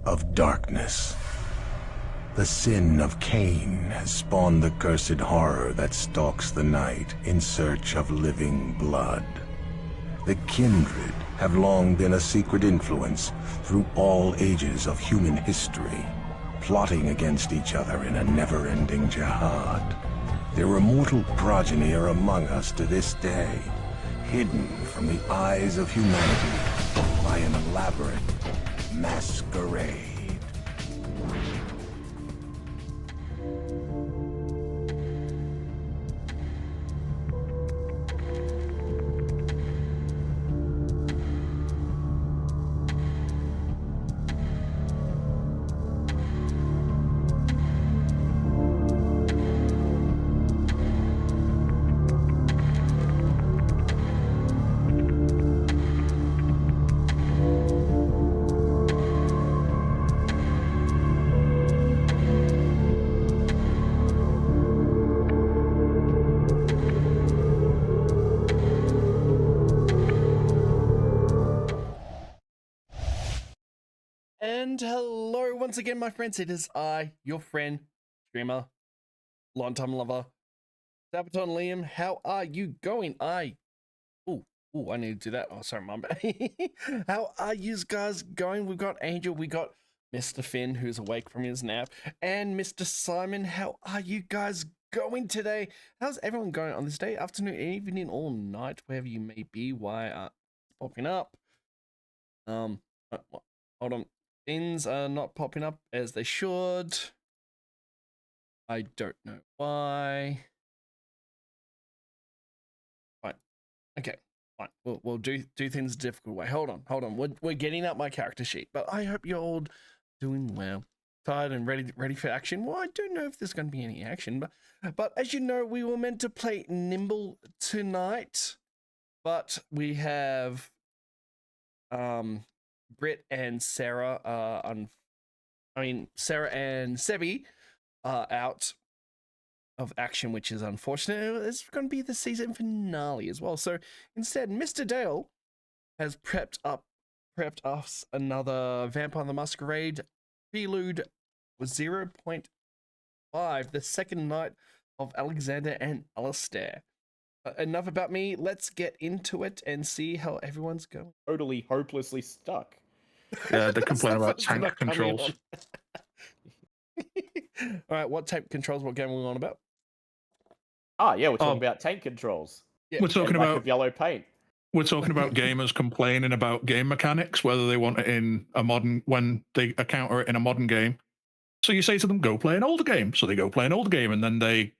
of darkness. The sin of Cain has spawned the cursed horror that stalks the night in search of living blood. The kindred have long been a secret influence through all ages of human history, plotting against each other in a never-ending jihad. Their immortal progeny are among us to this day, hidden from the eyes of humanity by an elaborate masquerade. And hello once again, my friends. It is I, your friend, streamer, long-time lover, Sabaton Liam. How are you going? I need to do that. Oh, sorry, mum. How are you guys going? We've got Angel, we got Mr. Finn, who's awake from his nap, and Mr. Simon. How are you guys going today? How's everyone going on this day, afternoon, evening, or night, wherever you may be? Why popping up? Hold on. Things are not popping up as they should. I don't know why. Fine. Okay. Fine. We'll do things a difficult way. Hold on. We're getting up my character sheet, but I hope you're all doing well. Tired and ready for action. Well, I don't know if there's going to be any action, but as you know, we were meant to play Nimble tonight, but we have Britt and Sarah Sarah and Sebi are out of action, which is unfortunate. It's going to be the season finale as well. So instead, Mr. Dale has prepped us another Vampire the Masquerade prelude with 0.5, the second night of Alexander and Aleister. Enough about me. Let's get into it and see how everyone's going. Totally hopelessly stuck. Yeah, they complain about tank controls. All right, what tank controls? What game are we on about? Yeah, we're talking about tank controls. Yeah. We're talking about yellow paint. We're talking about gamers complaining about game mechanics, whether they want it in a modern, when they encounter it in a modern game. So you say to them, go play an older game. So they go play an older game, and then they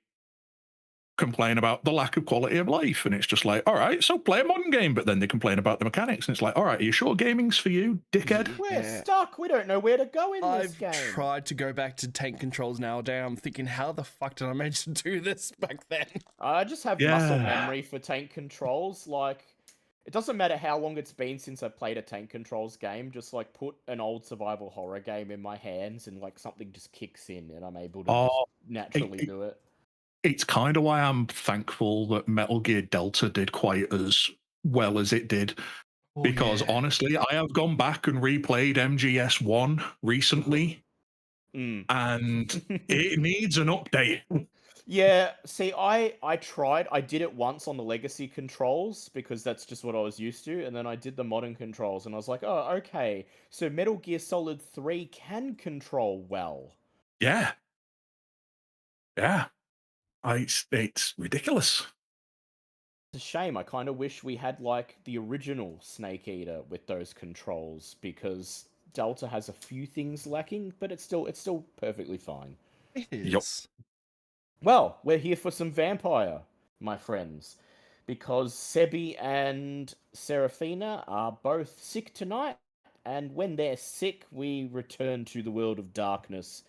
complain about the lack of quality of life. And it's just like, all right, so play a modern game. But then they complain about the mechanics. And it's like, all right, are you sure gaming's for you, dickhead? We're stuck. We don't know where to go in this game. I've tried to go back to tank controls nowadays. I'm thinking, how the fuck did I manage to do this back then? I just have muscle memory for tank controls. Like, it doesn't matter how long it's been since I played a tank controls game. Just like put an old survival horror game in my hands and like something just kicks in and I'm able to just naturally do it. It's kind of why I'm thankful that Metal Gear Delta did quite as well as it did. Because honestly, I have gone back and replayed MGS1 recently, and it needs an update. Yeah, see, I tried. I did it once on the legacy controls because that's just what I was used to, and then I did the modern controls, and I was like, oh, okay, so Metal Gear Solid 3 can control well. Yeah. It's ridiculous. It's a shame. I kind of wish we had like the original Snake Eater with those controls because Delta has a few things lacking, but it's still perfectly fine. It is. Yep. Well, we're here for some vampire, my friends, because Sebi and Serafina are both sick tonight, and when they're sick, we return to the world of darkness.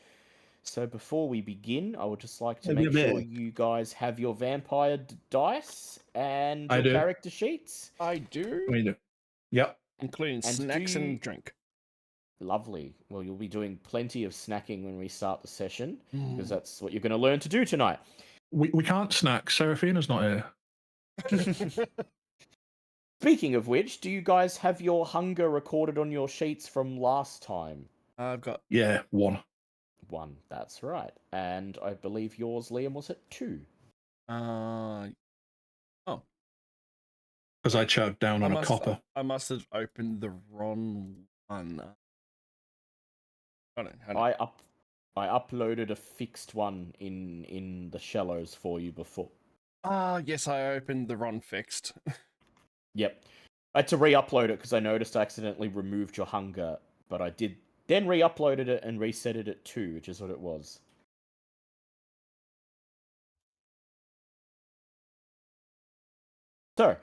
So before we begin, I would just like to make sure you guys have your vampire dice and your character sheets. I do. We do. Yep. Including snacks and drink. Lovely. Well, you'll be doing plenty of snacking when we start the session, because that's what you're going to learn to do tonight. We can't snack. Serafina's not here. Speaking of which, do you guys have your hunger recorded on your sheets from last time? I've got Yeah, 1. 1, that's right. And I believe yours, Liam, was at 2. oh, Because I chowed down on a copper. I must have opened the wrong one. Hold on. I uploaded a fixed one in the shallows for you before. Yes, I opened the wrong fixed. Yep. I had to re-upload it because I noticed I accidentally removed your hunger, but I did then re-uploaded it and reset it at 2, which is what it was. So,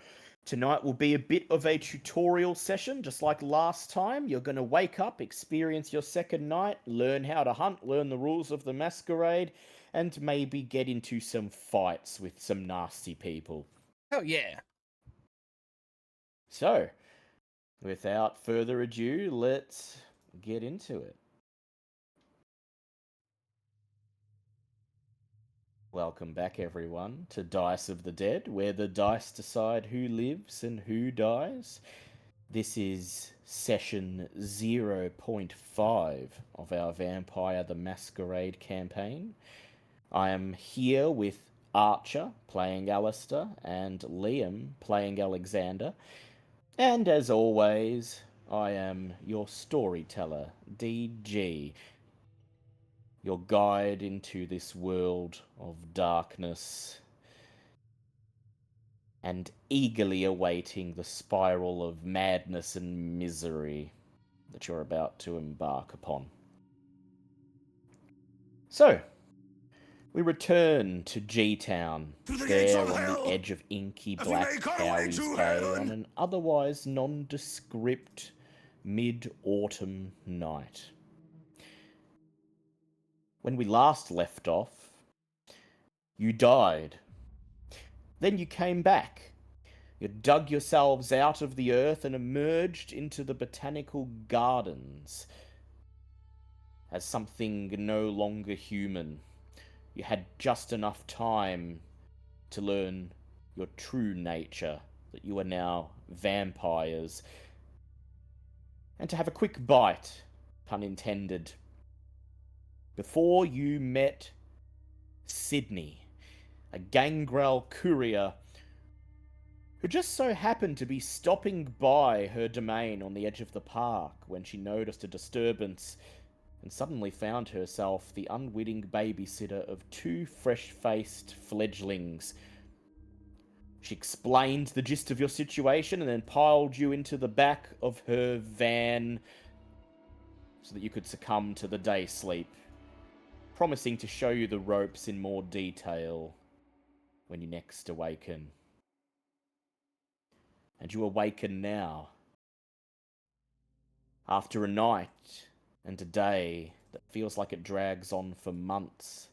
tonight will be a bit of a tutorial session, just like last time. You're going to wake up, experience your second night, learn how to hunt, learn the rules of the masquerade, and maybe get into some fights with some nasty people. Oh yeah. So, without further ado, let's get into it. Welcome back, everyone, to Dice of the Dead, where the dice decide who lives and who dies. This is session 0.5 of our Vampire the Masquerade campaign. I am here with Archer playing Aleister and Liam playing Alexander. And as always, I am your storyteller, DG, your guide into this world of darkness and eagerly awaiting the spiral of madness and misery that you're about to embark upon. So, we return to G-Town, there on the edge of inky black Cowie's Bay on an otherwise nondescript mid-autumn night. When we last left off, you died. Then you came back. You dug yourselves out of the earth and emerged into the botanical gardens as something no longer human. You had just enough time to learn your true nature, that you are now vampires, and to have a quick bite, pun intended, before you met Sydney, a gangrel courier who just so happened to be stopping by her domain on the edge of the park when she noticed a disturbance and suddenly found herself the unwitting babysitter of 2 fresh-faced fledglings. She explained the gist of your situation and then piled you into the back of her van so that you could succumb to the day sleep, promising to show you the ropes in more detail when you next awaken. And you awaken now, after a night and a day that feels like it drags on for months,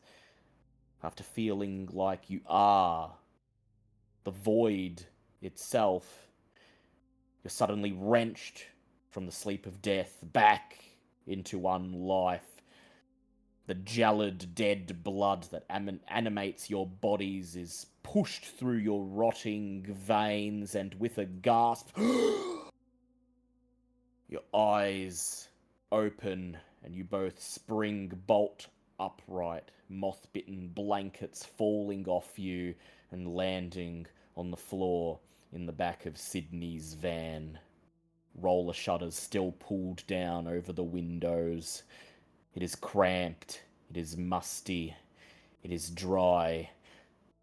after feeling like you are the void itself. You're suddenly wrenched from the sleep of death back into one life. The gelid dead blood that animates your bodies is pushed through your rotting veins, and with a gasp, your eyes open and you both spring bolt upright, moth-bitten blankets falling off you and landing on the floor in the back of Sydney's van. Roller shutters still pulled down over the windows. It is cramped, it is musty, it is dry,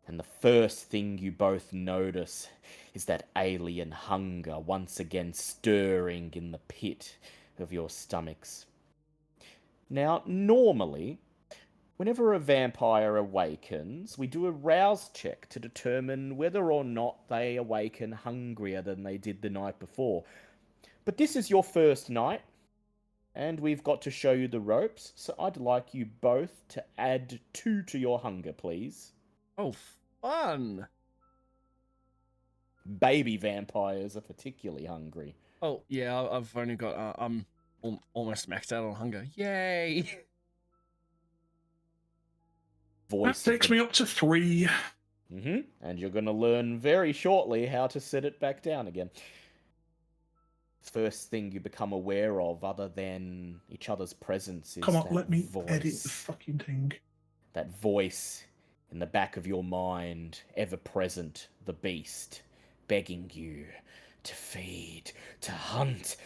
and the first thing you both notice is that alien hunger once again stirring in the pit of your stomachs. Now, normally, whenever a vampire awakens, we do a rouse check to determine whether or not they awaken hungrier than they did the night before. But this is your first night, and we've got to show you the ropes, so I'd like you both to add 2 to your hunger, please. Oh, fun. Baby vampires are particularly hungry. Oh yeah, I've only got I'm almost maxed out on hunger. Yay! Voice That takes me up to 3. And you're going to learn very shortly how to set it back down again. first thing you become aware of, other than each other's presence, is Come on, that let me voice. edit the fucking thing. That voice in the back of your mind, ever present, the beast, begging you to feed, to hunt,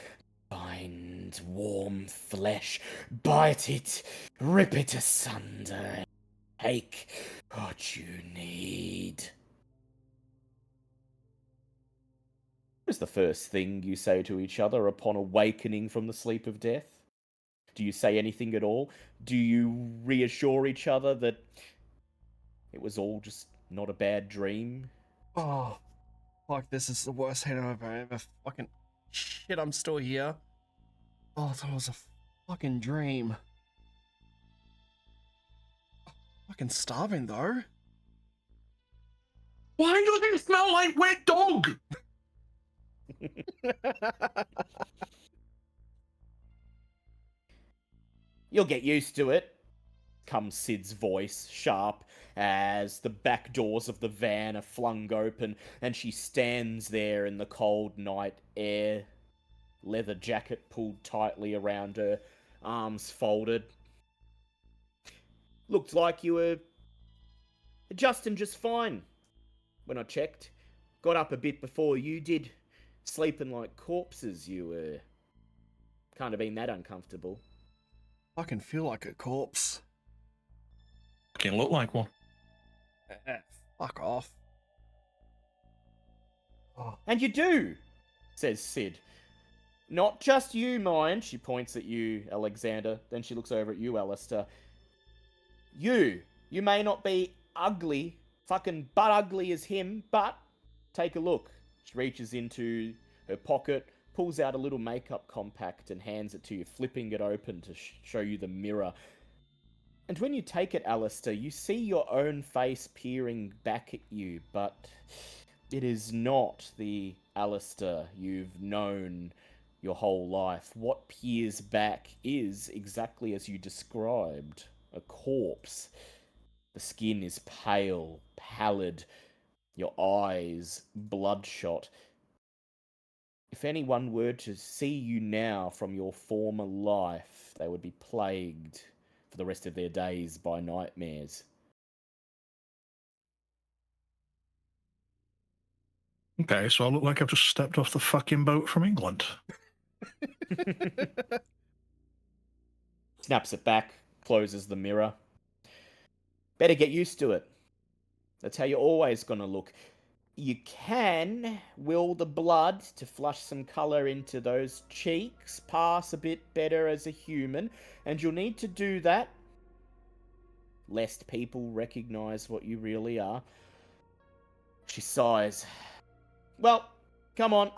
find warm flesh, bite it, rip it asunder, take what you need. What is the first thing you say to each other upon awakening from the sleep of death? Do you say anything at all? Do you reassure each other that it was all just not a bad dream? Oh, fuck, this is the worst hangover I've ever fucking... Shit, I'm still here. Oh, that was a fucking dream. Fucking starving, though. Why does it smell like wet dog? You'll get used to it, comes Sid's voice, sharp, as the back doors of the van are flung open and she stands there in the cold night air, leather jacket pulled tightly around her, arms folded. Looked like you were adjusting just fine when I checked. Got up a bit before you did. Sleeping like corpses, you were. Can't have been that uncomfortable. Fucking feel like a corpse. Fucking look like one. Fuck off. Oh. And you do, says Sid. Not just you, mind. She points at you, Alexander. Then she looks over at you, Aleister. You may not be ugly, fucking butt ugly as him, but take a look. She reaches into her pocket, pulls out a little makeup compact and hands it to you, flipping it open to show you the mirror. And when you take it, Aleister, you see your own face peering back at you, but it is not the Aleister you've known your whole life. What peers back is exactly as you described, a corpse. The skin is pale, pallid, your eyes bloodshot. If anyone were to see you now from your former life, they would be plagued for the rest of their days by nightmares. Okay, so I look like I've just stepped off the fucking boat from England. Snaps it back, closes the mirror. Better get used to it. That's how you're always gonna look. You can will the blood to flush some colour into those cheeks, pass a bit better as a human, and you'll need to do that lest people recognise what you really are. She sighs. Well, come on.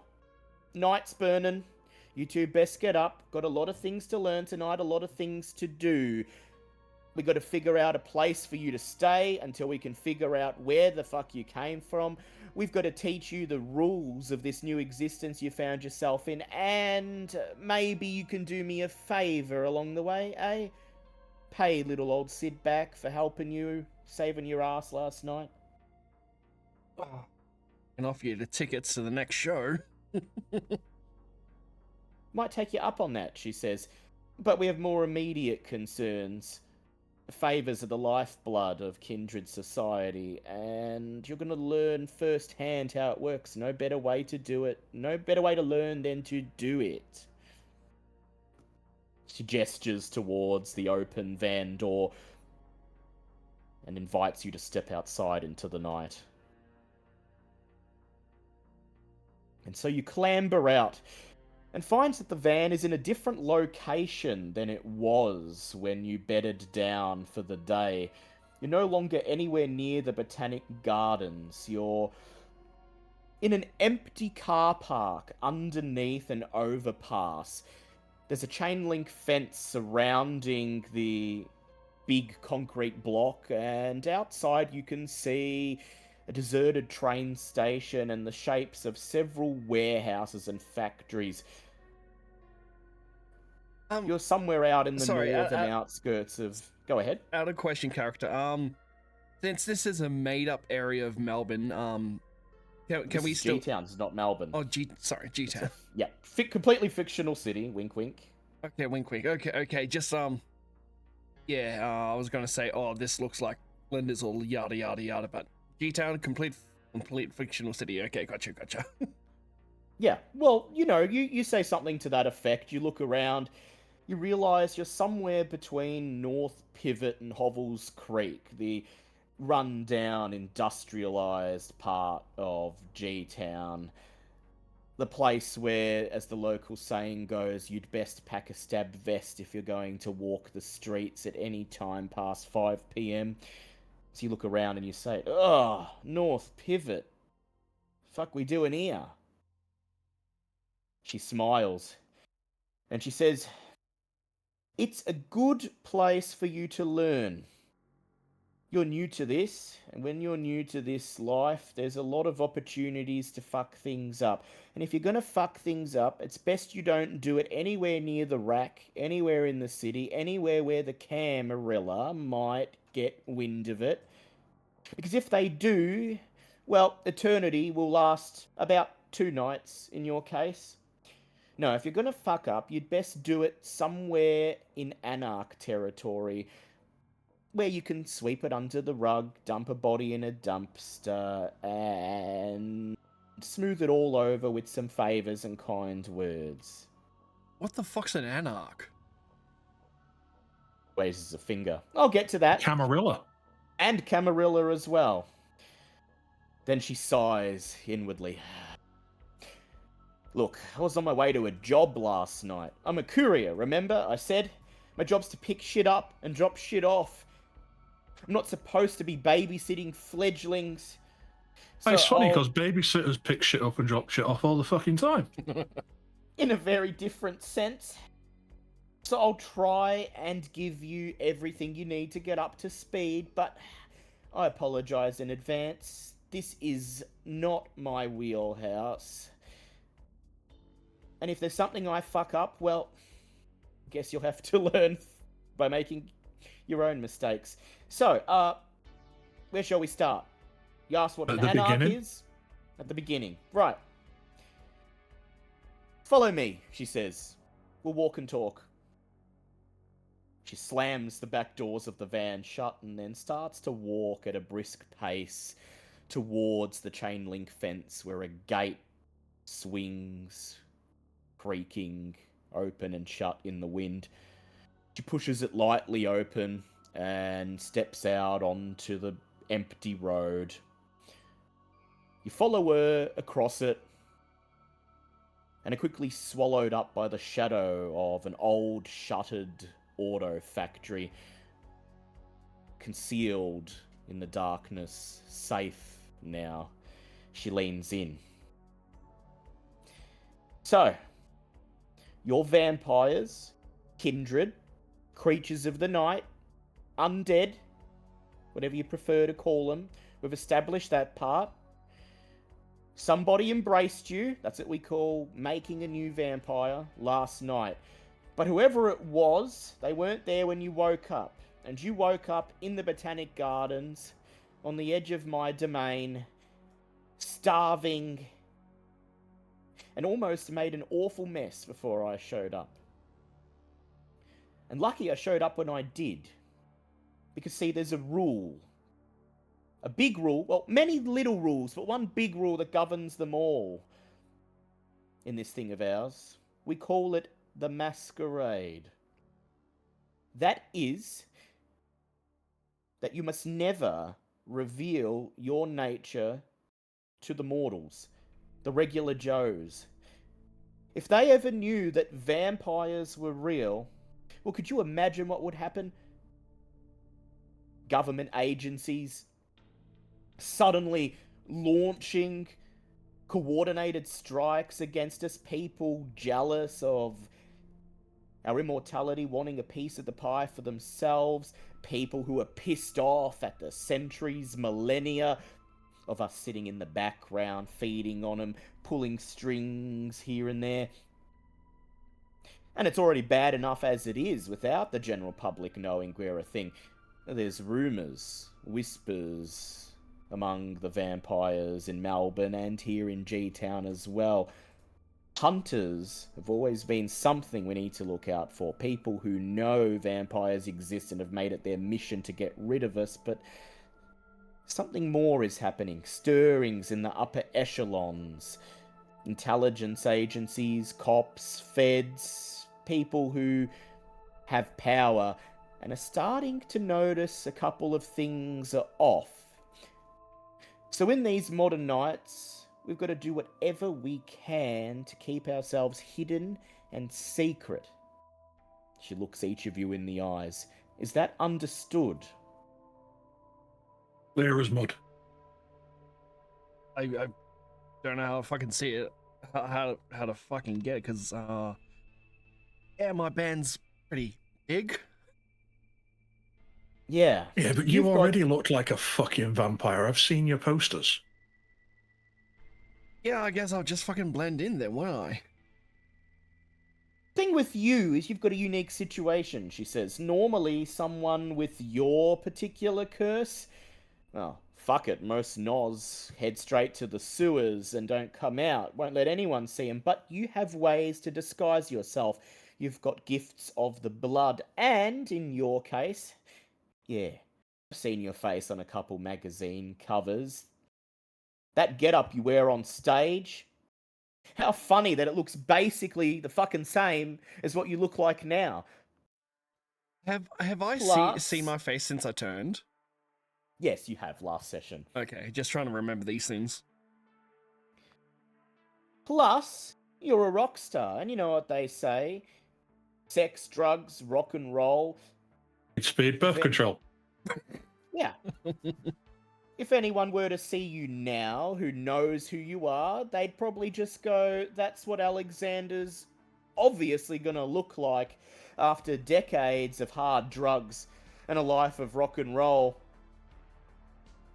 Night's burning. You two best get up. Got a lot of things to learn tonight, a lot of things to do. We got to figure out a place for you to stay until we can figure out where the fuck you came from. We've got to teach you the rules of this new existence you found yourself in, and maybe you can do me a favour along the way, eh? Pay little old Sid back for helping you, saving your ass last night. Oh. And offer you the tickets to the next show. Might take you up on that, she says, but we have more immediate concerns. Favours are the lifeblood of kindred society, and you're going to learn firsthand how it works. No better way to do it. No better way to learn than to do it. She gestures towards the open van door and invites you to step outside into the night. And so you clamber out and finds that the van is in a different location than it was when you bedded down for the day. You're no longer anywhere near the Botanic Gardens. You're in an empty car park underneath an overpass. There's a chain link fence surrounding the big concrete block, and outside you can see a deserted train station and the shapes of several warehouses and factories. You're somewhere out in the northern outskirts of... Go ahead. Out of question, character. Since this is a made-up area of Melbourne, Can we still? G-Town, it's not Melbourne. Oh, sorry, G-Town. Yeah, completely fictional city. Wink, wink. Okay, wink, wink. Okay. Just yeah. I was gonna say, oh, this looks like Flinders or yada yada yada, but G-Town, complete fictional city. Okay, gotcha. Yeah, well, you say something to that effect. You look around, you realise you're somewhere between North Pivot and Hovels Creek, the run-down, industrialised part of G-Town. The place where, as the local saying goes, you'd best pack a stab vest if you're going to walk the streets at any time past 5 p.m. So you look around and you say, "Oh, North Pivot. Fuck we doing here?" She smiles, and she says, "It's a good place for you to learn. You're new to this, and when you're new to this life, there's a lot of opportunities to fuck things up. And if you're going to fuck things up, it's best you don't do it anywhere near the rack, anywhere in the city, anywhere where the Camarilla might get wind of it. Because if they do, well, eternity will last about 2 nights in your case. No, if you're going to fuck up, you'd best do it somewhere in Anarch territory, where you can sweep it under the rug, dump a body in a dumpster, and smooth it all over with some favours and kind words." What the fuck's an anarch? Raises a finger. I'll get to that. Camarilla. And Camarilla as well. Then she sighs inwardly. "Look, I was on my way to a job last night. I'm a courier, remember? I said my job's to pick shit up and drop shit off. I'm not supposed to be babysitting fledglings." It's funny because babysitters pick shit up and drop shit off all the fucking time. In a very different sense. So I'll try and give you everything you need to get up to speed, but I apologise in advance. This is not my wheelhouse. And if there's something I fuck up, well, I guess you'll have to learn by making your own mistakes. So, where shall we start? You asked what an anarch is? At the beginning. Right. "Follow me," she says. "We'll walk and talk." She slams the back doors of the van shut and then starts to walk at a brisk pace towards the chain link fence where a gate swings, creaking, open and shut in the wind. She pushes it lightly open and steps out onto the empty road. You follow her across it and are quickly swallowed up by the shadow of an old shuttered auto factory, concealed in the darkness, safe now. She leans in. "So, you're vampires, kindred, creatures of the night, undead, whatever you prefer to call them. We've established that part. Somebody embraced you, that's what we call making a new vampire, last night. But whoever it was, they weren't there when you woke up. And you woke up in the Botanic Gardens, on the edge of my domain, starving, and almost made an awful mess before I showed up. And lucky I showed up when I did. Because, see, there's a rule. A big rule, well, many little rules, but one big rule that governs them all in this thing of ours. We call it the masquerade. That is, that you must never reveal your nature to the mortals, the regular Joes. If they ever knew that vampires were real, well, could you imagine what would happen? Government agencies suddenly launching coordinated strikes against us, people jealous of our immortality, wanting a piece of the pie for themselves, people who are pissed off at the centuries, millennia of us sitting in the background, feeding on them, pulling strings here and there. And it's already bad enough as it is without the general public knowing we're a thing. There's rumours, whispers, among the vampires in Melbourne and here in G-Town as well. Hunters have always been something we need to look out for. People who know vampires exist and have made it their mission to get rid of us, but something more is happening. Stirrings in the upper echelons. Intelligence agencies, cops, feds, people who have power and are starting to notice a couple of things are off. So in these modern nights, we've got to do whatever we can to keep ourselves hidden and secret. She looks each of you in the eyes. Is that understood? Clear as mud. I don't know how to fucking see it, how to fucking get it, because yeah, my band's pretty big. Yeah. Yeah, but you already look like a fucking vampire. I've seen your posters. Yeah, I guess I'll just fucking blend in then, won't I? Thing with you is you've got a unique situation, she says. Normally, someone with your particular curse, well, fuck it, most Noz head straight to the sewers and don't come out, won't let anyone see them, but you have ways to disguise yourself. You've got gifts of the blood, and in your case, yeah, I've seen your face on a couple magazine covers. That getup you wear on stage, how funny that it looks basically the fucking same as what you look like now. Have I Plus- seen my face since I turned? Yes, you have last session. Okay, just trying to remember these things. Plus, you're a rock star, and you know what they say. Sex, drugs, rock and roll. Speed, birth control. Yeah. If anyone were to see you now who knows who you are, they'd probably just go, that's what Alexander's obviously gonna look like after decades of hard drugs and a life of rock and roll.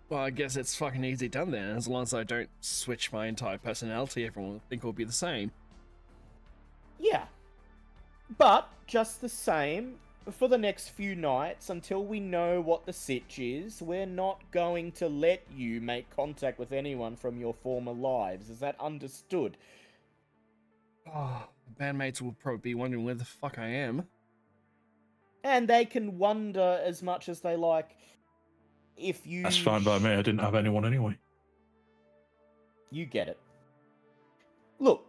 Well, I guess it's fucking easy done then. As long as I don't switch my entire personality, everyone will think it'll be the same. Yeah. But, just the same, for the next few nights, until we know what the sitch is, we're not going to let you make contact with anyone from your former lives. Is that understood? Oh, bandmates will probably be wondering where the fuck I am. And they can wonder as much as they like if you... That's fine by me. I didn't have anyone anyway. You get it. Look,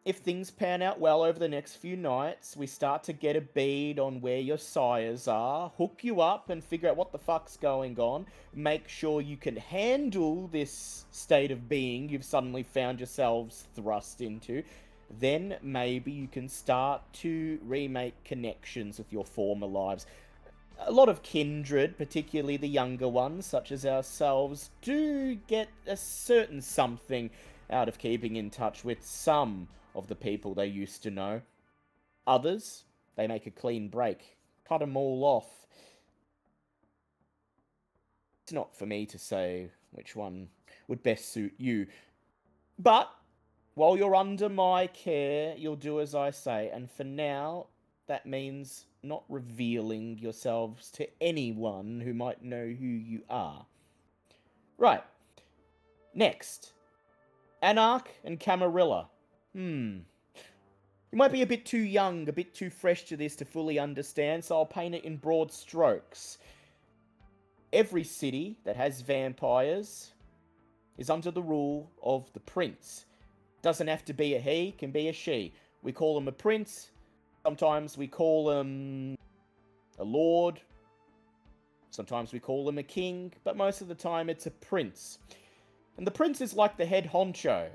if things pan out well over the next few nights, we start to get a bead on where your sires are, hook you up and figure out what the fuck's going on, make sure you can handle this state of being you've suddenly found yourselves thrust into, then maybe you can start to remake connections with your former lives. A lot of kindred, particularly the younger ones, such as ourselves, do get a certain something out of keeping in touch with some of the people they used to know. Others, they make a clean break, cut them all off. It's not for me to say which one would best suit you. But, while you're under my care, you'll do as I say, and for now, that means not revealing yourselves to anyone who might know who you are. Right. Next. Anarch and Camarilla. You might be a bit too young, a bit too fresh to this to fully understand, so I'll paint it in broad strokes. Every city that has vampires is under the rule of the prince. Doesn't have to be a he, can be a she. We call him a prince. Sometimes we call him a lord. Sometimes we call him a king, but most of the time it's a prince. And the prince is like the head honcho.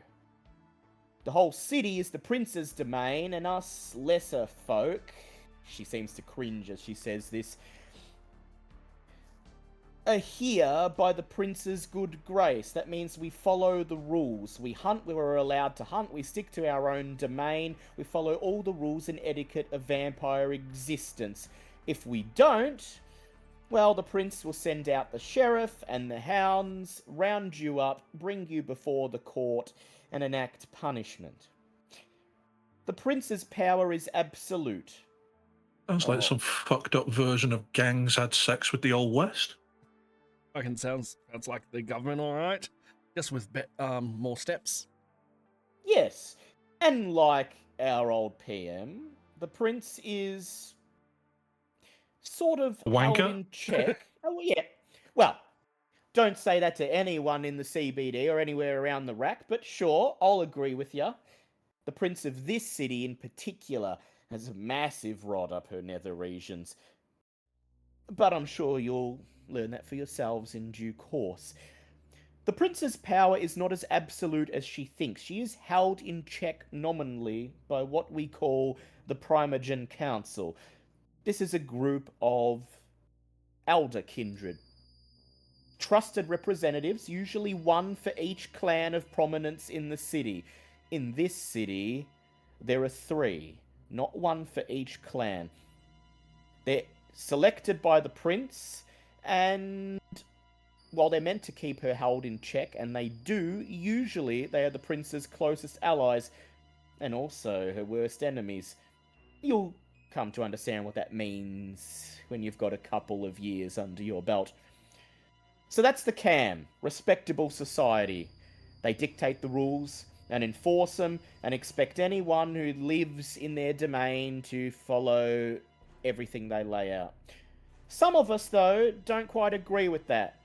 The whole city is the prince's domain, and us lesser folk, she seems to cringe as she says this, are here by the prince's good grace. That means we follow the rules. We hunt where we're allowed to hunt. We stick to our own domain. We follow all the rules and etiquette of vampire existence. If we don't, well, the prince will send out the sheriff and the hounds, round you up, bring you before the court, and enact punishment. The prince's power is absolute. Sounds like some fucked up version of gangs had sex with the Old West. Fucking sounds like the government, all right. Just with more steps. Yes, and like our old PM, the prince is sort of held Wanker? in check. Oh, yeah. Well, don't say that to anyone in the CBD or anywhere around the rack, but sure, I'll agree with you. The prince of this city in particular has a massive rod up her nether regions. But I'm sure you'll learn that for yourselves in due course. The prince's power is not as absolute as she thinks. She is held in check nominally by what we call the Primogen Council. This is a group of elder kindred. Trusted representatives, usually one for each clan of prominence in the city. In this city, there are 3, not one for each clan. They're selected by the prince, and while they're meant to keep her held in check, and they do, usually they are the prince's closest allies, and also her worst enemies. You'll come to understand what that means when you've got a couple of years under your belt. So that's the CAM, respectable society. They dictate the rules and enforce them and expect anyone who lives in their domain to follow everything they lay out. Some of us, though, don't quite agree with that.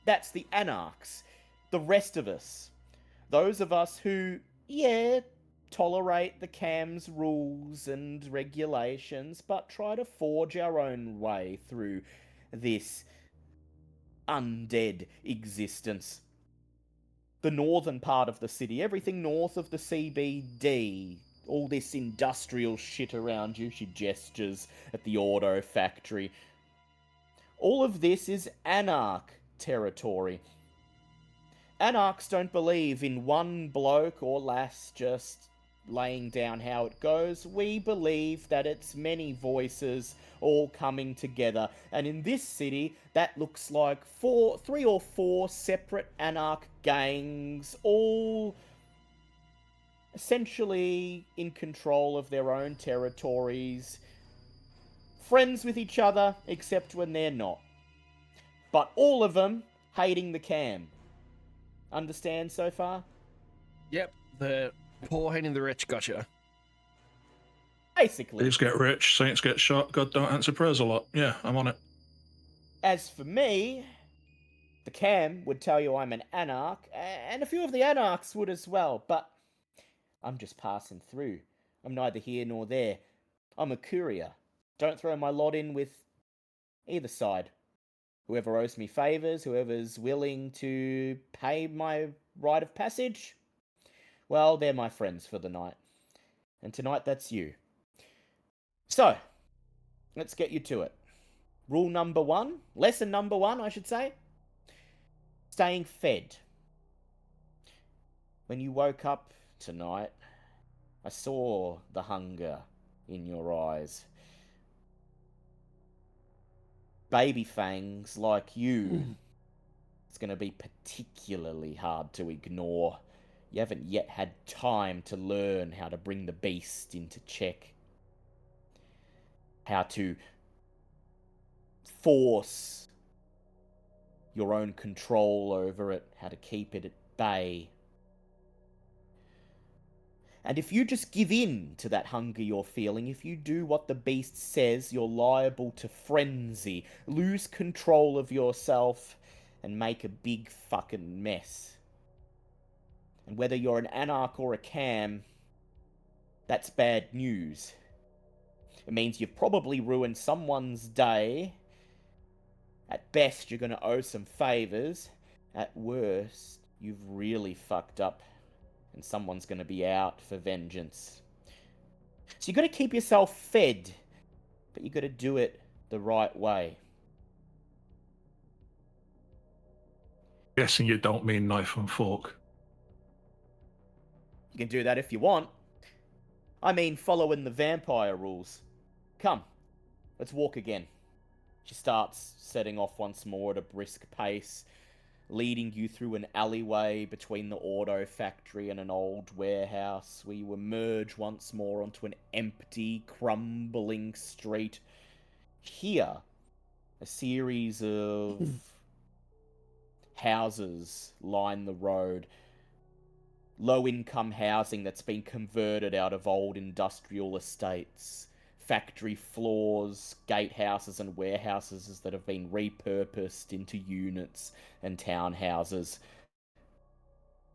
That's the anarchs. The rest of us. Those of us who, tolerate the CAM's rules and regulations, but try to forge our own way through this undead existence. The northern part of the city, everything north of the CBD, all this industrial shit around you, she gestures at the auto factory. All of this is anarch territory. Anarchs don't believe in one bloke or lass just laying down how it goes. We believe that it's many voices all coming together. And in this city, that looks like 3 or 4 separate anarch gangs, all essentially in control of their own territories, friends with each other, except when they're not. But all of them hating the CAM. Understand so far? Yep, the poor hating the rich, gotcha. Basically. These get rich, saints get shot, God don't answer prayers a lot. Yeah, I'm on it. As for me, the CAM would tell you I'm an anarch, and a few of the anarchs would as well, but I'm just passing through. I'm neither here nor there. I'm a courier. Don't throw my lot in with either side. Whoever owes me favours, whoever's willing to pay my rite of passage, well, they're my friends for the night. And tonight, that's you. So, let's get you to it. Rule number 1, lesson number 1, I should say. Staying fed. When you woke up tonight, I saw the hunger in your eyes. Baby fangs like you, it's going to be particularly hard to ignore. You haven't yet had time to learn how to bring the beast into check. How to force your own control over it, how to keep it at bay. And if you just give in to that hunger you're feeling, if you do what the beast says, you're liable to frenzy, lose control of yourself, and make a big fucking mess. And whether you're an anarch or a CAM, that's bad news. It means you've probably ruined someone's day. At best, you're going to owe some favours. At worst, you've really fucked up, and someone's going to be out for vengeance. So you got to keep yourself fed, but you got to do it the right way. Guessing you don't mean knife and fork. You can do that if you want. I mean, following the vampire rules. Come, let's walk again. She starts setting off once more at a brisk pace, leading you through an alleyway between the auto factory and an old warehouse, where you emerge once more onto an empty, crumbling street. Here, a series of houses line the road. Low-income housing that's been converted out of old industrial estates. Factory floors, gatehouses and warehouses that have been repurposed into units and townhouses.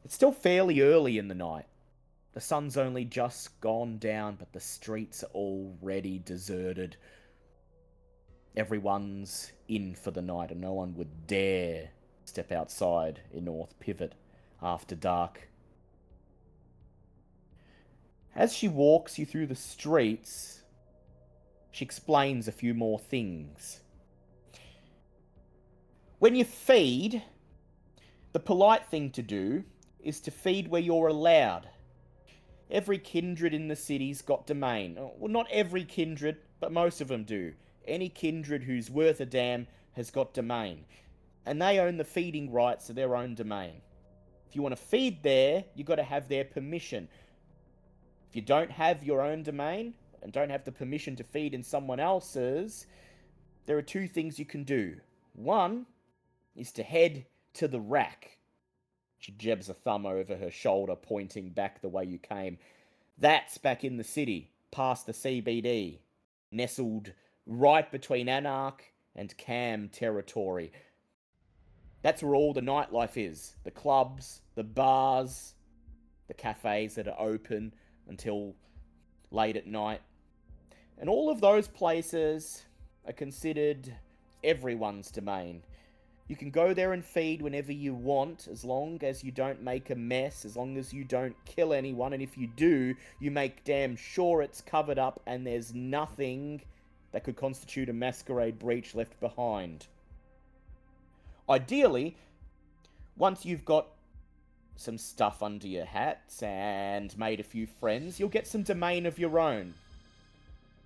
It's still fairly early in the night. The sun's only just gone down, but the streets are already deserted. Everyone's in for the night, and no one would dare step outside in North Pivot after dark. As she walks you through the streets, she explains a few more things. When you feed, the polite thing to do is to feed where you're allowed. Every kindred in the city's got domain. Well, not every kindred, but most of them do. Any kindred who's worth a damn has got domain. And they own the feeding rights to their own domain. If you want to feed there, you've got to have their permission. If you don't have your own domain, and don't have the permission to feed in someone else's, there are two things you can do. One is to head to the rack. She jabs a thumb over her shoulder, pointing back the way you came. That's back in the city, past the CBD, nestled right between Anarch and Cam territory. That's where all the nightlife is. The clubs, the bars, the cafes that are open until late at night. And all of those places are considered everyone's domain. You can go there and feed whenever you want, as long as you don't make a mess, as long as you don't kill anyone, and if you do, you make damn sure it's covered up and there's nothing that could constitute a masquerade breach left behind. Ideally, once you've got some stuff under your hats and made a few friends, you'll get some domain of your own.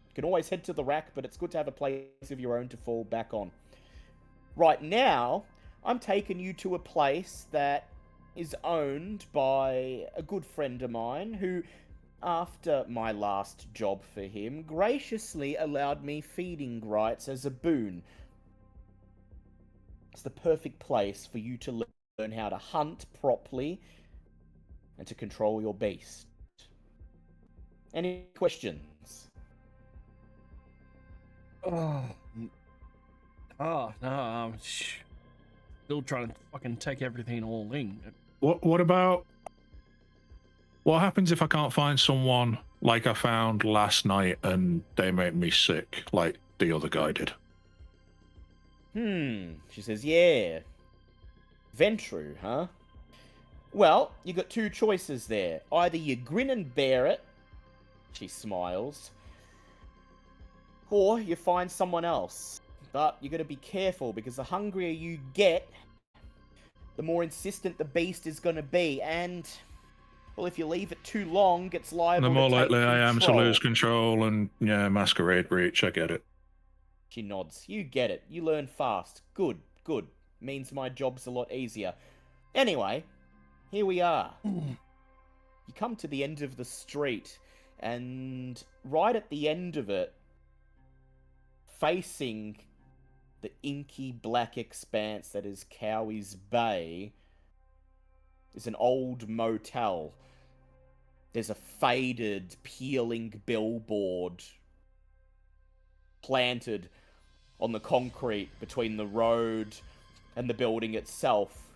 You can always head to the rack, but it's good to have a place of your own to fall back on. Right now, I'm taking you to a place that is owned by a good friend of mine who, after my last job for him, graciously allowed me feeding rights as a boon. It's the perfect place for you to learn how to hunt properly and to control your beast. Any questions? No, I'm still trying to fucking take everything all in. What about... What happens if I can't find someone like I found last night and they make me sick, like the other guy did? She says, yeah. Ventru, huh? Well, you got two choices there. Either you grin and bear it, she smiles, or you find someone else. But you got to be careful, because the hungrier you get, the more insistent the beast is going to be, and, well, if you leave it too long, it's liable The more to take likely I am to control. lose control, and yeah, masquerade breach, I get it. She nods. You get it. You learn fast. Good, good. Means my job's a lot easier. Anyway, here we are. You come to the end of the street, and right at the end of it, facing the inky black expanse that is Cowie's Bay, is an old motel. There's a faded, peeling billboard planted on the concrete between the road and the building itself,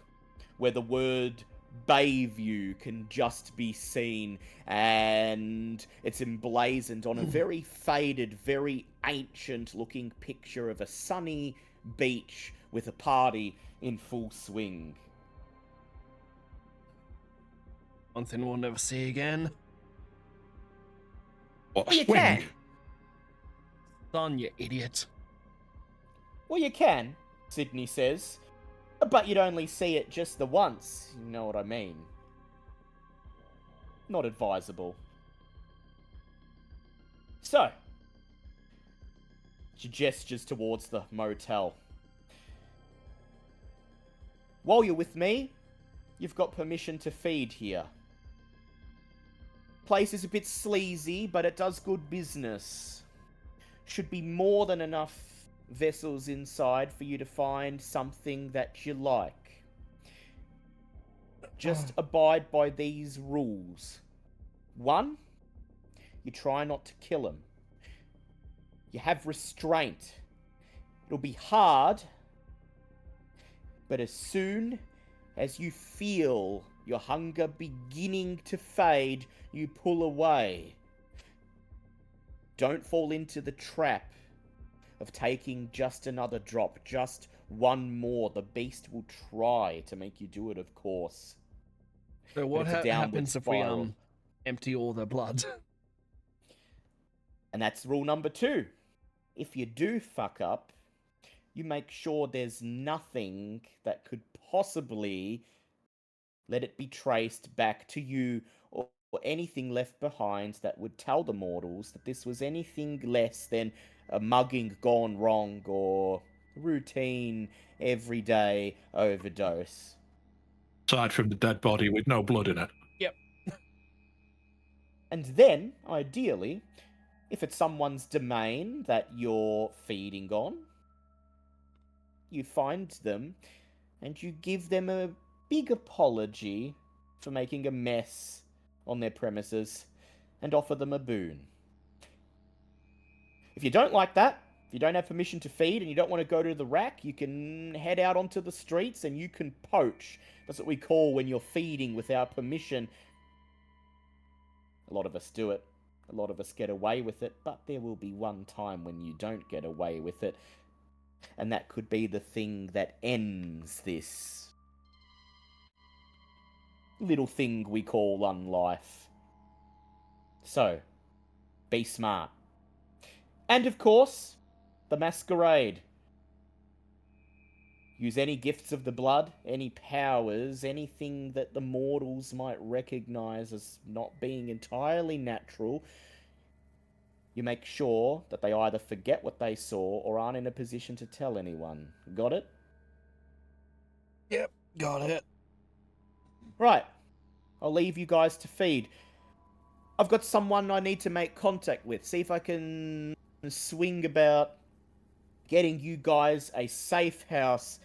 where the word Bayview can just be seen, and it's emblazoned on a very faded, very ancient-looking picture of a sunny beach with a party in full swing. One thing we'll never see again. What, Well, you swing? can. Son, you idiot. Well, you can, Sydney says, but you'd only see it just the once, you know what I mean. Not advisable. So, she gestures towards the motel. While you're with me, you've got permission to feed here. Place is a bit sleazy, but it does good business. Should be more than enough vessels inside for you to find something that you like. Just abide by these rules. 1, you try not to kill them. You have restraint. It'll be hard, but as soon as you feel your hunger beginning to fade, you pull away. Don't fall into the trap of taking just another drop, just one more. The beast will try to make you do it, of course. So But what it's a downward happens if we spiral. empty all the blood? And that's rule number 2. If you do fuck up, you make sure there's nothing that could possibly let it be traced back to you, or anything left behind that would tell the mortals that this was anything less than a mugging gone wrong or routine everyday overdose. Aside from the dead body with no blood in it. Yep. And then, ideally, if it's someone's domain that you're feeding on, you find them and you give them a big apology for making a mess on their premises and offer them a boon. If you don't like that, if you don't have permission to feed and you don't want to go to the rack, you can head out onto the streets and you can poach. That's what we call when you're feeding without permission. A lot of us do it. A lot of us get away with it, but there will be one time when you don't get away with it. And that could be the thing that ends this little thing we call unlife. So, be smart. And of course, the masquerade. Use any gifts of the blood, any powers, anything that the mortals might recognize as not being entirely natural. You make sure that they either forget what they saw or aren't in a position to tell anyone. Got it? Yep, got it. Right. I'll leave you guys to feed. I've got someone I need to make contact with. See if I can swing about getting you guys a safe house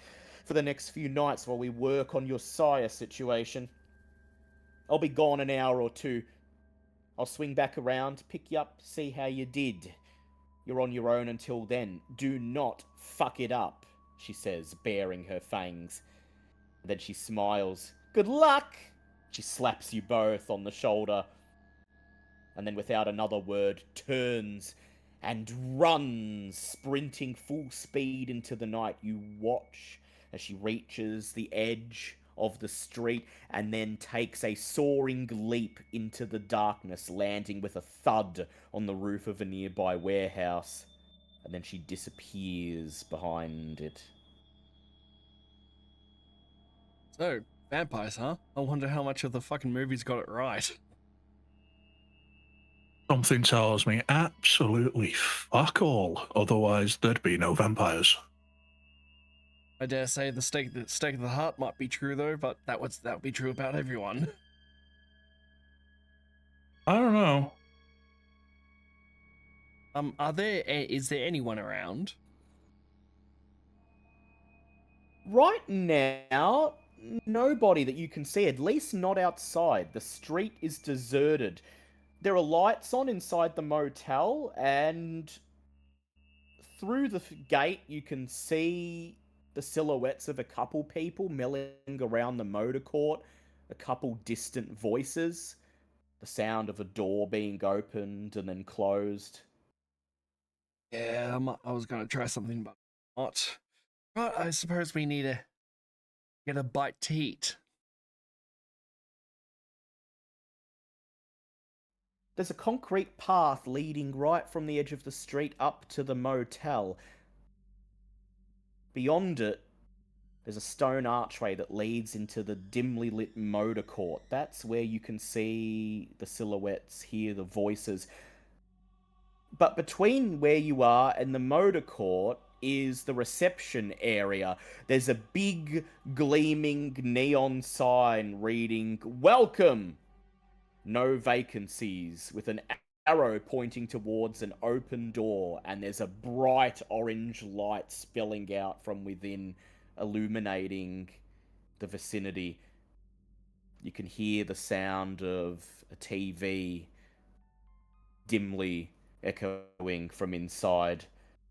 for the next few nights while we work on your sire situation. I'll be gone an hour or two. I'll swing back around, pick you up, see how you did. You're on your own until then. Do not fuck it up, she says, baring her fangs. Then she smiles. Good luck! She slaps you both on the shoulder. And then without another word, turns and runs, sprinting full speed into the night. You watch as she reaches the edge of the street and then takes a soaring leap into the darkness, landing with a thud on the roof of a nearby warehouse. And then she disappears behind it. So, vampires, huh? I wonder how much of the fucking movies got it right. Something tells me absolutely fuck all. Otherwise, there'd be no vampires. I dare say the stake of the heart might be true though, but that would be true about everyone. I don't know. Is there anyone around? Right now, nobody that you can see, at least not outside. The street is deserted. There are lights on inside the motel, and through the gate you can see the silhouettes of a couple people milling around the motor court, a couple distant voices, the sound of a door being opened and then closed. Yeah, I was gonna try something, but not. But I suppose we need to get a bite to eat. There's a concrete path leading right from the edge of the street up to the motel. Beyond it, there's a stone archway that leads into the dimly lit motor court. That's where you can see the silhouettes, hear the voices. But between where you are and the motor court is the reception area. There's a big, gleaming neon sign reading, "Welcome! No vacancies," with an arrow pointing towards an open door, and there's a bright orange light spilling out from within, illuminating the vicinity. You can hear the sound of a TV dimly echoing from inside,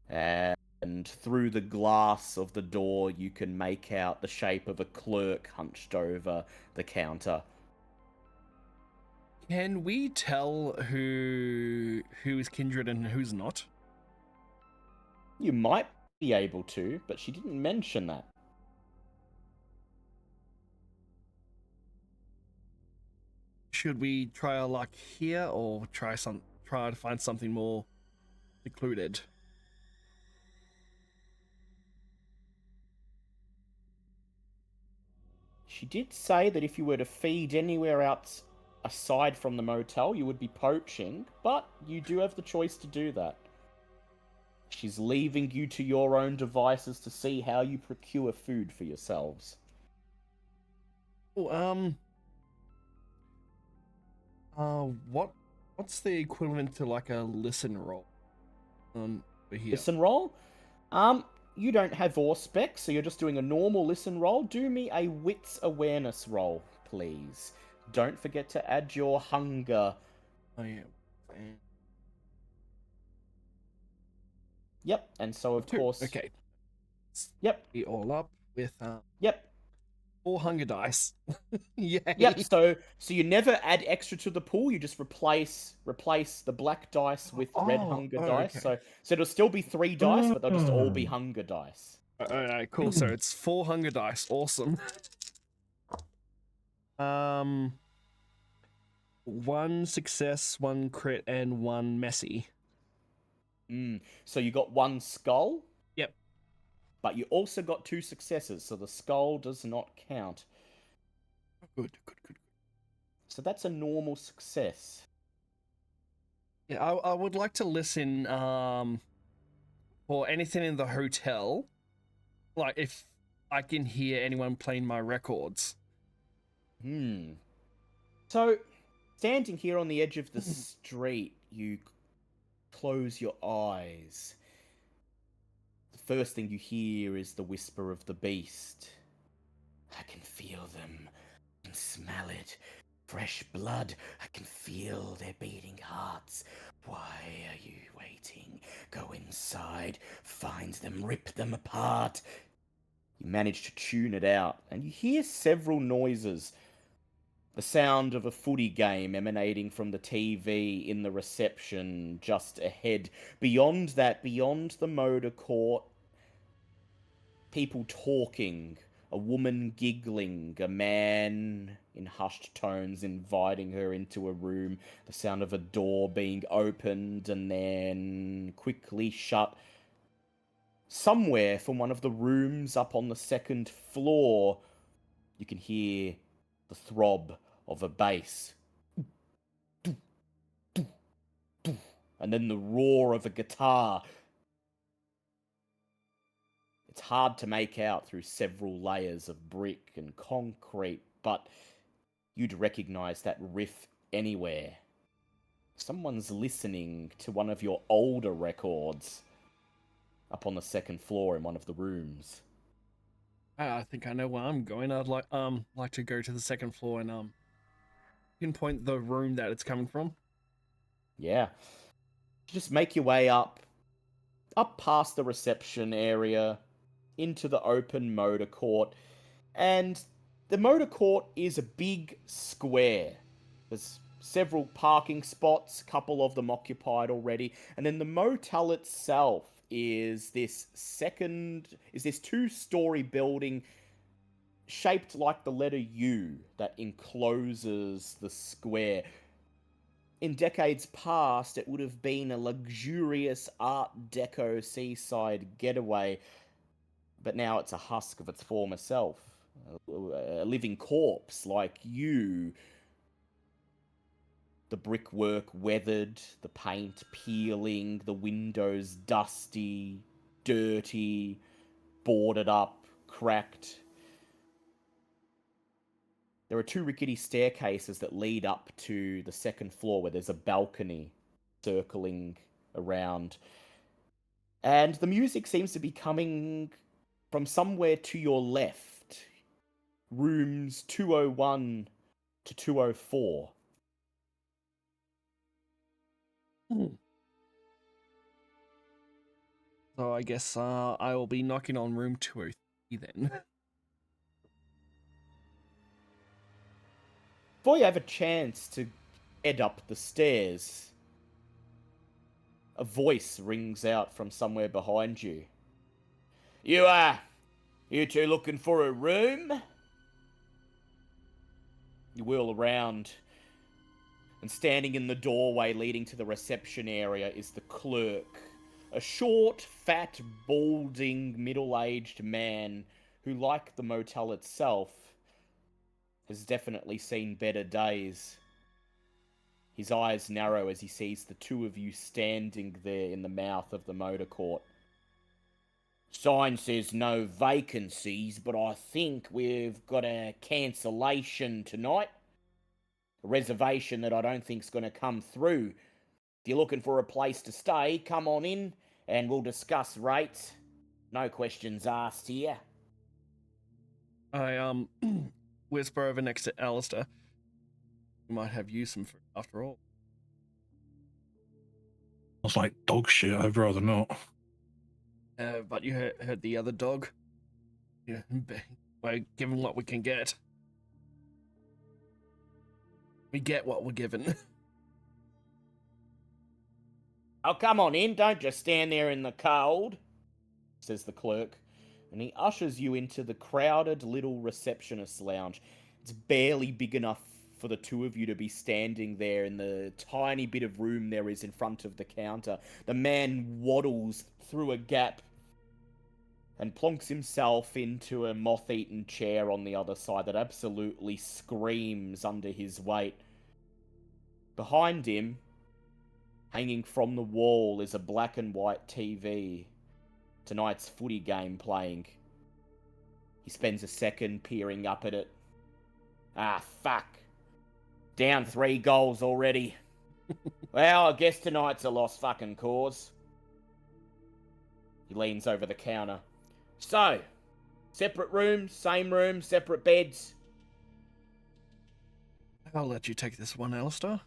and through the glass of the door you can make out the shape of a clerk hunched over the counter. Can we tell who is kindred and who's not? You might be able to, but she didn't mention that. Should we try our luck here, or try to find something more secluded? She did say that if you were to feed anywhere else aside from the motel, you would be poaching, but you do have the choice to do that. She's leaving you to your own devices to see how you procure food for yourselves. Oh, what's the equivalent to like a listen roll? Over here. Listen roll? You don't have Auspex, so you're just doing a normal listen roll. Do me a wits awareness roll, please. Don't forget to add your hunger. Oh yeah. Yep, and so of course. Okay. Yep. Be all up with Yep. 4 hunger dice. Yay. Yep. So you never add extra to the pool. You just replace the black dice with red hunger dice. Okay. So it'll still be 3 dice, but they'll just all be hunger dice. Alright, cool. So it's 4 hunger dice. Awesome. 1 success, 1 crit, and 1 messy. So you got 1 skull. Yep. But you also got 2 successes, so the skull does not count. Good. So that's a normal success. Yeah, I would like to listen for anything in the hotel. Like if I can hear anyone playing my records. So, standing here on the edge of the street, you close your eyes. The first thing you hear is the whisper of the beast. I can feel them. I can smell it. Fresh blood. I can feel their beating hearts. Why are you waiting? Go inside. Find them. Rip them apart. You manage to tune it out, and you hear several noises. The sound of a footy game emanating from the TV in the reception just ahead. Beyond that, beyond the motor court, people talking, a woman giggling, a man in hushed tones inviting her into a room, the sound of a door being opened and then quickly shut. Somewhere from one of the rooms up on the 2nd floor, you can hear the throb of a bass. And then the roar of a guitar. It's hard to make out through several layers of brick and concrete, but you'd recognize that riff anywhere. Someone's listening to one of your older records up on the 2nd floor in one of the rooms. I think I know where I'm going. I'd like to go to the 2nd floor and pinpoint the room that it's coming from. Yeah. Just make your way up past the reception area, into the open motor court. And the motor court is a big square. There's several parking spots, a couple of them occupied already. And then the motel itself is this 2-story building shaped like the letter U that encloses the square. In decades past, it would have been a luxurious Art Deco seaside getaway, but now it's a husk of its former self. A living corpse like you. The brickwork weathered, the paint peeling, the windows dusty, dirty, boarded up, cracked. There are 2 rickety staircases that lead up to the 2nd floor where there's a balcony circling around. And the music seems to be coming from somewhere to your left. Rooms 201 to 204. So I guess I will be knocking on room 203 then. Before you have a chance to head up the stairs, a voice rings out from somewhere behind you. You two looking for a room? You wheel around, and standing in the doorway leading to the reception area is the clerk. A short, fat, balding, middle-aged man who, like the motel itself, has definitely seen better days. His eyes narrow as he sees the two of you standing there in the mouth of the motor court. Sign says no vacancies, but I think we've got a cancellation tonight. A reservation that I don't think's going to come through. If you're looking for a place to stay, come on in and we'll discuss rates. No questions asked here. I whisper over next to Aleister. We might have use of him after all. It's like dog shit. I'd rather not. But you heard the other dog. Yeah, we're given what we can get. We get what we're given. Oh, come on in. Don't just stand there in the cold, says the clerk. And he ushers you into the crowded little receptionist lounge. It's barely big enough for the two of you to be standing there in the tiny bit of room there is in front of the counter. The man waddles through a gap and plonks himself into a moth-eaten chair on the other side that absolutely screams under his weight. Behind him, hanging from the wall, is a black and white TV. Tonight's footy game playing. He spends a second peering up at it. Ah, fuck. Down 3 goals already. Well, I guess tonight's a lost fucking cause. He leans over the counter. So, separate rooms, same rooms, separate beds. I'll let you take this one, Aleister.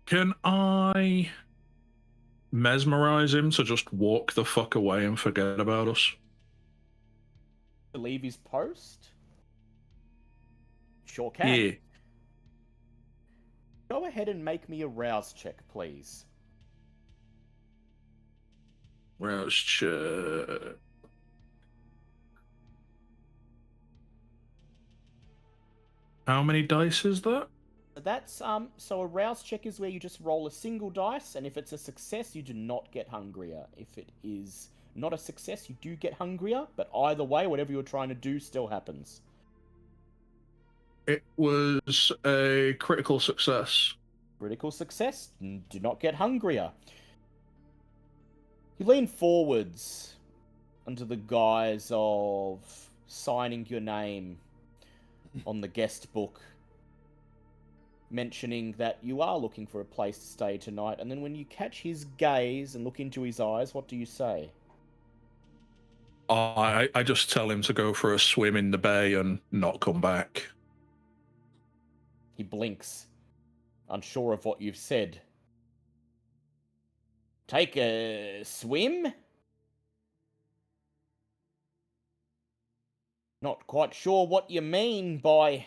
Can I mesmerize him to just walk the fuck away and forget about us? To leave his post? Sure can. Yeah. Go ahead and make me a rouse check, please. Rouse check. How many dice is that? That's, so a rouse check is where you just roll a single dice, and if it's a success, you do not get hungrier. If it is not a success, you do get hungrier, but either way, whatever you're trying to do still happens. It was a critical success. Critical success, do not get hungrier. You lean forwards under the guise of signing your name on the guest book, mentioning that you are looking for a place to stay tonight, and then when you catch his gaze and look into his eyes, what do you say? I just tell him to go for a swim in the bay and not come back. He blinks, unsure of what you've said. Take a swim? Not quite sure what you mean by...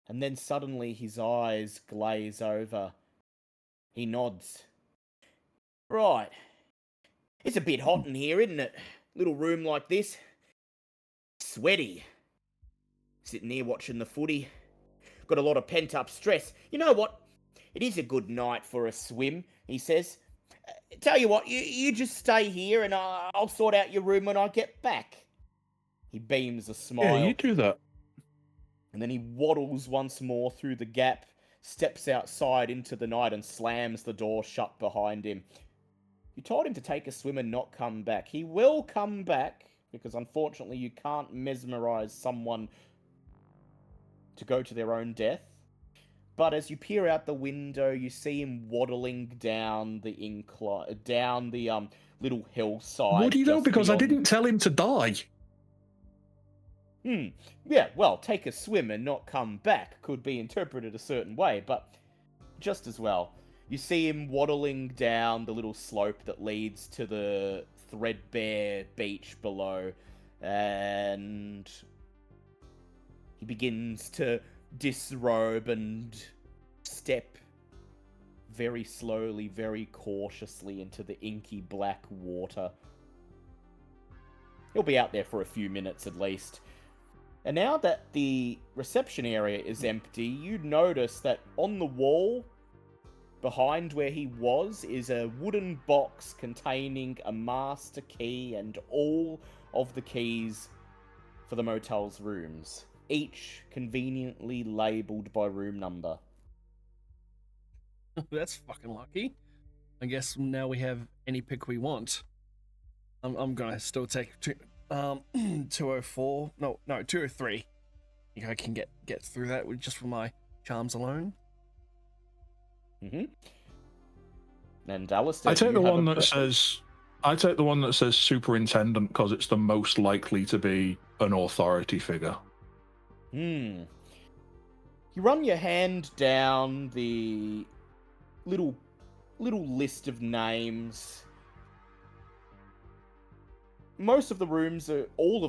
And then suddenly his eyes glaze over. He nods. Right. It's a bit hot in here, isn't it? Little room like this. Sweaty. Sitting here watching the footy. Got a lot of pent-up stress. You know what? It is a good night for a swim, he says. Tell you what, you just stay here and I'll sort out your room when I get back. He beams a smile. Yeah, you do that. And then he waddles once more through the gap, steps outside into the night and slams the door shut behind him. You told him to take a swim and not come back. He will come back, because unfortunately you can't mesmerize someone to go to their own death. but as you peer out the window, you see him waddling down the incline, down the little hillside. Would he though? just Because I beyond- didn't tell him to die. Yeah, well, take a swim and not come back could be interpreted a certain way, but just as well. You see him waddling down the little slope that leads to the threadbare beach below, and he begins to disrobe and step very slowly, very cautiously into the inky black water. He'll be out there for a few minutes at least. And now that the reception area is empty, you notice that on the wall behind where he was is a wooden box containing a master key and all of the keys for the motel's rooms, each conveniently labelled by room number. That's fucking lucky. I guess now we have any pick we want. I'm gonna still take 204. No, 203. I think I can get through that with just for my charms alone. And Aleister, I take you the have one a that says. I take the one that says superintendent because it's the most likely to be an authority figure. You run your hand down the little list of names. All of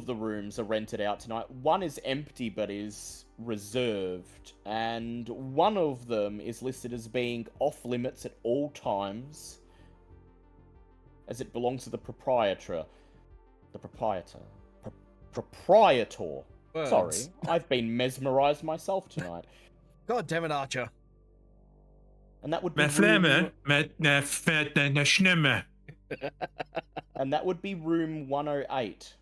the rooms are rented out tonight. One is empty but is reserved, and one of them is listed as being off limits at all times, as it belongs to the proprietor. Proprietor. Words. Sorry, I've been mesmerized myself tonight. God damn it, Archer. And that would be room... And that would be room 108.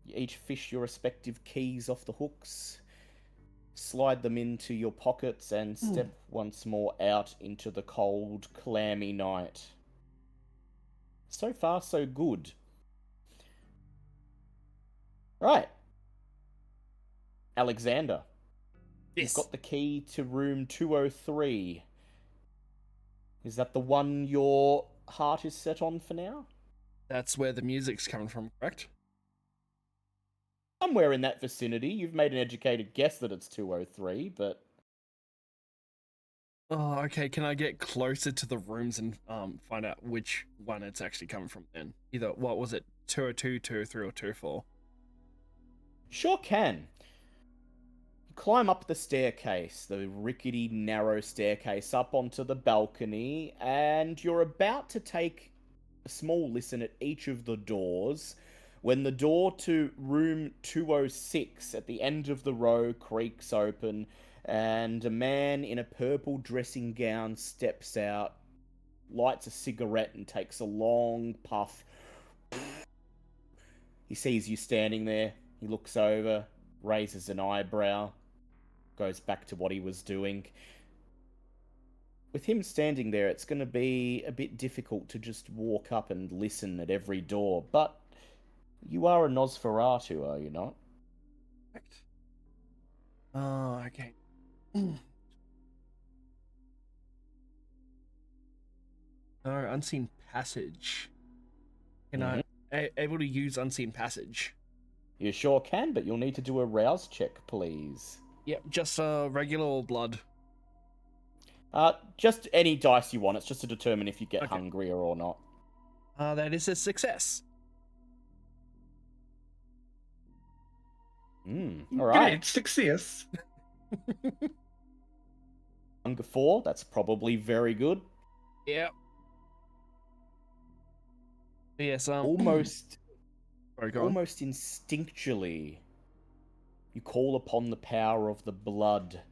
You each fish your respective keys off the hooks, slide them into your pockets, and step once more out into the cold, clammy night. So far, so good. Right. Alexander. Yes. You've got the key to room 203. Is that the one your heart is set on for now? That's where the music's coming from, correct? Somewhere in that vicinity. You've made an educated guess that it's 203, but... Oh, okay. Can I get closer to the rooms and find out which one it's actually coming from then? Either, what was it, 202, 203, or 204? Sure can. You climb up the staircase, the rickety, narrow staircase up onto the balcony, and you're about to take a small listen at each of the doors when the door to room 206 at the end of the row creaks open, and a man in a purple dressing gown steps out, lights a cigarette, and takes a long puff. He sees you standing there. He looks over, raises an eyebrow, goes back to what he was doing. With him standing there, it's going to be a bit difficult to just walk up and listen at every door, but you are a Nosferatu, are you not? Correct. Oh, okay. No, unseen passage. Can I able to use unseen passage? You sure can, but you'll need to do a rouse check, please. Yep, just regular or blood. Just any dice you want. It's just to determine if you get Okay. hungrier or not. That is a success. All right. Great success. Hunger 4, that's probably very good. Yep. Yes, Almost Sorry, go on. almost instinctually, you call upon the power of the blood.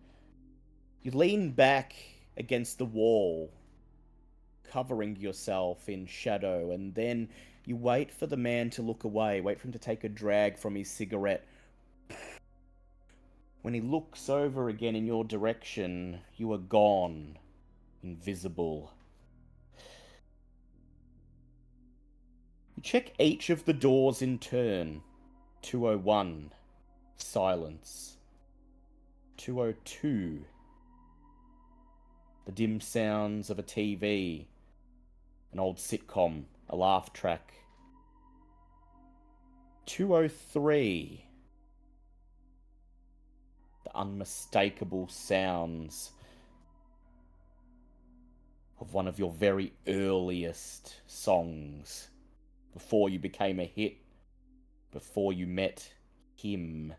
You lean back against the wall, covering yourself in shadow, and then you wait for the man to look away, wait for him to take a drag from his cigarette. When he looks over again in your direction, you are gone, invisible. You check each of the doors in turn. 201. Silence. 202. The dim sounds of a TV, an old sitcom, a laugh track. 203. The unmistakable sounds of one of your very earliest songs before you became a hit, before you met him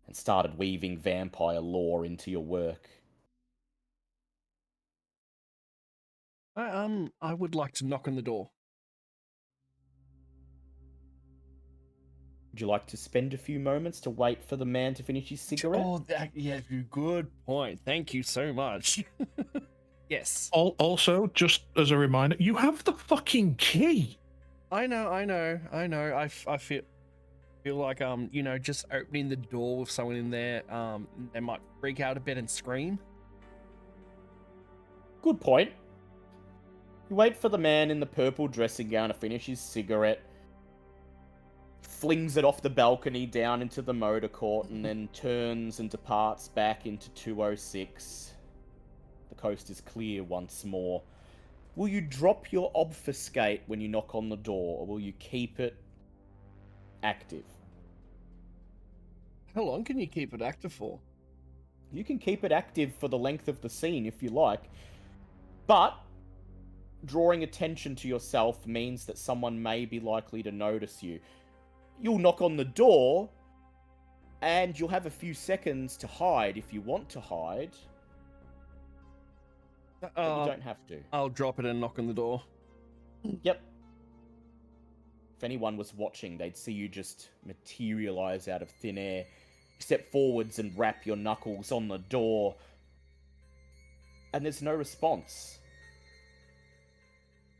and started weaving vampire lore into your work. I would like to knock on the door. Would you like to spend a few moments to wait for the man to finish his cigarette? Oh, yeah, good point. Thank you so much. Yes. Also, just as a reminder, you have the fucking key. I know. I feel like just opening the door with someone in there, they might freak out a bit and scream. Good point. You wait for the man in the purple dressing gown to finish his cigarette, flings it off the balcony down into the motor court, and then turns and departs back into 206. The coast is clear once more. Will you drop your obfuscate when you knock on the door, or will you keep it active? How long can you keep it active for? You can keep it active for the length of the scene if you like, but drawing attention to yourself means that someone may be likely to notice you. You'll knock on the door, and you'll have a few seconds to hide if you want to hide. But you don't have to. I'll drop it and knock on the door. Yep. If anyone was watching, they'd see you just materialize out of thin air. You step forwards and rap your knuckles on the door. And there's no response.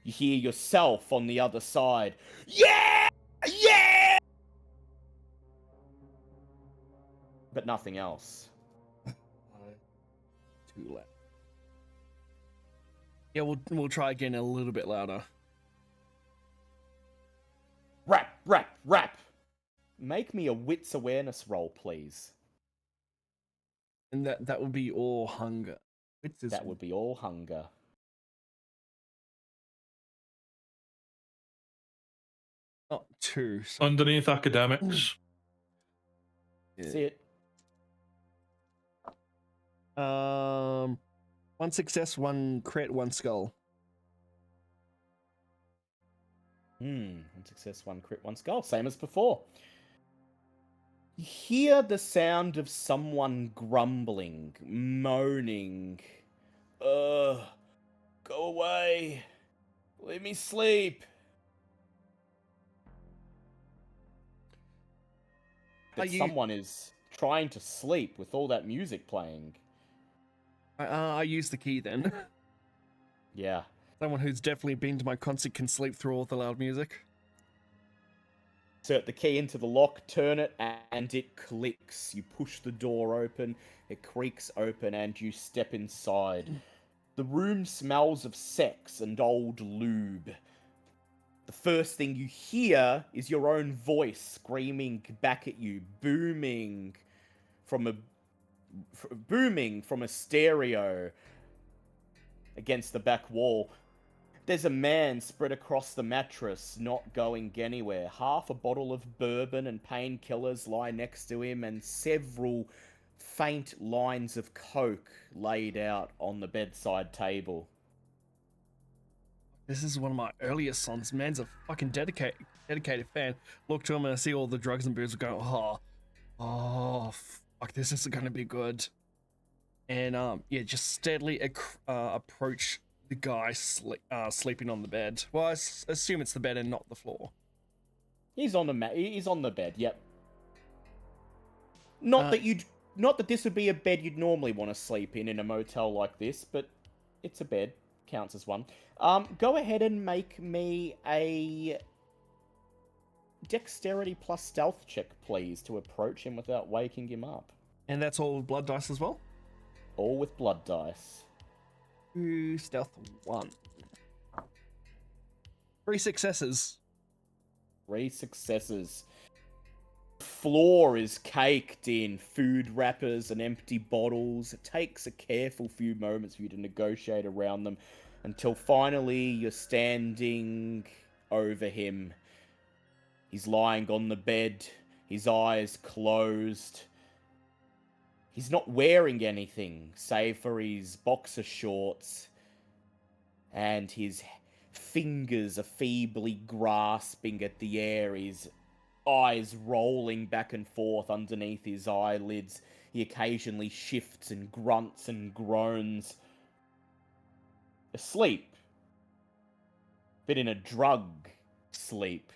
You hear yourself on the other side. Yeah! Yeah! But nothing else. Too loud. Yeah, we'll try again a little bit louder. Rap, rap, rap! Make me a wits awareness roll, please. And that would be all hunger. That would be all hunger. Not 2. So... Underneath academics. Yeah. See it? 1 success, 1 crit, 1 skull. 1 success, 1 crit, 1 skull. Same as before. You hear the sound of someone grumbling, moaning. Ugh, go away. Let me sleep. But someone is trying to sleep with all that music playing. I use the key then. Yeah. Someone who's definitely been to my concert can sleep through all the loud music. Insert the key into the lock, turn it, and it clicks. You push the door open, it creaks open, and you step inside. The room smells of sex and old lube. The first thing you hear is your own voice screaming back at you, booming from a stereo against the back wall. There's a man spread across the mattress, not going anywhere. Half a bottle of bourbon and painkillers lie next to him, and several faint lines of coke laid out on the bedside table. This is one of my earliest songs. Man's a fucking dedicated fan. Look to him and I see all the drugs and booze go, oh, fuck, this isn't gonna be good. And yeah, just steadily approach the guy sleeping on the bed. Well, I assume it's the bed and not the floor. He's on the He's on the bed. Yep. Not that this would be a bed you'd normally want to sleep in a motel like this, but it's a bed. Counts as one. Go ahead and make me a dexterity plus stealth check, please, to approach him without waking him up. And that's all blood dice as well? All with blood dice. Stealth 1. 3 successes. 3 successes. Floor is caked in food wrappers and empty bottles. It takes a careful few moments for you to negotiate around them until finally you're standing over him. He's lying on the bed, his eyes closed. He's not wearing anything save for his boxer shorts, and his fingers are feebly grasping at the air, his eyes rolling back and forth underneath his eyelids. He occasionally shifts and grunts and groans. Asleep. But in a drug sleep.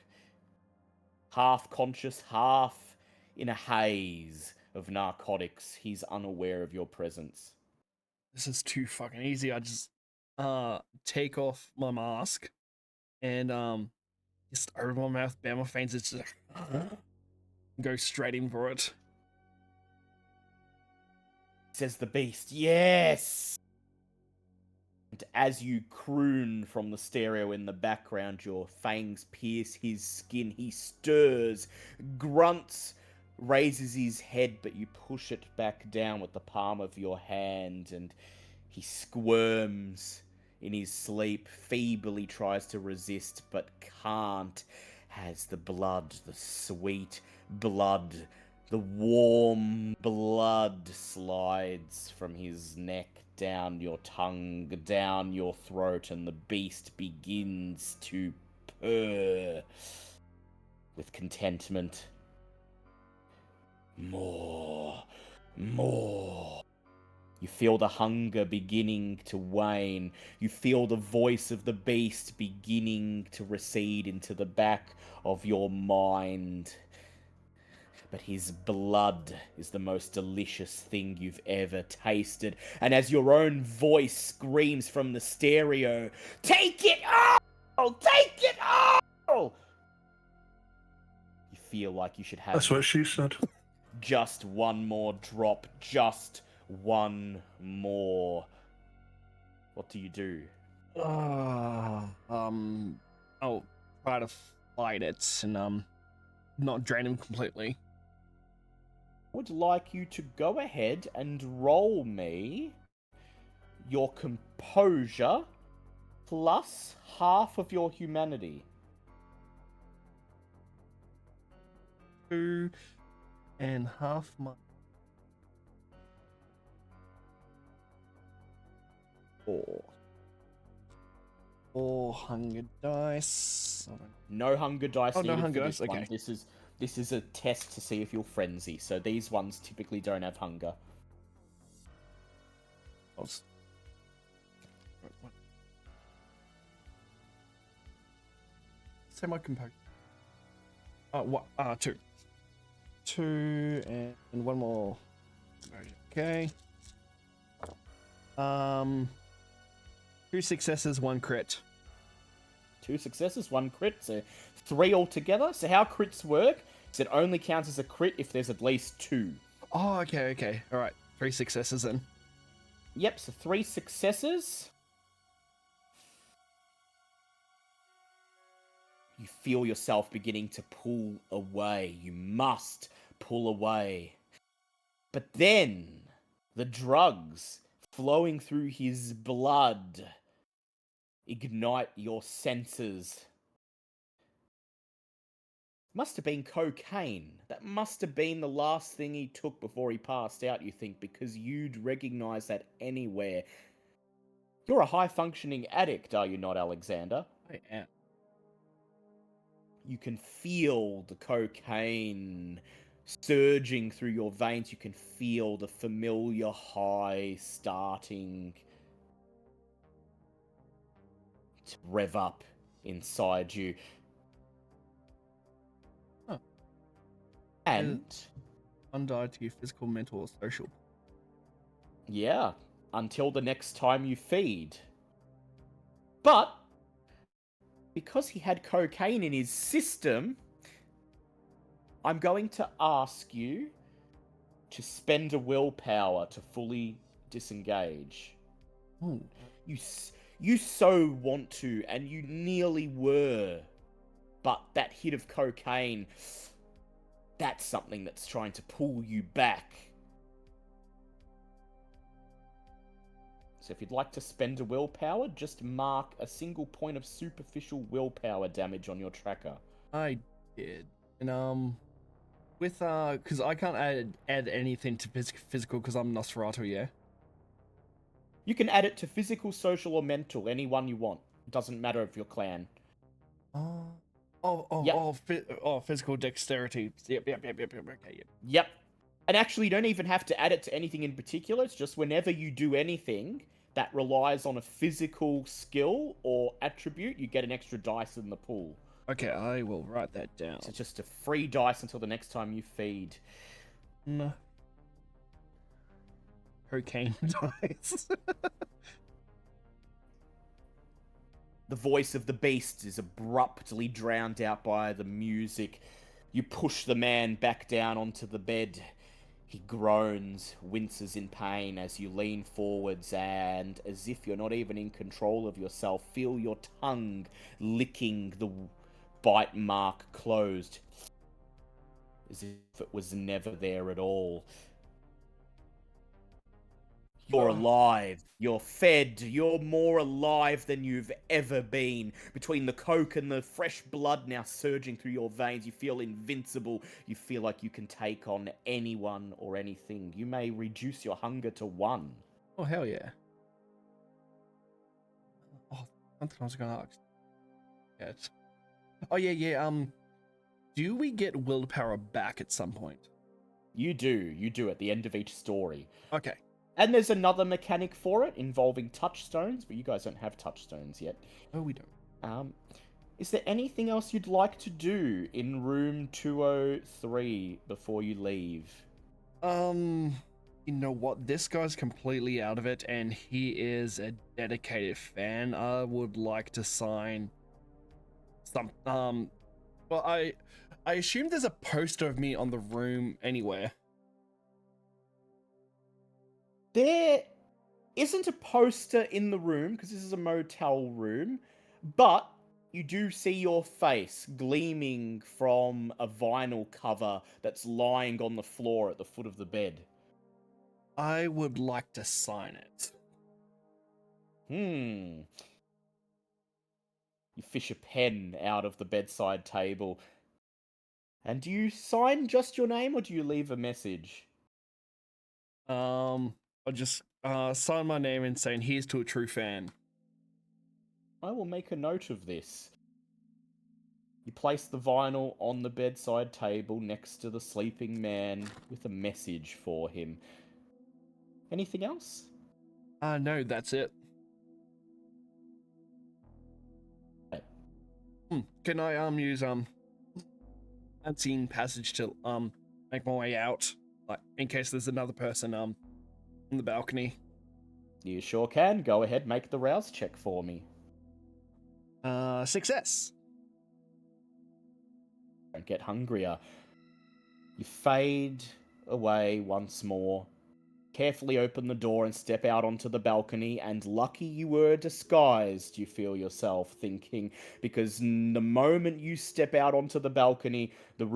Half conscious, half in a haze of narcotics. He's unaware of your presence. This is too fucking easy. I just take off my mask and just open my mouth, bare my fangs, it's just go straight in for it. Says the beast, yes! And as you croon from the stereo in the background, your fangs pierce his skin. He stirs, grunts, raises his head, but you push it back down with the palm of your hand, and he squirms in his sleep, feebly tries to resist, but can't. Has the blood, the sweet blood, the warm blood slides from his neck down your tongue, down your throat, and the beast begins to purr with contentment. More, more. You feel the hunger beginning to wane. You feel the voice of the beast beginning to recede into the back of your mind. But his blood is the most delicious thing you've ever tasted. And as your own voice screams from the stereo, "Take it all! Take it all!" You feel like you should have That's what she said. just one more drop, just one more. What do you do? I'll try to fight it and not drain him completely. I would like you to go ahead and roll me your composure plus half of your humanity. 2.5 my 4 hunger dice. No hunger dice Oh, no needed hunger for dice, this one. okay. This is a test to see if you'll frenzy, so these ones typically don't have hunger. I'll s- Say my composure. What? 2. 2 and one more. Okay. 2 successes, 1 crit. 2 successes, 1 crit, so 3 altogether. So how crits work is it only counts as a crit if there's at least 2. Oh, okay. All right, 3 successes then. Yep, so 3 successes. You feel yourself beginning to pull away. You must pull away. But then, the drugs flowing through his blood ignite your senses. Must have been cocaine. That must have been the last thing he took before he passed out, you think, because you'd recognize that anywhere. You're a high-functioning addict, are you not, Alexander? I am. You can feel the cocaine surging through your veins. You can feel the familiar high starting to rev up inside you. Huh. And Undied to your physical, mental, or social. yeah, until the next time you feed. But because he had cocaine in his system, I'm going to ask you to spend a willpower to fully disengage. Ooh. You so want to, and you nearly were, but that hit of cocaine, That's something that's trying to pull you back. So if you'd like to spend a willpower, just mark a single point of superficial willpower damage on your tracker. I did. And with because I can't add anything to physical because I'm Nosferatu, yeah. You can add it to physical, social, or mental, any one you want. Doesn't matter if you're clan. Physical dexterity. Yep. Okay, yep. Yep. And actually, you don't even have to add it to anything in particular. It's just whenever you do anything that relies on a physical skill or attribute, you get an extra dice in the pool. Okay, I will write that down. So it's just a free dice until the next time you feed. No. Cocaine dice. The voice of the beast is abruptly drowned out by the music. You push the man back down onto the bed. He groans, winces in pain as you lean forwards and, as if you're not even in control of yourself, feel your tongue licking the bite mark closed. As if it was never there at all. You're alive. You're fed. You're more alive than you've ever been. Between the coke and the fresh blood now surging through your veins, you feel invincible. You feel like you can take on anyone or anything. You may reduce your hunger to 1. Oh, hell yeah. Oh, something I was going to ask. Yes. Oh, yeah. Do we get willpower back at some point? You do at the end of each story. Okay. And there's another mechanic for it involving touchstones, but you guys don't have touchstones yet. Oh, we don't. Is there anything else you'd like to do in room 203 before you leave? You know what? This guy's completely out of it, and he is a dedicated fan. I would like to sign some. Well, I assume there's a poster of me on the room anywhere. There isn't a poster in the room, because this is a motel room, but you do see your face gleaming from a vinyl cover that's lying on the floor at the foot of the bed. I would like to sign it. You fish a pen out of the bedside table. And do you sign just your name, or do you leave a message? I'll just sign my name and saying, "Here's to a true fan." I will make a note of this. You place the vinyl on the bedside table next to the sleeping man with a message for him. Anything else? No, that's it. Can I use unseen passage to make my way out, like in case there's another person on the balcony? You sure can. Go ahead, make the rouse check for me. Success. Don't get hungrier. You fade away once more. Carefully open the door and step out onto the balcony, and lucky you were disguised, you feel yourself thinking, because the moment you step out onto the balcony, the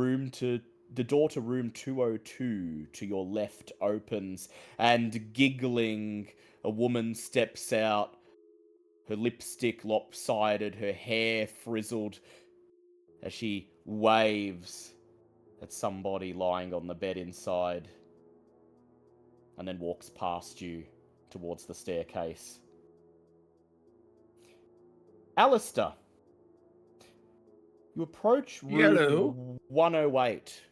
door to room 202 to your left opens, and giggling, a woman steps out, her lipstick lopsided, her hair frizzled, as she waves at somebody lying on the bed inside, and then walks past you towards the staircase. Aleister, you approach room 108.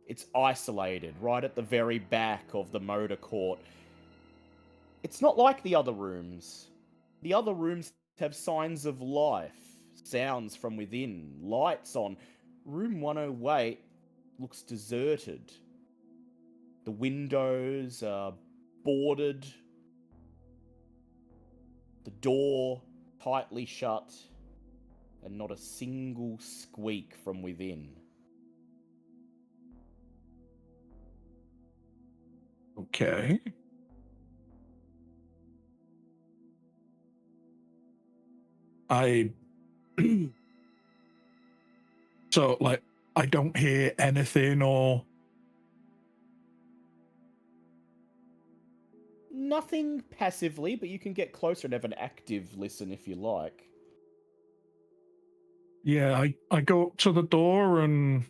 It's isolated, right at the very back of the motor court. It's not like the other rooms. The other rooms have signs of life, sounds from within, lights on. Room 108 looks deserted. The windows are boarded. The door tightly shut. And not a single squeak from within. Okay. So, like, I don't hear anything or... Nothing passively, but you can get closer and have an active listen if you like. Yeah, I go up to the door and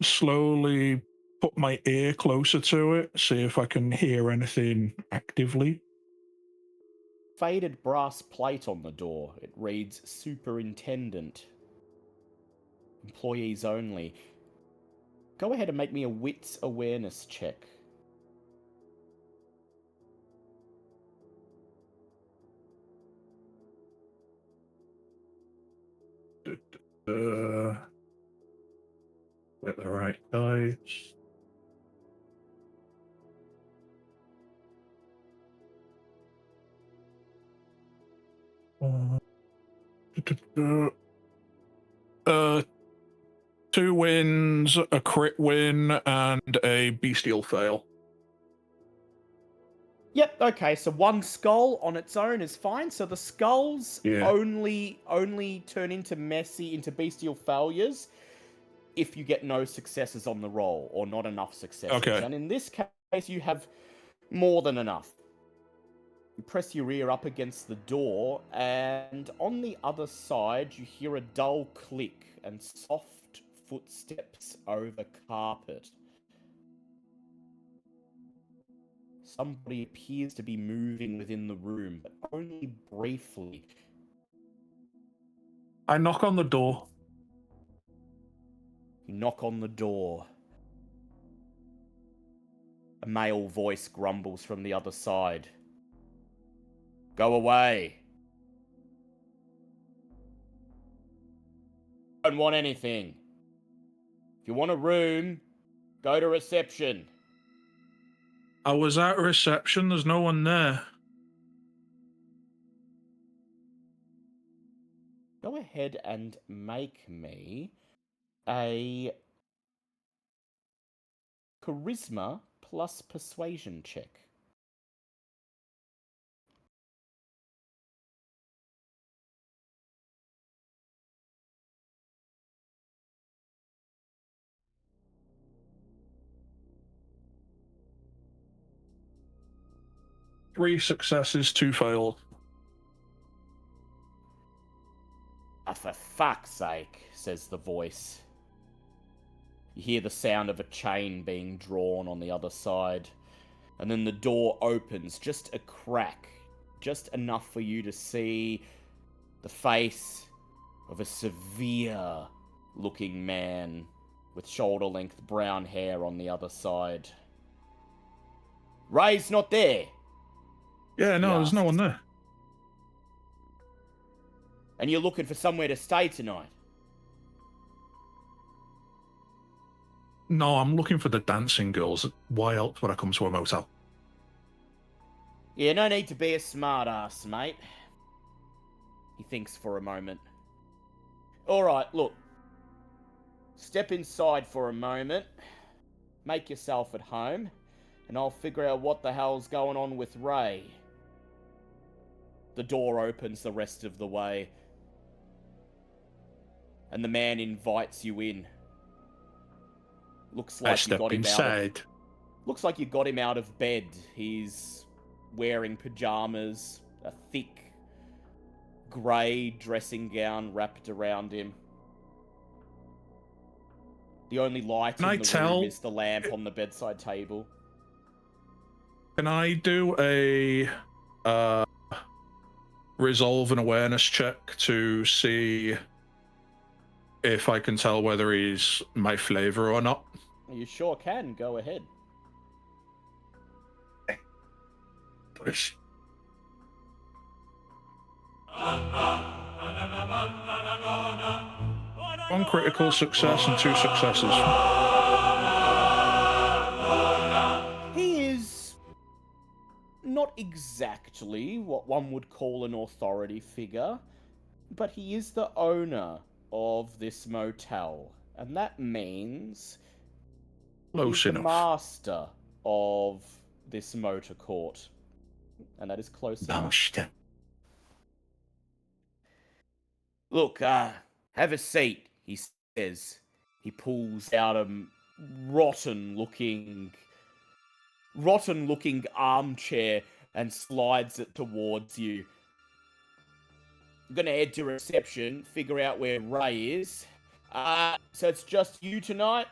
slowly put my ear closer to it, see if I can hear anything actively. Faded brass plate on the door. It reads Superintendent. Employees only. Go ahead and make me a wits awareness check. Get the right dice. Uh, 2 wins, a crit win, and a bestial fail. Yep, okay, so one skull on its own is fine. So the skulls Yeah. only turn into bestial failures if you get no successes on the roll, or not enough successes. Okay. And in this case, you have more than enough. You press your ear up against the door, and on the other side, you hear a dull click and soft footsteps over carpet. Somebody appears to be moving within the room, but only briefly. I knock on the door. You knock on the door. A male voice grumbles from the other side. Go away. Don't want anything. If you want a room, go to reception. I was at reception, there's no one there. Go ahead and make me a charisma plus persuasion check. Three successes, 2 failed. Ah, for fuck's sake, says the voice. You hear the sound of a chain being drawn on the other side, and then the door opens, just a crack, just enough for you to see the face of a severe-looking man with shoulder-length brown hair on the other side. Ray's not there. Yeah, no, there's no asks. one there. And you're looking for somewhere to stay tonight. No, I'm looking for the dancing girls. Why else would I come to a motel? Yeah, no need to be a smart-ass, mate. He thinks for a moment. Alright, look. Step inside for a moment. Make yourself at home. And I'll figure out what the hell's going on with Ray. The door opens the rest of the way. And the man invites you in. Looks like you got him inside. Looks like you got him out of bed. He's wearing pajamas, a thick grey dressing gown wrapped around him. The only light in the room is the lamp on the bedside table. Can I do a resolve and awareness check to see if I can tell whether he's my flavor or not? You sure can. Go ahead. Please. One critical success and 2 successes. He is not exactly what one would call an authority figure, but he is the owner of this motel, and that means he's the master of this motor court, and that is close enough. Look, have a seat, he says. He pulls out a rotten-looking armchair and slides it towards you. I'm gonna head to reception, figure out where Ray is. So it's just you tonight?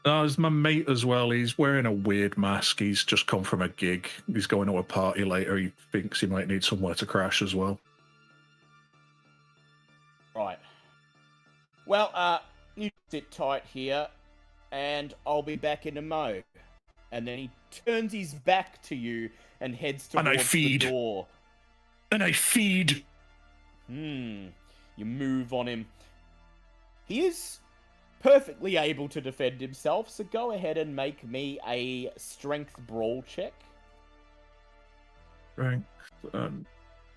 There's my mate as well. He's wearing a weird mask. He's just come from a gig. He's going to a party later. He thinks he might need somewhere to crash as well. Right. Well, you sit tight here, and I'll be back in a mo. And then he turns his back to you and heads towards the door. And I feed. You move on him. He is perfectly able to defend himself, so go ahead and make me a strength brawl check. Strength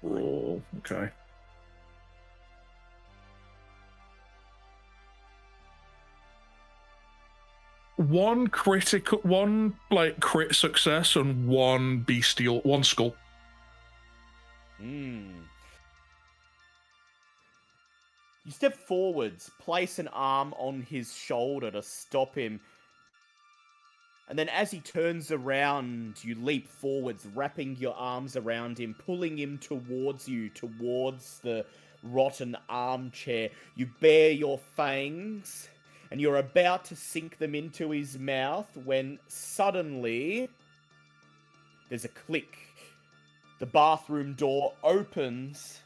brawl. Okay. One crit success and one skull. You step forwards, place an arm on his shoulder to stop him. And then as he turns around, you leap forwards, wrapping your arms around him, pulling him towards you, towards the rotten armchair. You bare your fangs, and you're about to sink them into his mouth when suddenly there's a click. The bathroom door opens,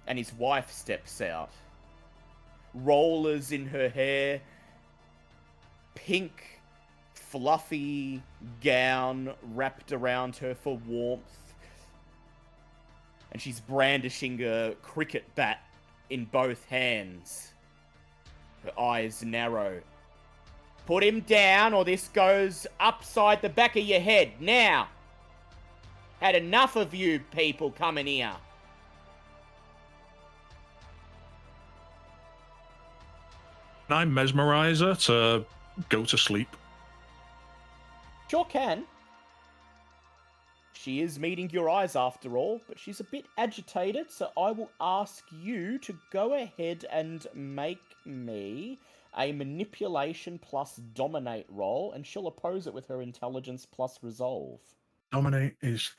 and his wife steps out. Rollers in her hair, pink, fluffy gown wrapped around her for warmth, and she's brandishing a cricket bat in both hands. Her eyes narrow. Put him down or this goes upside the back of your head, now! Had enough of you people coming here. Can I mesmerize her to go to sleep? Sure can. She is meeting your eyes after all, but she's a bit agitated, so I will ask you to go ahead and make me a manipulation plus dominate roll, and she'll oppose it with her intelligence plus resolve. Dominate is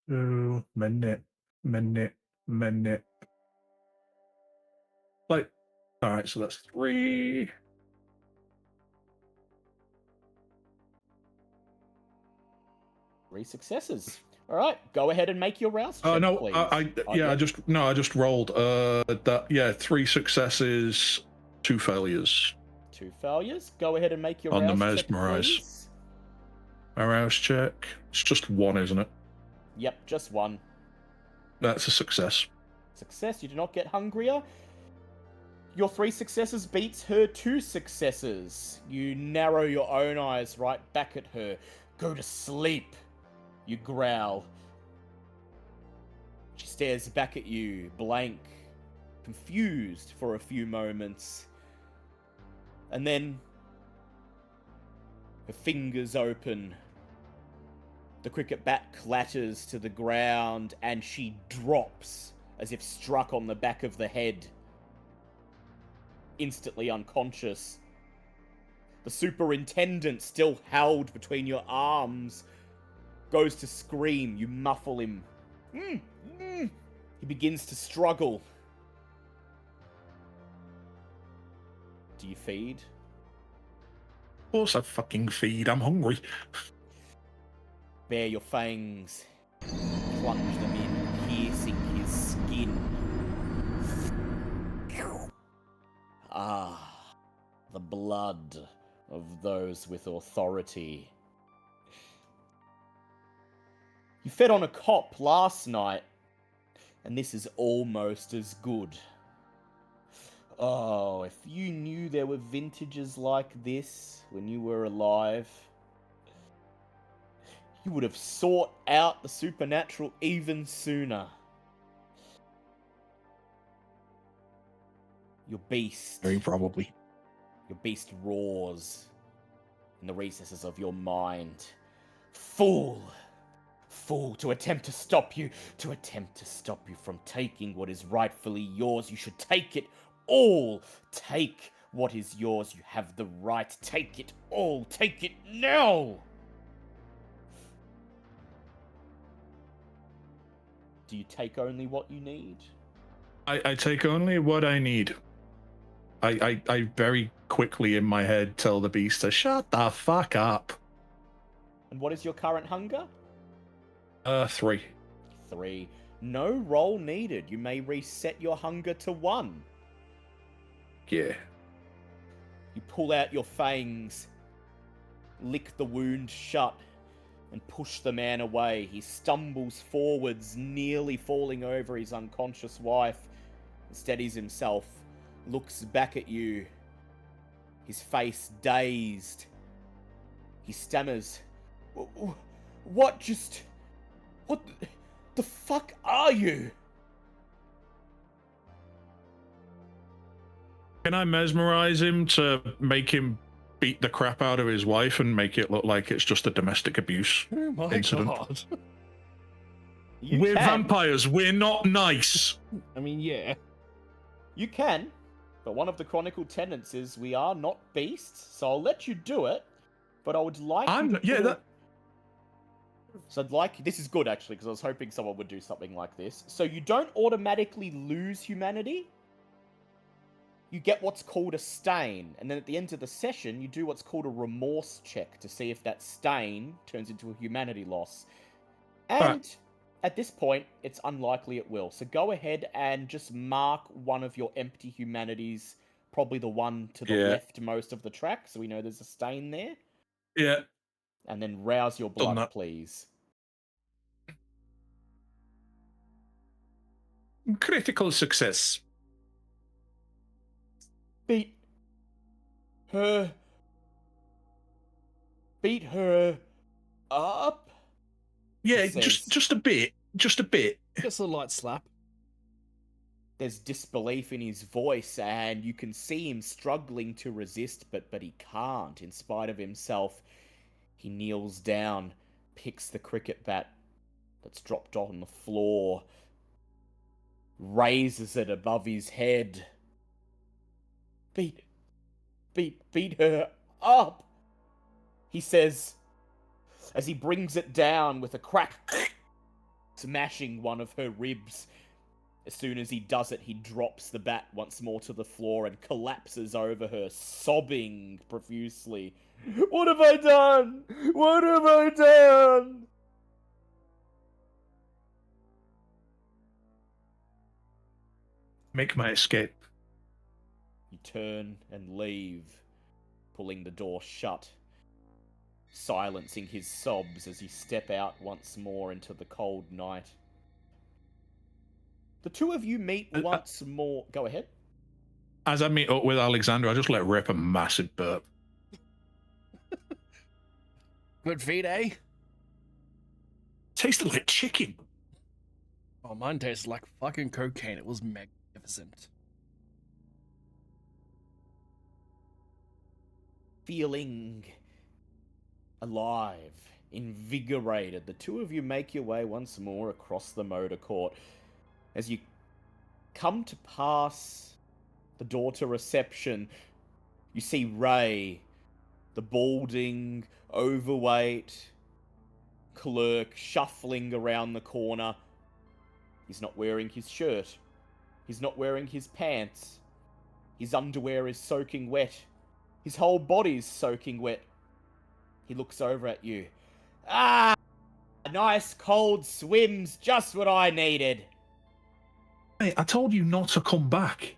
2 minute. Like, all right, so that's 3. Three successes. All right, go ahead and make your rouse check, No, please. I just rolled. 3 successes, 2 failures. 2 failures. Go ahead and make your On the rouse check, mesmerize. please. A rouse check. It's just 1, isn't it? Yep, just 1. That's a success. Success. You do not get hungrier. Your 3 successes beats her 2 successes. You narrow your own eyes right back at her. Go to sleep, you growl. She stares back at you, blank, confused for a few moments. And then her fingers open. The cricket bat clatters to the ground and she drops as if struck on the back of the head. Instantly unconscious. The superintendent, still held between your arms, goes to scream. You muffle him. He begins to struggle. Do you feed? Of course I fucking feed. I'm hungry. Bare your fangs. Plunge them in, piercing his skin. The blood of those with authority. You fed on a cop last night, and this is almost as good. Oh, if you knew there were vintages like this when you were alive, you would have sought out the supernatural even sooner. Your beast. Very probably. Your beast roars in the recesses of your mind. Fool! Fool, to attempt to stop you from taking what is rightfully yours. You should take it all. Take what is yours. You have the right. Take it all. Take it now. Do you take only what you need? I take only what I need. I very quickly in my head tell the beast to shut the fuck up. And what is your current hunger? 3. 3. No roll needed. You may reset your hunger to 1. Yeah. You pull out your fangs, lick the wound shut, and push the man away. He stumbles forwards, nearly falling over his unconscious wife, steadies himself, looks back at you, his face dazed. He stammers, What the fuck are you? Can I mesmerize him to make him beat the crap out of his wife and make it look like it's just a domestic abuse Oh my incident? god. We're vampires. We're not nice. I mean, yeah. You can, but one of the chronicle tenets is we are not beasts, so I'll let you do it, but I would like So I'd like... This is good, actually, because I was hoping someone would do something like this. So you don't automatically lose humanity. You get what's called a stain, and then at the end of the session, you do what's called a remorse check to see if that stain turns into a humanity loss. And at this point, it's unlikely it will. So go ahead and just mark one of your empty humanities, probably the one to the leftmost of the track, so we know there's a stain there. Yeah. And then rouse your blood, please. Critical success. Beat her up? Yeah, just a bit. Just a bit. Just a light slap. There's disbelief in his voice, and you can see him struggling to resist, but he can't, in spite of himself. He kneels down, picks the cricket bat that's dropped on the floor, raises it above his head. Beat her up, he says, as he brings it down with a crack, smashing one of her ribs. As soon as he does it, he drops the bat once more to the floor and collapses over her, sobbing profusely. What have I done? What have I done? Make my escape. You turn and leave, pulling the door shut, silencing his sobs as you step out once more into the cold night. The two of you meet once more. Go ahead. As I meet up with Alexander, I just let rip a massive burp. Good feed, eh? Tasted like chicken. Oh, mine tasted like fucking cocaine. It was magnificent. Feeling alive, invigorated, the two of you make your way once more across the motor court. As you come to pass the door to reception, you see Ray, the balding, overweight clerk, shuffling around the corner. He's not wearing his shirt. He's not wearing his pants. His underwear is soaking wet. His whole body's soaking wet. He looks over at you. Ah! A nice cold swim's just what I needed. Hey, I told you not to come back.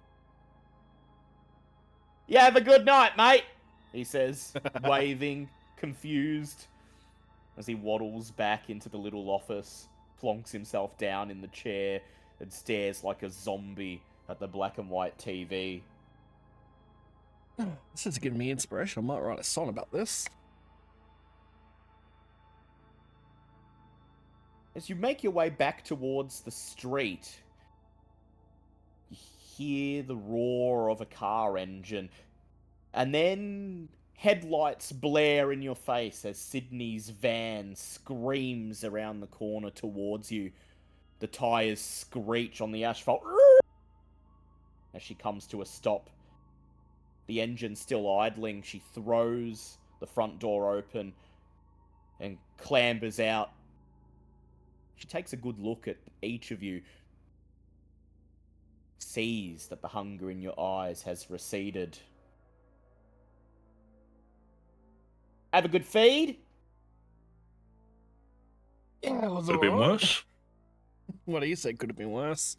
You have a good night, mate, he says, waving, confused, as he waddles back into the little office, plonks himself down in the chair, and stares like a zombie at the black and white TV. This is giving me inspiration. I might write a song about this. As you make your way back towards the street, you hear the roar of a car engine, and then headlights blare in your face as Sydney's van screams around the corner towards you. The tyres screech on the asphalt. as she comes to a stop. The engine still idling, she throws the front door open and clambers out. She takes a good look at each of you, sees that the hunger in your eyes has receded. Have a good feed? Yeah, it was Could have been alright. worse. What do you say? Could have been worse.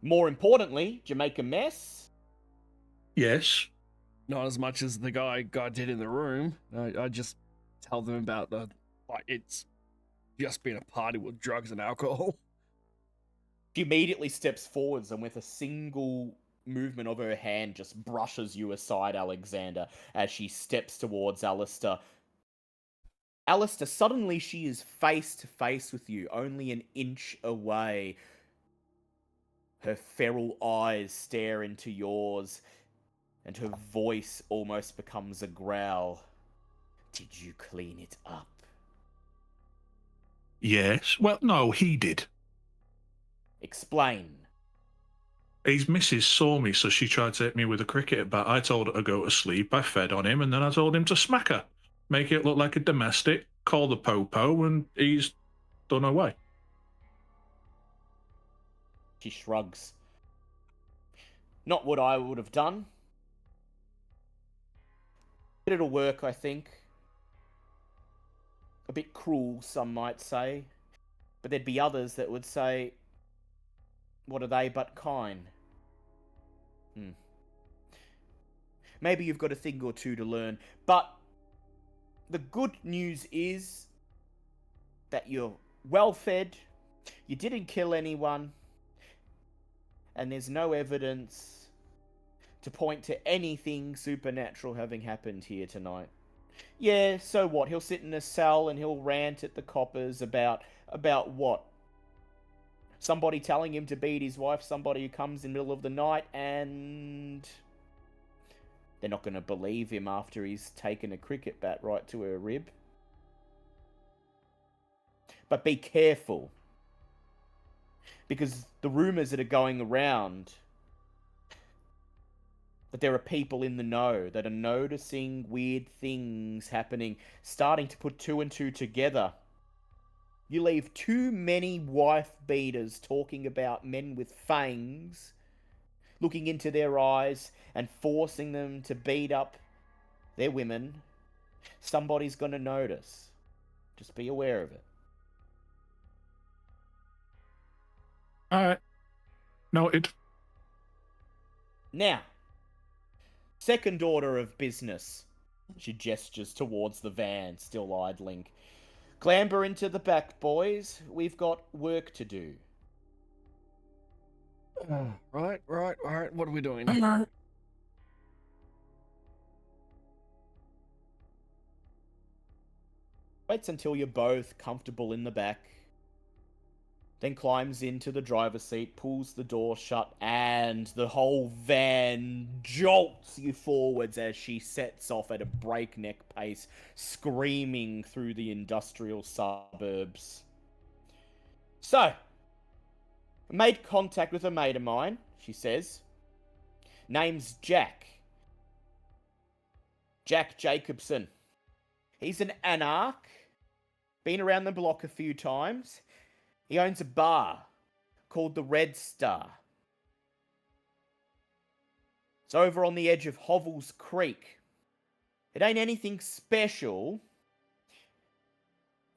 More importantly, did you make a mess? Yes. Not as much as the guy did in the room. I just tell them about it's just been a party with drugs and alcohol. She immediately steps forwards and with a single movement of her hand just brushes you aside, Alexander, as she steps towards Aleister. Aleister, suddenly she is face to face with you, only an inch away. Her feral eyes stare into yours, and her voice almost becomes a growl. Did you clean it up? Yes. Well, no, he did. Explain. His missus saw me, so she tried to hit me with a cricket bat. I told her to go to sleep. I fed on him, and then I told him to smack her, make it look like a domestic, call the popo, and he's done away. She shrugs. Not what I would have done. But it'll work, I think. A bit cruel, some might say. But there'd be others that would say, what are they but kind? Maybe you've got a thing or two to learn. But the good news is that you're well fed, you didn't kill anyone, and there's no evidence to point to anything supernatural having happened here tonight. Yeah, so what? He'll sit in a cell and he'll rant at the coppers about what? Somebody telling him to beat his wife, somebody who comes in the middle of the night, and they're not going to believe him after he's taken a cricket bat right to her rib. But be careful, because the rumours that are going around that there are people in the know that are noticing weird things happening, starting to put two and two together. You leave too many wife beaters talking about men with fangs, looking into their eyes and forcing them to beat up their women. Somebody's going to notice. Just be aware of it. All right. Noted. Now, second order of business. She gestures towards the van, still idling. Clamber into the back, boys. We've got work to do. Right. What are we doing? Waits until you're both comfortable in the back. Then climbs into the driver's seat, pulls the door shut, and the whole van jolts you forwards as she sets off at a breakneck pace, screaming through the industrial suburbs. So, made contact with a mate of mine, she says. Name's Jack. Jack Jacobson. He's an anarch. Been around the block a few times. He owns a bar called the Red Star. It's over on the edge of Hovels Creek. It ain't anything special,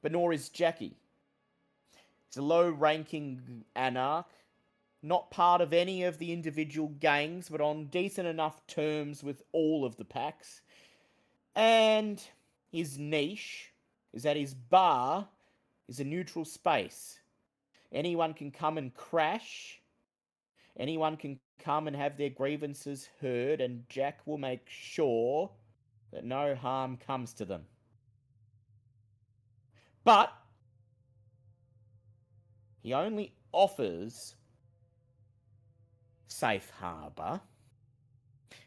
but nor is Jackie. He's a low-ranking anarch, not part of any of the individual gangs, but on decent enough terms with all of the packs. And his niche is that his bar is a neutral space. Anyone can come and crash. Anyone can come and have their grievances heard, and Jack will make sure that no harm comes to them. But he only offers safe harbour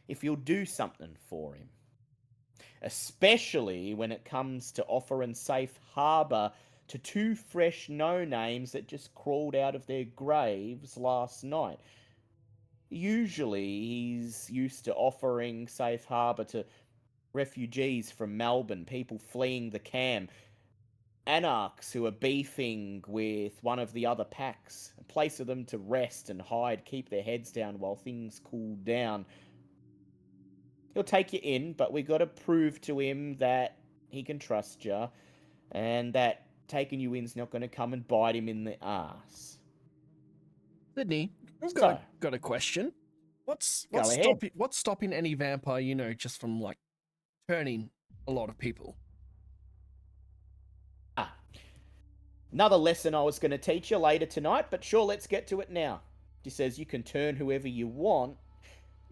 if you'll do something for him. Especially when it comes to offering safe harbour to 2 fresh no-names that just crawled out of their graves last night. Usually, he's used to offering safe harbour to refugees from Melbourne, people fleeing the cam, anarchs who are beefing with one of the other packs, a place for them to rest and hide, keep their heads down while things cool down. He'll take you in, but we got to prove to him that he can trust you, and that taking you in's not going to come and bite him in the ass. Sydney, I've So, got a question. What's Go ahead. what's stopping any vampire, you know, just from like turning a lot of people? Another lesson I was going to teach you later tonight, but sure, let's get to it now. He says you can turn whoever you want,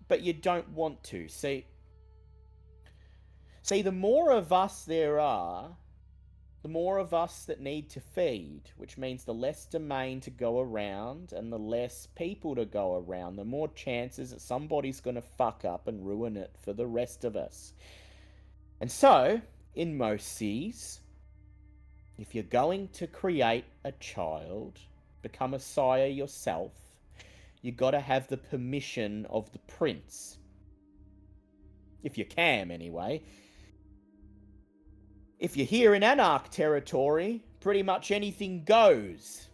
but you don't want to. See, the more of us there are, the more of us that need to feed, which means the less domain to go around and the less people to go around, the more chances that somebody's going to fuck up and ruin it for the rest of us. And so, in most seas, if you're going to create a child, become a sire yourself, you got to have the permission of the prince. If you can, anyway. If you're here in Anarch territory, pretty much anything goes.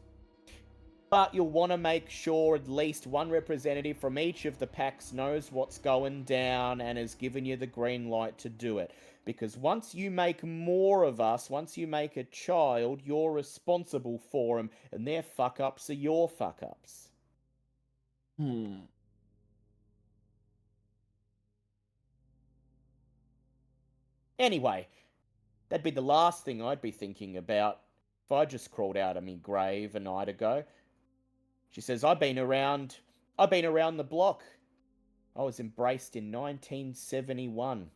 But you'll want to make sure at least one representative from each of the packs knows what's going down and has given you the green light to do it. Because once you make more of us, once you make a child, you're responsible for them, and their fuck-ups are your fuck-ups. Anyway, that'd be the last thing I'd be thinking about if I just crawled out of me grave a night ago. She says, I've been around the block. I was embraced in 1971.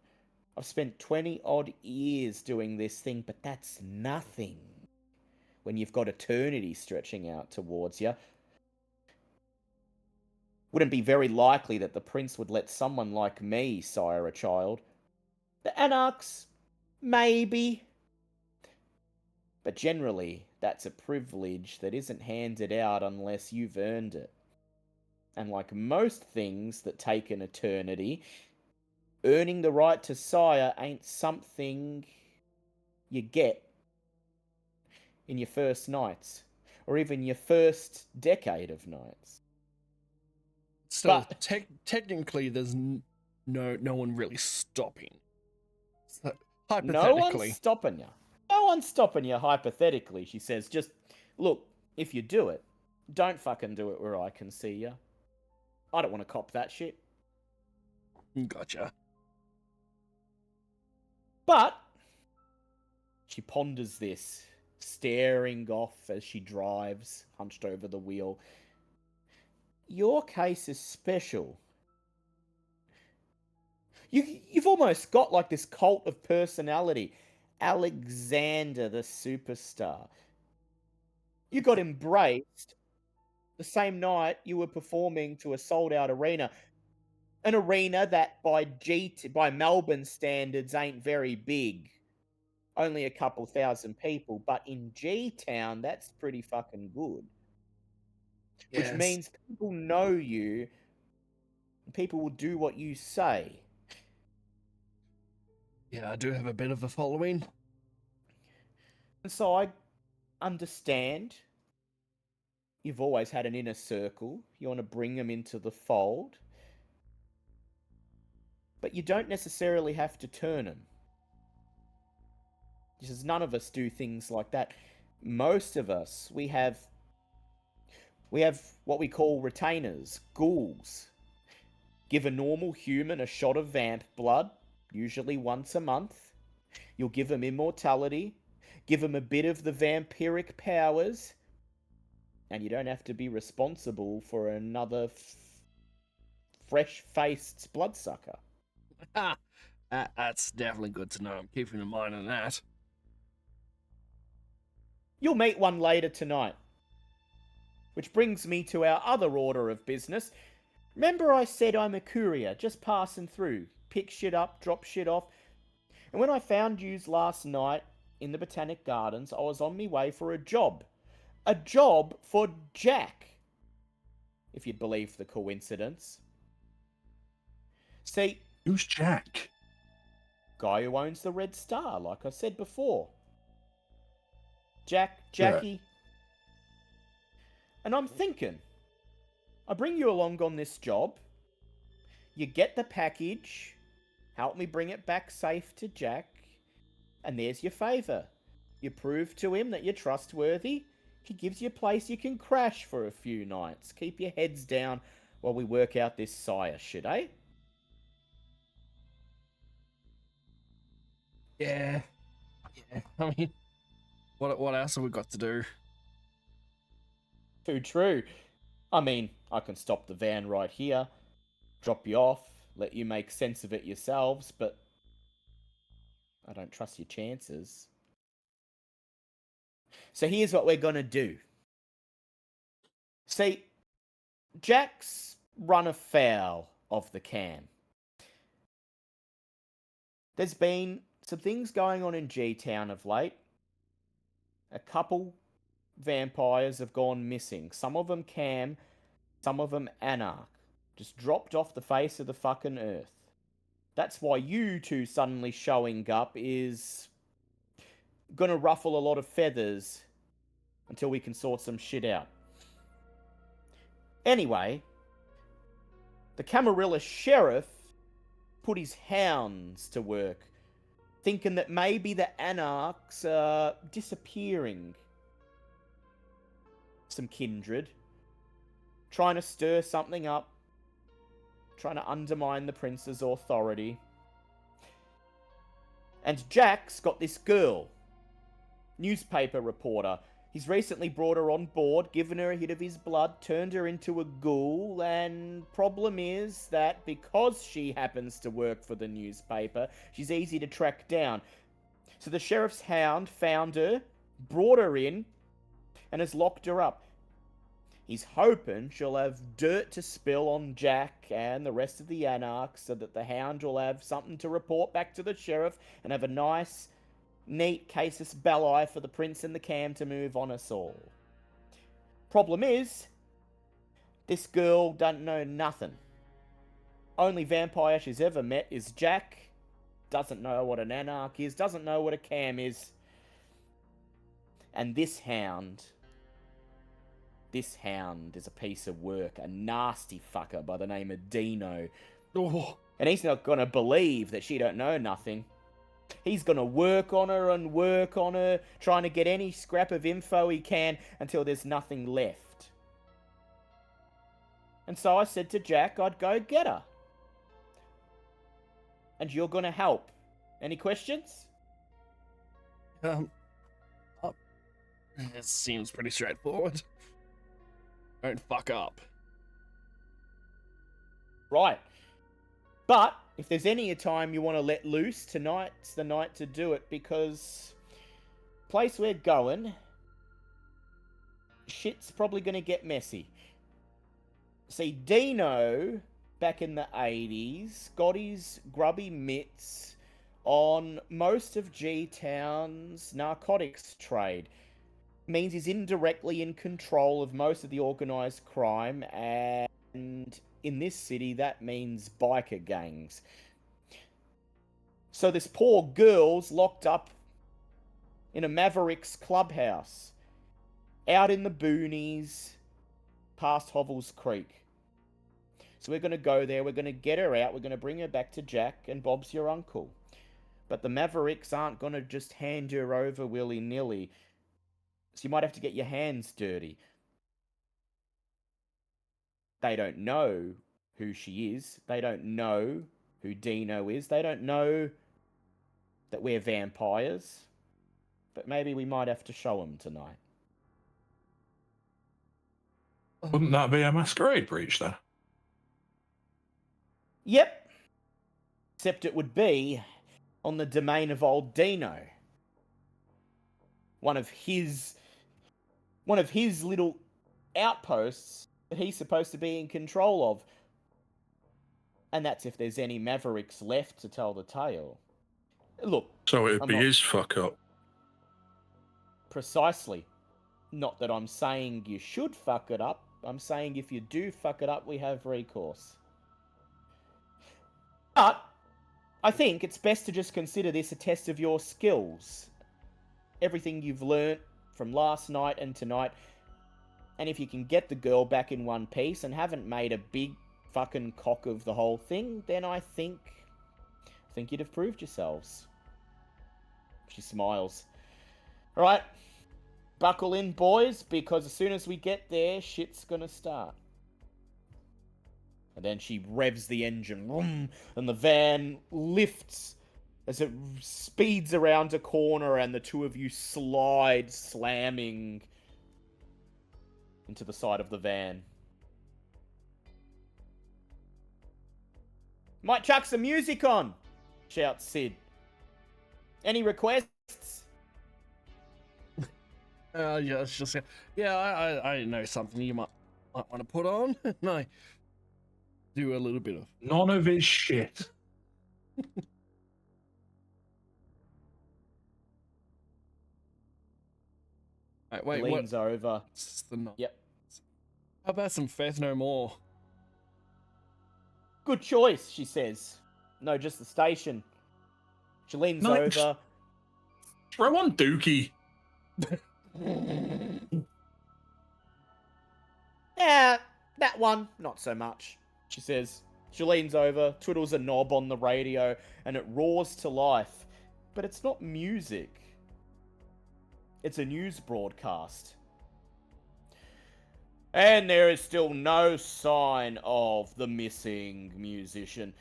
I've spent 20 odd years doing this thing, but that's nothing when you've got eternity stretching out towards you. Wouldn't be very likely that the prince would let someone like me sire a child. The anarchs, maybe. But generally, that's a privilege that isn't handed out unless you've earned it. And like most things that take an eternity, earning the right to sire ain't something you get in your first nights, or even your first decade of nights. So technically, there's no one really stopping. So, hypothetically, no one's stopping you. No one's stopping you, hypothetically, she says. Just, look, if you do it, don't fucking do it where I can see you. I don't want to cop that shit. Gotcha. But she ponders this, staring off as she drives, hunched over the wheel. Your case is special. You've almost got like this cult of personality. Alexander, the superstar. You got embraced the same night you were performing to a sold-out arena. An arena that by Melbourne standards ain't very big. Only a couple thousand people. But in G-Town, that's pretty fucking good. Yes. Which means people know you. And people will do what you say. Yeah, I do have a bit of a following. And so I understand you've always had an inner circle. You want to bring them into the fold. But you don't necessarily have to turn them. Because none of us do things like that. Most of us, we have what we call retainers, ghouls. Give a normal human a shot of vamp blood, usually once a month. You'll give them immortality, give them a bit of the vampiric powers, and you don't have to be responsible for another fresh-faced bloodsucker. That's definitely good to know. I'm keeping in mind of that. You'll meet one later tonight. Which brings me to our other order of business. Remember I said I'm a courier, just passing through. Pick shit up, drop shit off. And when I found yous last night, in the Botanic Gardens, I was on my way for a job. A job for Jack, if you'd believe the coincidence. See, Who's Jack? guy who owns the Red Star, like I said before. Jackie. Yeah. And I'm thinking, I bring you along on this job, you get the package, help me bring it back safe to Jack, and there's your favour. You prove to him that you're trustworthy, he gives you a place you can crash for a few nights. Keep your heads down while we work out this sire shit, eh? Yeah. I mean, what else have we got to do? Too true. I mean, I can stop the van right here, drop you off, let you make sense of it yourselves, but I don't trust your chances. So here's what we're gonna do. See, Jack's run afoul of the cam. There's been some things going on in G-Town of late. A couple vampires have gone missing. Some of them cam, some of them anarch. Just dropped off the face of the fucking earth. That's why you two suddenly showing up is gonna ruffle a lot of feathers until we can sort some shit out. Anyway, the Camarilla sheriff put his hounds to work, thinking that maybe the anarchs are disappearing. Some kindred, trying to stir something up, trying to undermine the prince's authority. And Jack's got this girl, newspaper reporter. He's recently brought her on board, given her a hit of his blood, turned her into a ghoul, and problem is that because she happens to work for the newspaper, she's easy to track down. So the sheriff's hound found her, brought her in, and has locked her up. He's hoping she'll have dirt to spill on Jack and the rest of the anarchs so that the hound will have something to report back to the sheriff and have a nice, neat casus belli for the prince and the cam to move on us all. Problem is, this girl doesn't know nothing. Only vampire she's ever met is Jack. Doesn't know what an anarch is, doesn't know what a cam is. And this hound is a piece of work, a nasty fucker by the name of Dino. Oh, And he's not gonna believe that she don't know nothing. He's gonna work on her, trying to get any scrap of info he can until there's nothing left. And so I said to Jack I'd go get her. And you're gonna help. Any questions? it seems pretty straightforward. Don't fuck up. Right. But if there's any time you want to let loose, tonight's the night to do it, because place we're going, shit's probably going to get messy. See, Dino, back in the 80s, got his grubby mitts on most of G-Town's narcotics trade. Means he's indirectly in control of most of the organised crime, and in this city that means biker gangs. So this poor girl's locked up in a Mavericks clubhouse out in the boonies past Hovels Creek. So we're going to go there, we're going to get her out, we're going to bring her back to Jack, and Bob's your uncle. But the Mavericks aren't going to just hand her over willy-nilly. So you might have to get your hands dirty. They don't know who she is. They don't know who Dino is. They don't know that we're vampires. But maybe we might have to show them tonight. Wouldn't that be a masquerade breach then? Yep. Except it would be on the domain of old Dino. One of his little outposts that he's supposed to be in control of. And that's if there's any Mavericks left to tell the tale. Look. So it'd be his fuck up. Precisely. Not that I'm saying you should fuck it up. I'm saying if you do fuck it up, we have recourse. But I think it's best to just consider this a test of your skills. Everything you've learnt from last night and tonight. And if you can get the girl back in one piece and haven't made a big fucking cock of the whole thing, then I think you'd have proved yourselves. She smiles. All right, buckle in, boys, because as soon as we get there, shit's gonna start. And then she revs the engine, vroom, and the van lifts as it speeds around a corner, and the two of you slide, slamming into the side of the van. Might chuck some music on, shouts Sid. Any requests? Yeah, it's just I know something you might want to put on. And I do a little bit of None of his shit. wait, what? Leans over. It's the no- Yep. How about some Faith No More? Good choice, she says. No, just the station. She leans Nice. over. Throw on Dookie. Yeah, that one, not so much, she says. She leans over, twiddles a knob on the radio, and it roars to life. But it's not music. It's a news broadcast. And there is still no sign of the missing musician.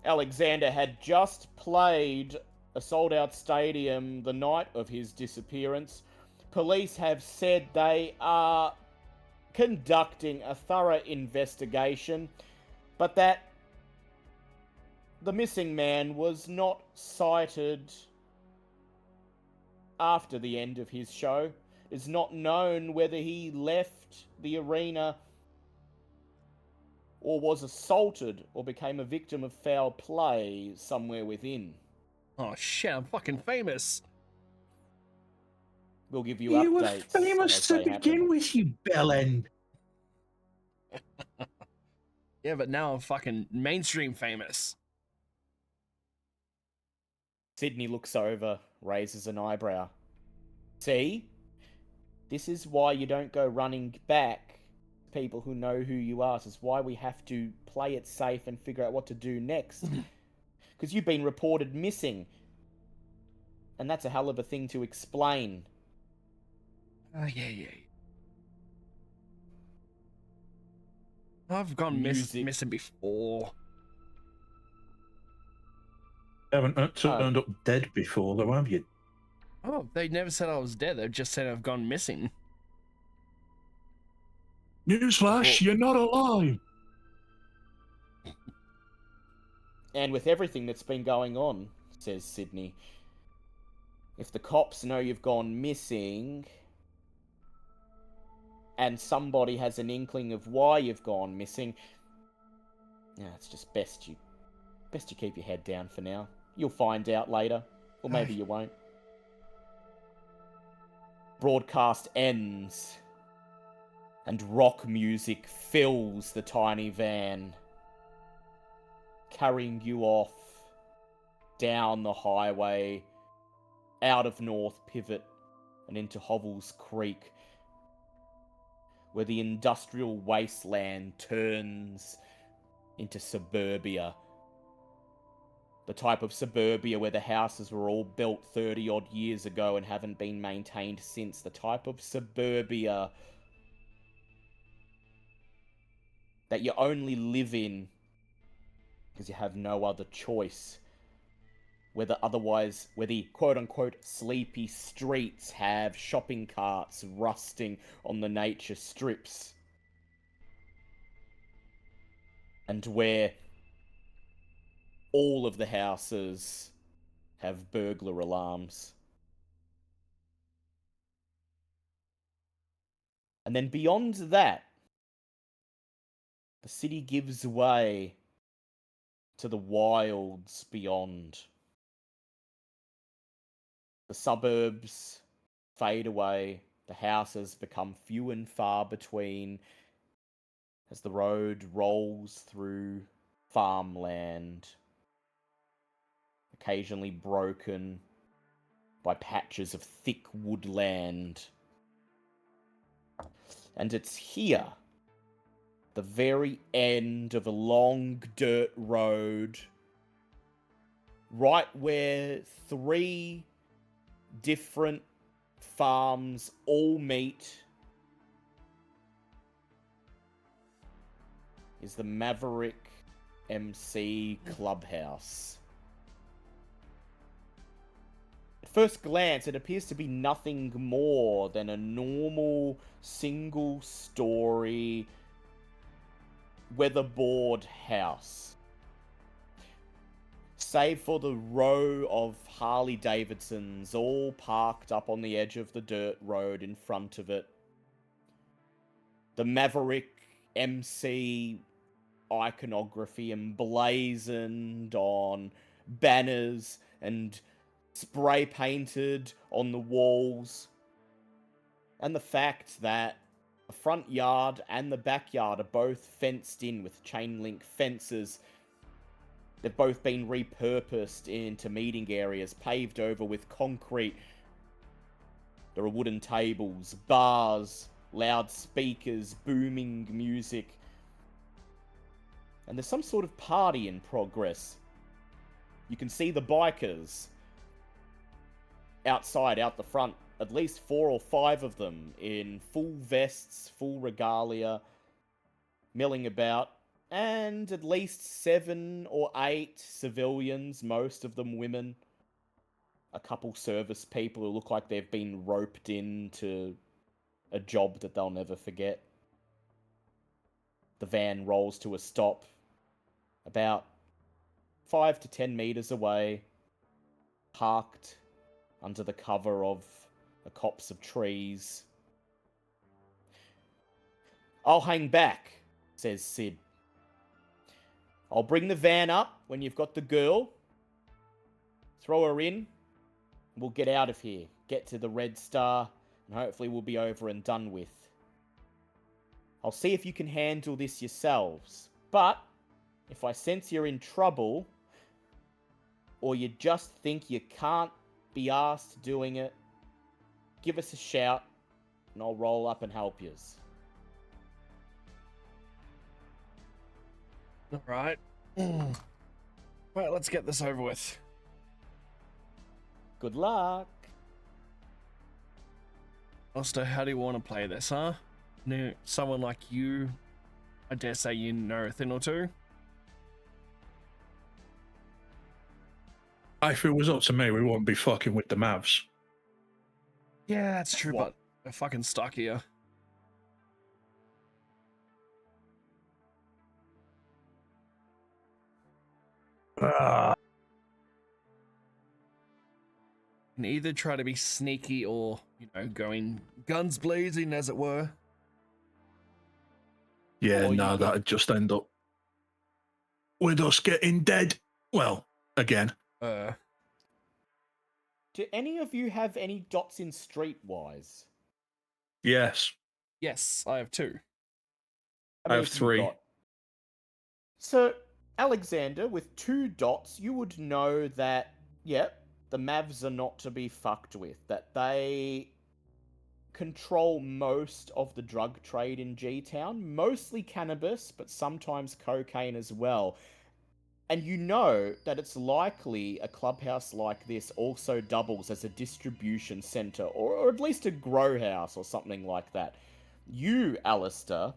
Alexander had just played a sold-out stadium the night of his disappearance. Police have said they are conducting a thorough investigation, but that the missing man was not sighted after the end of his show. It is not known whether he left the arena or was assaulted or became a victim of foul play somewhere within. Oh shit! I'm fucking famous. We'll give you You were updates. famous as to they begin happen. with, you bellend. Yeah, but now I'm fucking mainstream famous. Sydney looks over, raises an eyebrow. See? This is why you don't go running back to people who know who you are. This is why we have to play it safe and figure out what to do next. Because you've been reported missing. And that's a hell of a thing to explain. Yeah. I've gone Music. missing before. Haven't turned up dead before, though, have you? Oh, they never said I was dead. They've just said I've gone missing. Newsflash, you're not alive. And with everything that's been going on, says Sydney, if the cops know you've gone missing, and somebody has an inkling of why you've gone missing, yeah, it's just best you keep your head down for now. You'll find out later, or maybe you won't. Broadcast ends, and rock music fills the tiny van, carrying you off down the highway, out of North Pivot, and into Hovels Creek, where the industrial wasteland turns into suburbia. The type of suburbia where the houses were all built 30 odd years ago and haven't been maintained since. The type of suburbia that you only live in because you have no other choice. Where the quote-unquote sleepy streets have shopping carts rusting on the nature strips. And where all of the houses have burglar alarms. And then beyond that, the city gives way to the wilds beyond. The suburbs fade away. The houses become few and far between as the road rolls through farmland, occasionally broken by patches of thick woodland. And it's here, the very end of a long dirt road, right where 3 different farms all meet, is the Maverick MC Clubhouse. At first glance, it appears to be nothing more than a normal single-story weatherboard house. Save for the row of Harley Davidsons all parked up on the edge of the dirt road in front of it. The Maverick MC iconography emblazoned on banners and spray painted on the walls. And the fact that the front yard and the backyard are both fenced in with chain link fences. They've both been repurposed into meeting areas, paved over with concrete. There are wooden tables, bars, loudspeakers, booming music. And there's some sort of party in progress. You can see the bikers outside, out the front, at least 4 or 5 of them in full vests, full regalia, milling about. And at least 7 or 8 civilians, most of them women. A couple service people who look like they've been roped into a job that they'll never forget. The van rolls to a stop about 5 to 10 meters away, parked under the cover of a copse of trees. "I'll hang back," says Sid. "I'll bring the van up when you've got the girl. Throw her in. We'll get out of here. Get to the Red Star, and hopefully we'll be over and done with. I'll see if you can handle this yourselves. But if I sense you're in trouble, or you just think you can't be arsed doing it, give us a shout, and I'll roll up and help yous." Alright. Right, let's get this over with. Good luck. Aleister, how do you want to play this, huh? Someone like you, I dare say you know a thing or two. If it was up to me, we wouldn't be fucking with the Mavs. Yeah, that's true, What? but we're fucking stuck here. Can either try to be sneaky or, going guns blazing, as it were. Yeah, Or no, you- that'd just end up with us getting dead. Well, again. Do any of you have any dots in Streetwise? Yes. Yes, I have 2. How I many have have you 3. got? So, Alexander, with 2 dots, you would know that, the Mavs are not to be fucked with. That they control most of the drug trade in G-Town. Mostly cannabis, but sometimes cocaine as well. And you know that it's likely a clubhouse like this also doubles as a distribution center, or at least a grow house or something like that. You, Aleister,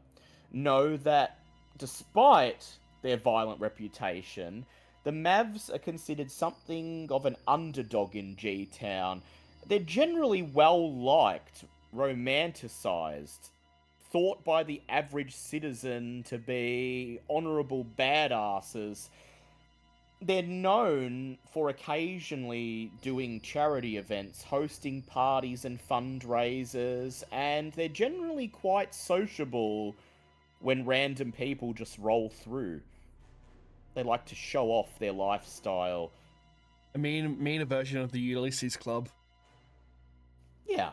know that despite their violent reputation, the Mavs are considered something of an underdog in G-Town. They're generally well-liked, romanticized, thought by the average citizen to be honorable badasses. They're known for occasionally doing charity events, hosting parties and fundraisers, and they're generally quite sociable when random people just roll through. They like to show off their lifestyle. I mean a version of the Ulysses Club. Yeah,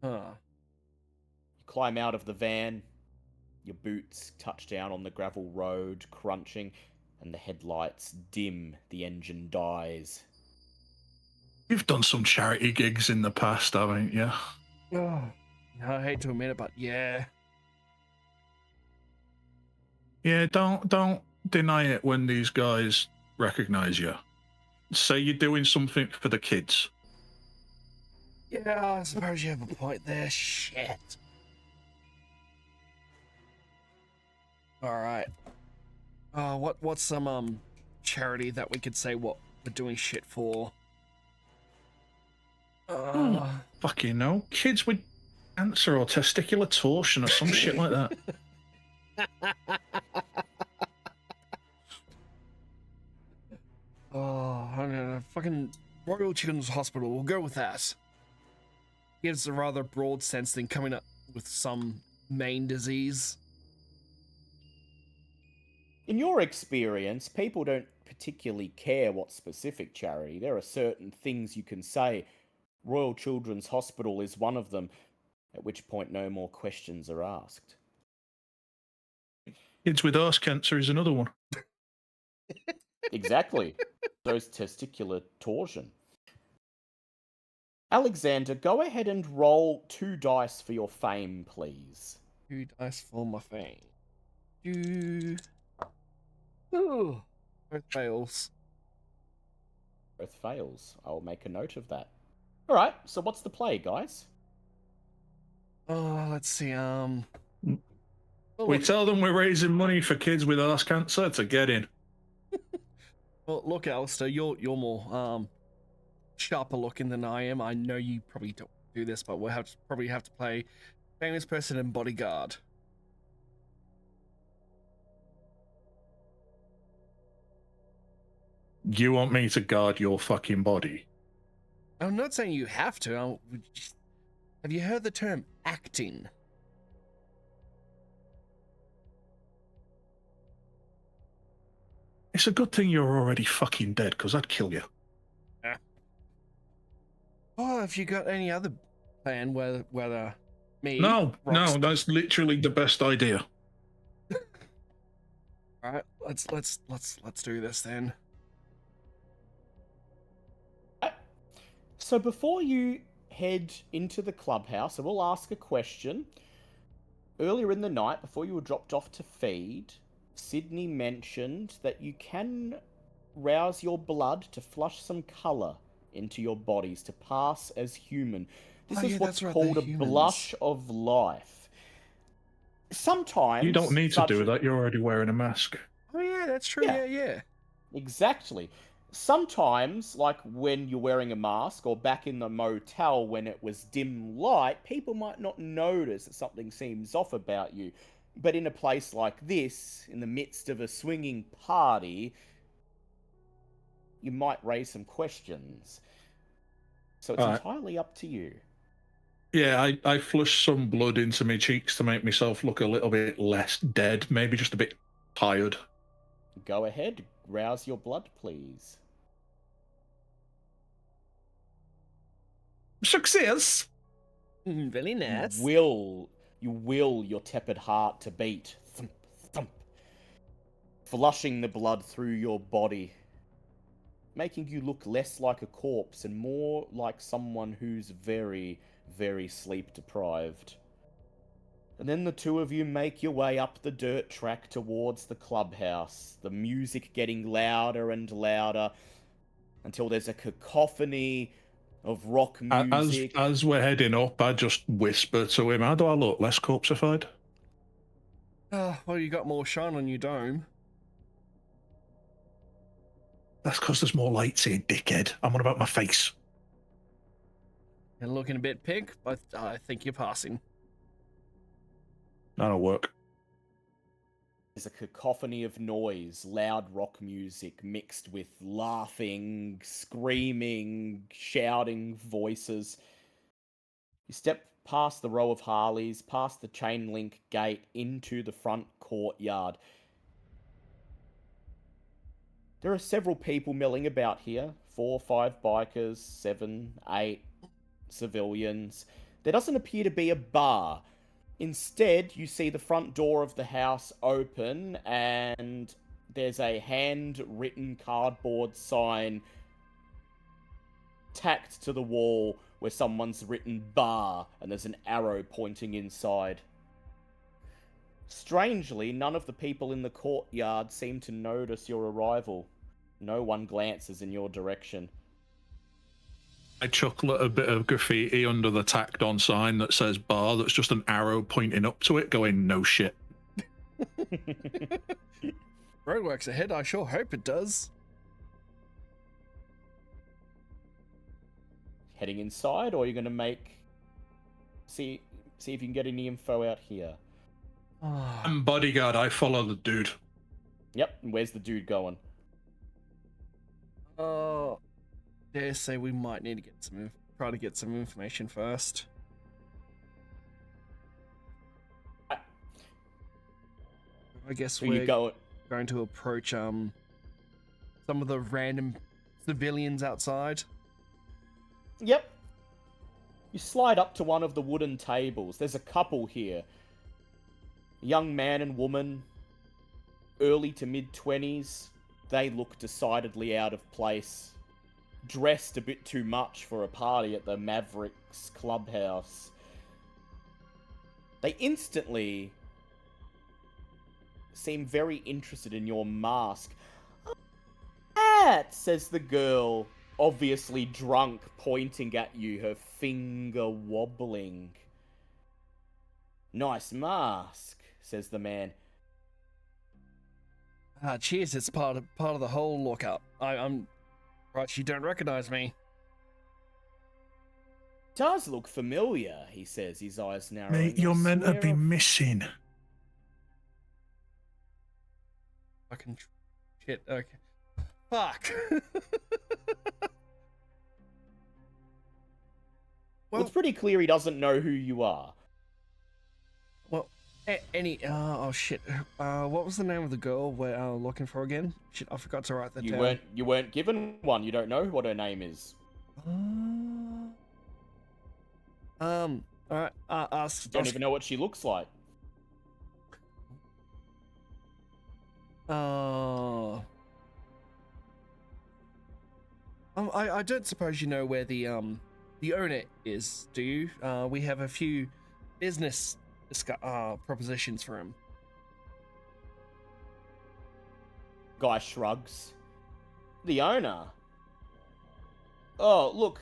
Huh. You climb out of the van, your boots touch down on the gravel road, crunching, and the headlights dim, the engine dies. You've done some charity gigs in the past, haven't you? Oh, I hate to admit it, but yeah. Yeah, don't deny it when these guys recognize you. Say you're doing something for the kids. Yeah, I suppose you have a point there. Shit. All right. What's some charity that we could say what we're doing shit for? Fucking no. Kids with cancer or testicular torsion or some shit like that. Oh, I don't know, fucking Royal Children's Hospital. We'll go with that. Gives a rather broad sense than coming up with some main disease. In your experience, people don't particularly care what specific charity. There are certain things you can say. Royal Children's Hospital is one of them, at which point no more questions are asked. Kids with arse cancer is another one. Exactly. Those testicular torsion. Alexander, go ahead and roll 2 dice for your fame, please. 2 dice for my fame. Ooh, both fails. Both fails. I'll make a note of that. Alright, so what's the play, guys? Oh, let's see. We tell them we're raising money for kids with arse cancer to get in. Well, look, Alistair, you're more sharper looking than I am. I know you probably don't do this, but we'll probably have to play famous person and bodyguard. You want me to guard your fucking body? I'm not saying you have to. Have you heard the term acting? It's a good thing you're already fucking dead, because I'd kill you. Yeah. Oh, have you got any other plan whether me? No, that's literally the best idea. All right, let's do this then. So before you head into the clubhouse, I will ask a question. Earlier in the night, before you were dropped off to feed, Sydney mentioned that you can rouse your blood to flush some colour into your bodies to pass as human. This is what's called a blush of life. Sometimes... You don't need to do that, you're already wearing a mask. Oh yeah, that's true, yeah. Exactly. Sometimes, like when you're wearing a mask, or back in the motel when it was dim light, people might not notice that something seems off about you. But in a place like this, in the midst of a swinging party, you might raise some questions. So it's entirely up to you. Yeah, I flush some blood into my cheeks to make myself look a little bit less dead, maybe just a bit tired. Go ahead, rouse your blood, please. Success! Very nice. You will your tepid heart to beat. Thump, thump. Flushing the blood through your body, making you look less like a corpse and more like someone who's very, very sleep deprived. And then the two of you make your way up the dirt track towards the clubhouse, the music getting louder and louder until there's a cacophony of rock music. As we're heading up, I just whisper to him, how do I look? Less corpseified? Well, you got more shine on your dome. That's because there's more lights here, dickhead. I'm on about my face. You're looking a bit pink, but I think you're passing. That'll work. There's a cacophony of noise, loud rock music mixed with laughing, screaming, shouting voices. You step past the row of Harleys, past the chain link gate, into the front courtyard. There are several people milling about here. 4 or 5 bikers, 7, 8 civilians. there doesn't appear to be a bar. Instead, you see the front door of the house open, and there's a handwritten cardboard sign tacked to the wall where someone's written bar, and there's an arrow pointing inside. Strangely, none of the people in the courtyard seem to notice your arrival. No one glances in your direction. I chuckle at a bit of graffiti under the tacked on sign that says bar, that's just an arrow pointing up to it going, no shit. Roadworks ahead, I sure hope it does. Heading inside, or are you going to see if you can get any info out here? I'm bodyguard, I follow the dude. Yep, and where's the dude going? Dare say we might need to try to get some information first. I guess we're going to approach some of the random civilians outside. Yep. You slide up to one of the wooden tables. There's a couple here. A young man and woman, early to mid-20s. They look decidedly out of place. Dressed a bit too much for a party at the Mavericks clubhouse. They instantly seem very interested in your mask. That, says the girl, obviously drunk, pointing at you, her finger wobbling. Nice mask, says the man. Cheers, it's part of the whole lookout. I'm right, you don't recognize me. Does look familiar, he says, his eyes narrowing. Mate, you're meant to be missing. Fucking shit, okay. Fuck. Well, it's pretty clear he doesn't know who you are. Well, oh shit. What was the name of the girl we're looking for again? Shit, I forgot to write that down. You weren't given one. You don't know what her name is. All right. Don't even know what she looks like. I don't suppose you know where the owner is, do you? We have a few business propositions for him. Guy shrugs. The owner? Oh, look.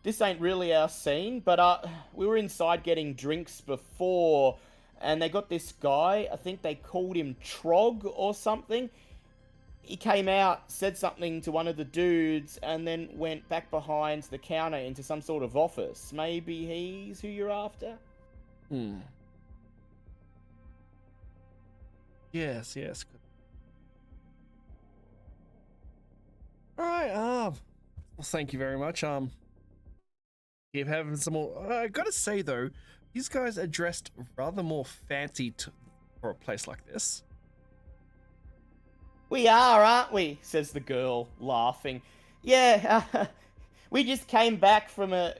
This ain't really our scene, but we were inside getting drinks before, and they got this guy, I think they called him Trog or something. He came out, said something to one of the dudes, and then went back behind the counter into some sort of office. Maybe he's who you're after? Yes. Good. Alright, well, thank you very much. Keep having some more. I gotta say, though, these guys are dressed rather more fancy for a place like this. We are, aren't we? Says the girl, laughing. Yeah, we just came back from an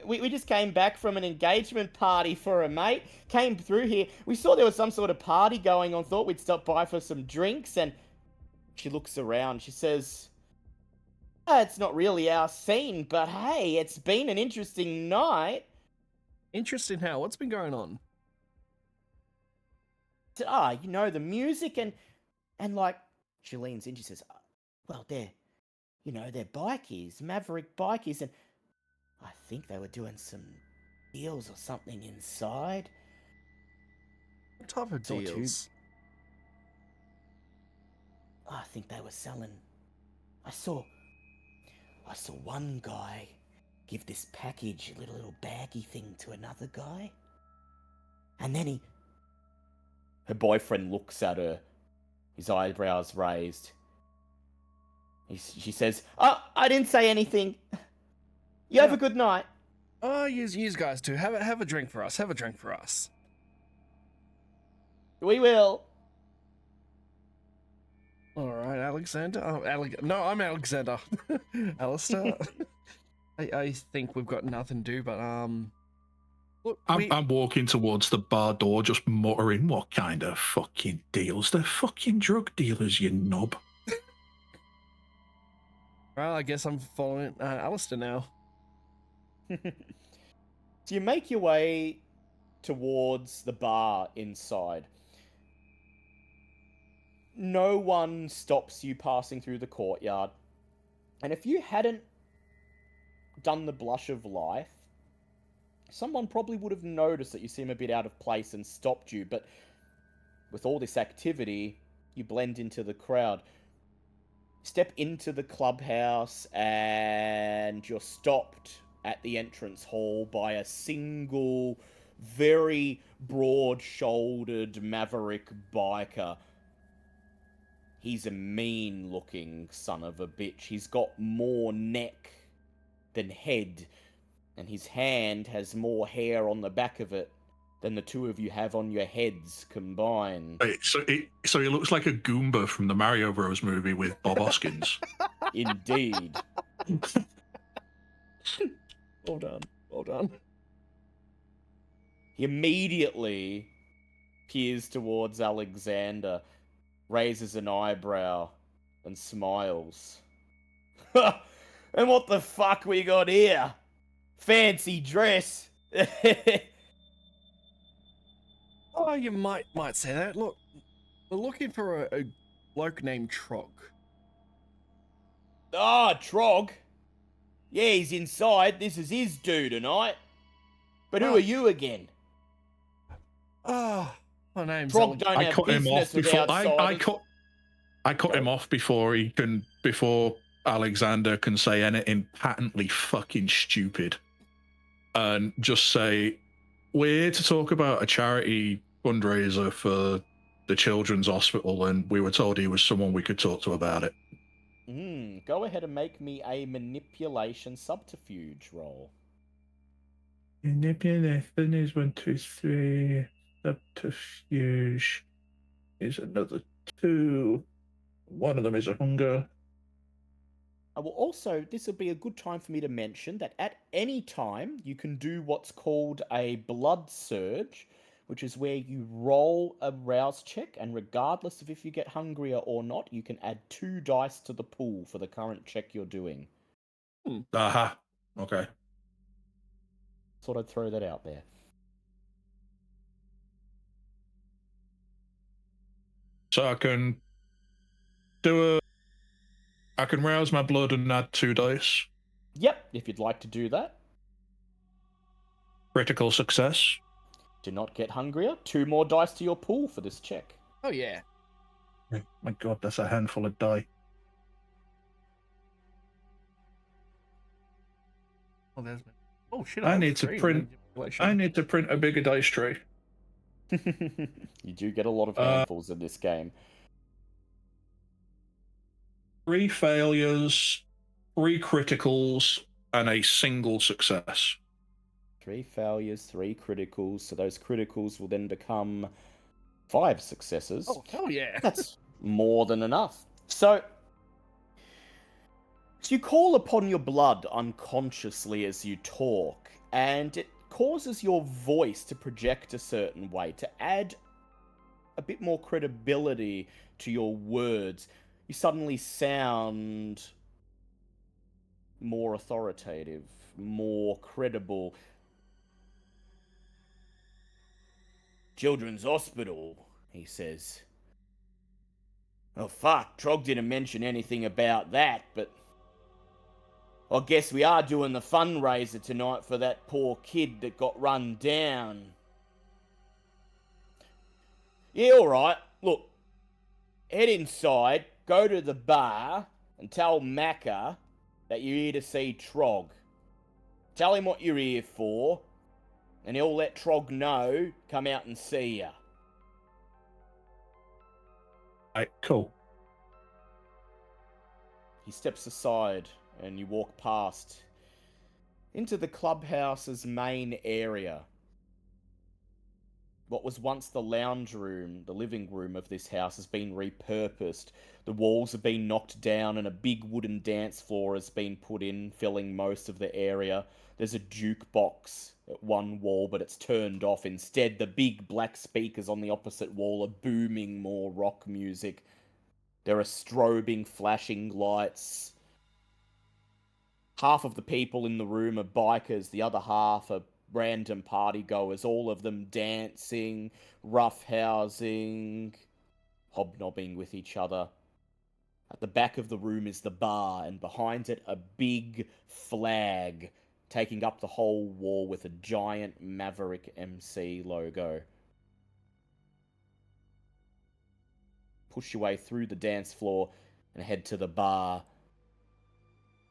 engagement party for a mate. Came through here. We saw there was some sort of party going on. Thought we'd stop by for some drinks. And she looks around. She says, "It's not really our scene, but hey, it's been an interesting night." Interesting how? What's been going on? The music and like. She leans in, she says, well, they're bikies, Maverick bikies, and I think they were doing some deals or something inside. What type of deals? I think they were selling. I saw one guy give this package, a little baggy thing to another guy. And then her boyfriend looks at her, his eyebrows raised. She says, "Oh, I didn't say anything. You have a good night." Oh, you guys too. Have a drink for us. Have a drink for us. We will. All right, Alexander. No, I'm Alexander. Aleister. I think we've got nothing to do, but Look, I'm walking towards the bar door, just muttering, "What kind of fucking deals? They're fucking drug dealers, you knob." well, I guess I'm following Aleister now. So you make your way towards the bar inside. No one stops you passing through the courtyard. And if you hadn't done the blush of life, someone probably would have noticed that you seem a bit out of place and stopped you. But with all this activity, you blend into the crowd. Step into the clubhouse and you're stopped at the entrance hall by a single, very broad-shouldered maverick biker. He's a mean-looking son of a bitch. He's got more neck than head, and his hand has more hair on the back of it than the two of you have on your heads combined. Wait, so he looks like a Goomba from the Mario Bros. Movie with Bob Hoskins. Indeed. Well done. Well done. He immediately peers towards Alexander, raises an eyebrow, and smiles. And what the fuck we got here? Fancy dress. Oh, you might say that. Look, we're looking for a bloke named Trog. Ah, Trog. Yeah, he's inside. This is his due tonight. But who Oh. are you again? Ah, my name's Trog don't I have cut him business off with before outsiders. I cut him off before Alexander can say anything patently fucking stupid, and just say, "We're here to talk about a charity fundraiser for the Children's Hospital, and we were told he was someone we could talk to about it." Go ahead and make me a manipulation subterfuge roll. Manipulation is 1, 2, 3. Subterfuge is another 2. One of them is a hunger. I will also, this will be a good time for me to mention that at any time you can do what's called a blood surge, which is where you roll a rouse check, and regardless of if you get hungrier or not, you can add 2 dice to the pool for the current check you're doing. Aha. Okay. Thought I'd throw that out there. So I can rouse my blood and add 2 dice. Yep, if you'd like to do that. Critical success. Do not get hungrier. 2 more dice to your pool for this check. Oh yeah. My God, that's a handful of die. Oh, there's. Oh shit! I need to print a bigger dice tray. You do get a lot of handfuls in this game. 3 failures, 3 criticals, and a single success. 3 failures, 3 criticals. So those criticals will then become 5 successes. Oh hell yeah! That's more than enough. So you call upon your blood unconsciously as you talk, and it causes your voice to project a certain way, to add a bit more credibility to your words. You suddenly sound more authoritative, more credible. Children's Hospital, he says. Oh fuck, Trog didn't mention anything about that, but I guess we are doing the fundraiser tonight for that poor kid that got run down. Yeah, alright. Look, head inside, go to the bar, and tell Macca that you're here to see Trog. Tell him what you're here for, and he'll let Trog know, come out and see ya. Right, cool. He steps aside, and you walk past into the clubhouse's main area. What was once the lounge room, the living room of this house, has been repurposed. The walls have been knocked down and a big wooden dance floor has been put in, filling most of the area. There's a jukebox at one wall, but it's turned off. Instead, the big black speakers on the opposite wall are booming more rock music. There are strobing, flashing lights. Half of the people in the room are bikers, the other half are random partygoers, all of them dancing, roughhousing, hobnobbing with each other. At the back of the room is the bar, and behind it a big flag taking up the whole wall with a giant Maverick MC logo. Push your way through the dance floor and head to the bar.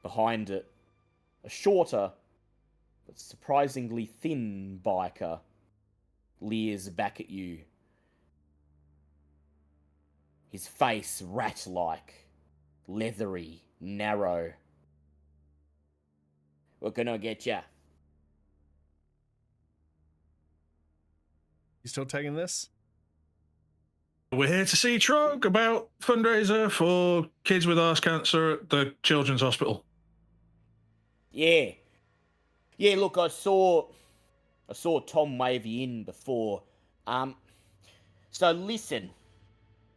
Behind it, a shorter but surprisingly thin biker leers back at you. His face rat-like, leathery, narrow. We're gonna get ya. You still taking this? We're here to see Trog about fundraiser for kids with arse cancer at the Children's Hospital. Yeah. Yeah, look, I saw Tom wave you in before. So listen,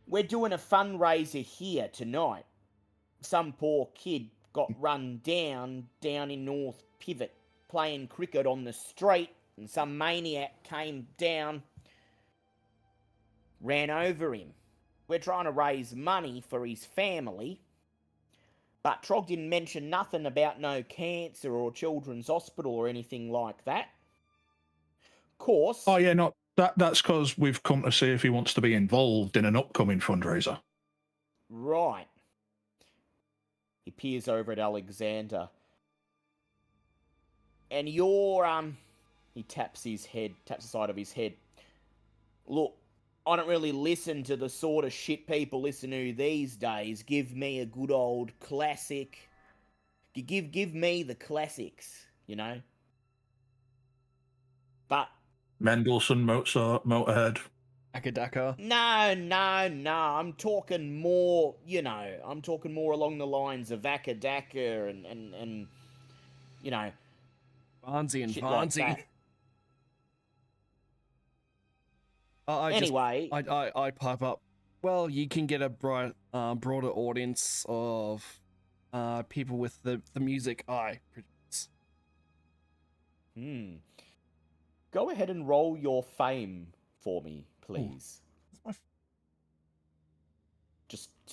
we're doing a fundraiser here tonight. Some poor kid got run down in North Pivot playing cricket on the street, and some maniac came down, ran over him. We're trying to raise money for his family, but Trog didn't mention nothing about no cancer or children's hospital or anything like that. Of course. Oh yeah, not that's because we've come to see if he wants to be involved in an upcoming fundraiser. Right. He peers over at Alexander. And you're, he taps the side of his head. Look, I don't really listen to the sort of shit people listen to these days. Give me a good old classic. Give me the classics, you know? But Mendelssohn, Mozart, Motorhead. Akadaka. No. I'm talking more, I'm talking more along the lines of Akadaka and you know, Barnsey and shit like Barnsey. that. Anyway, Anyway, I pipe up. Well, you can get a broader audience of people with the music I produce. Go ahead and roll your fame for me, please. Ooh.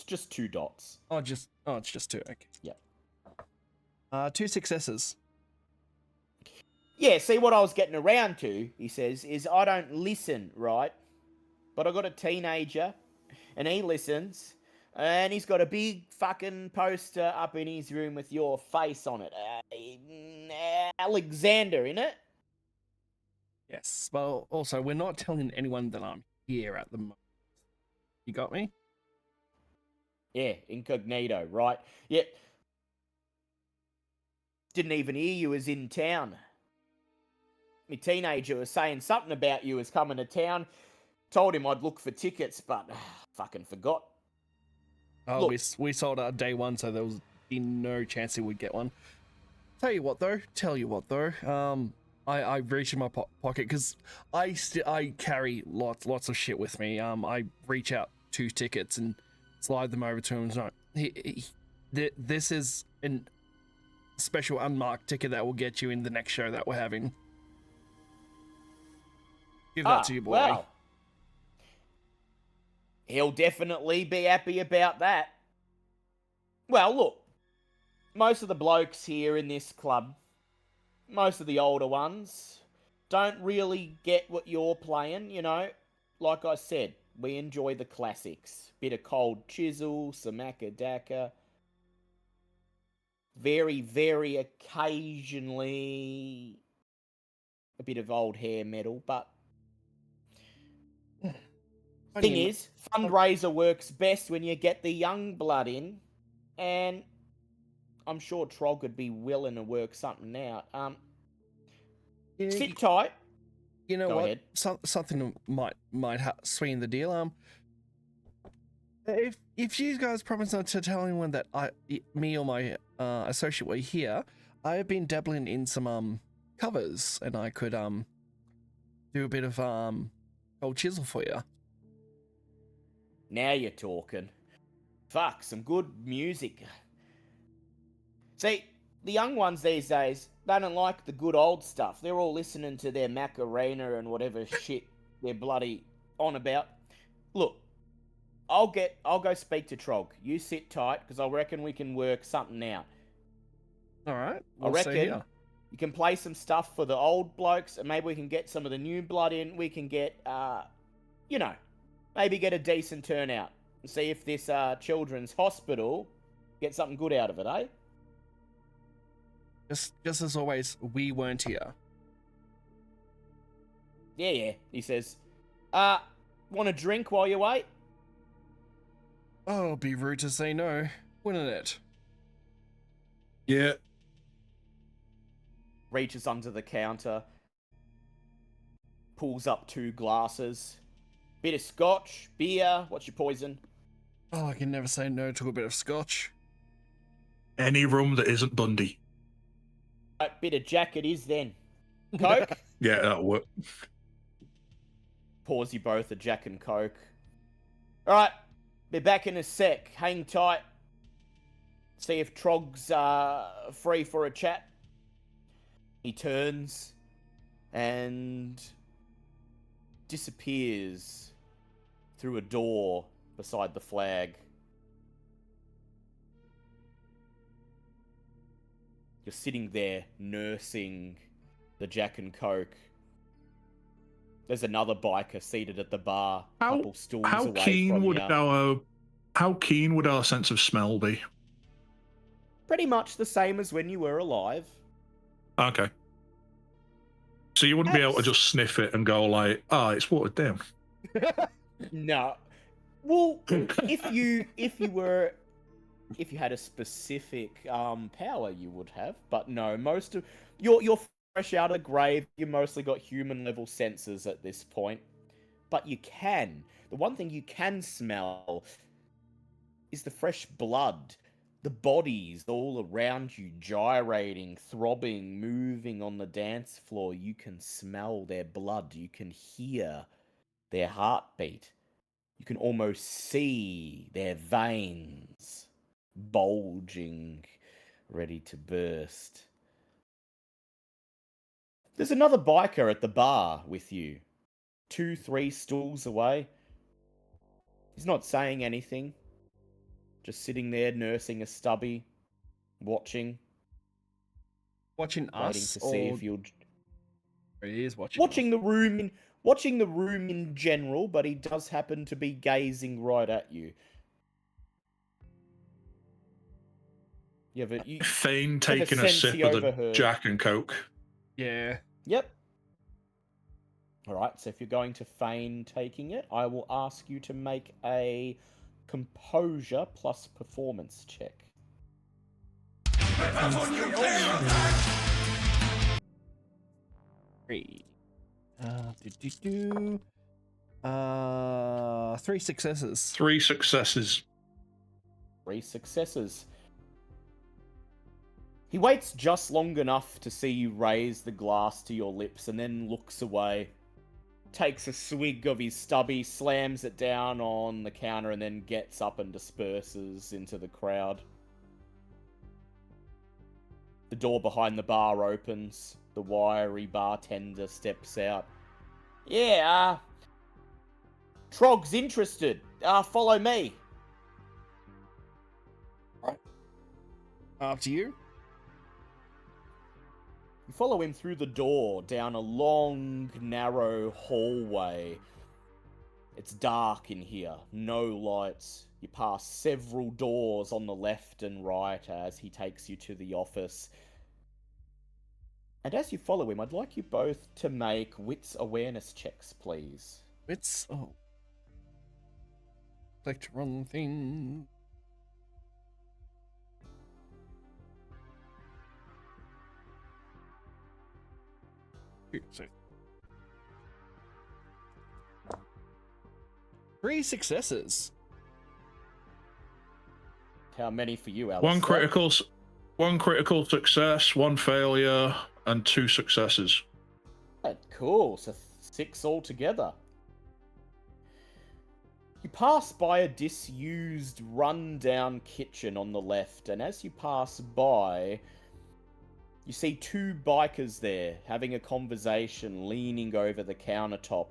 Just 2 dots. It's just 2. Okay. Yeah. 2 successes. Yeah, see what I was getting around to, he says, is I don't listen, right? But I got a teenager, and he listens, and he's got a big fucking poster up in his room with your face on it. Alexander, innit? Yes, but also we're not telling anyone that I'm here at the moment. You got me? Yeah, incognito, right? Yeah. Didn't even hear you was in town. My teenager was saying something about you was coming to town. Told him I'd look for tickets, but fucking forgot. Oh, look, we sold out day 1, so there was no chance he would get one. Tell you what though. I reach in my pocket because I carry lots of shit with me. I reach out 2 tickets and slide them over to him. No, this is a special unmarked ticket that will get you in the next show that we're having. Give that to you, boy. Well, he'll definitely be happy about that. Well, look, most of the blokes here in this club, most of the older ones, don't really get what you're playing, you know. Like I said, we enjoy the classics. Bit of Cold Chisel, some Akadaka. Very, very occasionally a bit of old hair metal, but thing is, fundraiser works best when you get the young blood in, and I'm sure Trog would be willing to work something out. Sit tight. You know Go what? ahead. Something might swing the deal. If you guys promise not to tell anyone that me or my associate were here, I have been dabbling in some covers, and I could do a bit of old chisel for you. Now you're talking. Fuck, some good music. See, the young ones these days, they don't like the good old stuff. They're all listening to their Macarena and whatever shit they're bloody on about. Look, I'll go speak to Trog. You sit tight, because I reckon we can work something out. All right, I reckon you can play some stuff for the old blokes, and maybe we can get some of the new blood in. We can get, maybe get a decent turnout. And see if this children's hospital gets something good out of it, eh? Just as always, we weren't here. Yeah, he says. Want a drink while you wait? Oh, it'd be rude to say no, wouldn't it? Yeah. Reaches under the counter, pulls up 2 glasses, bit of scotch, beer. What's your poison? Oh, I can never say no to a bit of scotch. Any rum that isn't Bundy. Right, bit of Jack it is then. Coke? Yeah, that'll work. Pours you both a Jack and Coke. Alright, be back in a sec. Hang tight. See if Trog's free for a chat. He turns and disappears through a door beside the flag. You're sitting there nursing the Jack and Coke. There's another biker seated at the bar, couple stools away from you. How keen would our sense of smell be? Pretty much the same as when you were alive. Okay. So you wouldn't be able to just sniff it and go like, it's watered down. No. Well, if you had a specific power, you would have. But no, most of you're fresh out of the grave. You mostly got human level senses at this point. But you can. The one thing you can smell is the fresh blood. The bodies all around you, gyrating, throbbing, moving on the dance floor. You can smell their blood. You can hear their heartbeat. You can almost see their veins bulging, ready to burst. There's another biker at the bar with you. 2-3 stools away. He's not saying anything. Just sitting there nursing a stubby, watching. Watching waiting us, to see if you'll. He is watching the room in general, but he does happen to be gazing right at you. Thane taking a sip of the Jack and Coke. Yeah. Yep. Alright, so if you're going to feign taking it, I will ask you to make a composure plus performance check. 3. 3 successes. 3 successes. 3 successes. He waits just long enough to see you raise the glass to your lips and then looks away. Takes a swig of his stubby, slams it down on the counter, and then gets up and disperses into the crowd. The door behind the bar opens. The wiry bartender steps out. Yeah, Trog's interested. Follow me. Right. After you. You follow him through the door, down a long, narrow hallway. It's dark in here, no lights. You pass several doors on the left and right as he takes you to the office. And as you follow him, I'd like you both to make wits awareness checks, please. Wits? Oh. Clicked wrong thing. So 3 successes. How many for you, Alistair? One critical success, 1 failure, and 2 successes. Cool, so 6 altogether. You pass by a disused, run-down kitchen on the left, and as you pass by, you see 2 bikers there having a conversation, leaning over the countertop.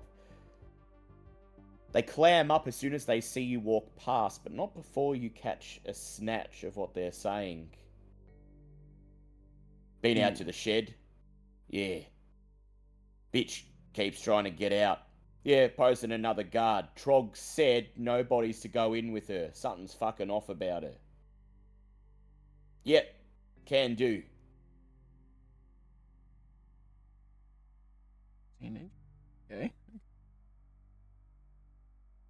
They clam up as soon as they see you walk past, but not before you catch a snatch of what they're saying. Been out to the shed? Yeah. Bitch keeps trying to get out. Yeah, posting another guard. Trog said nobody's to go in with her. Something's fucking off about her. Yep, can do. Okay.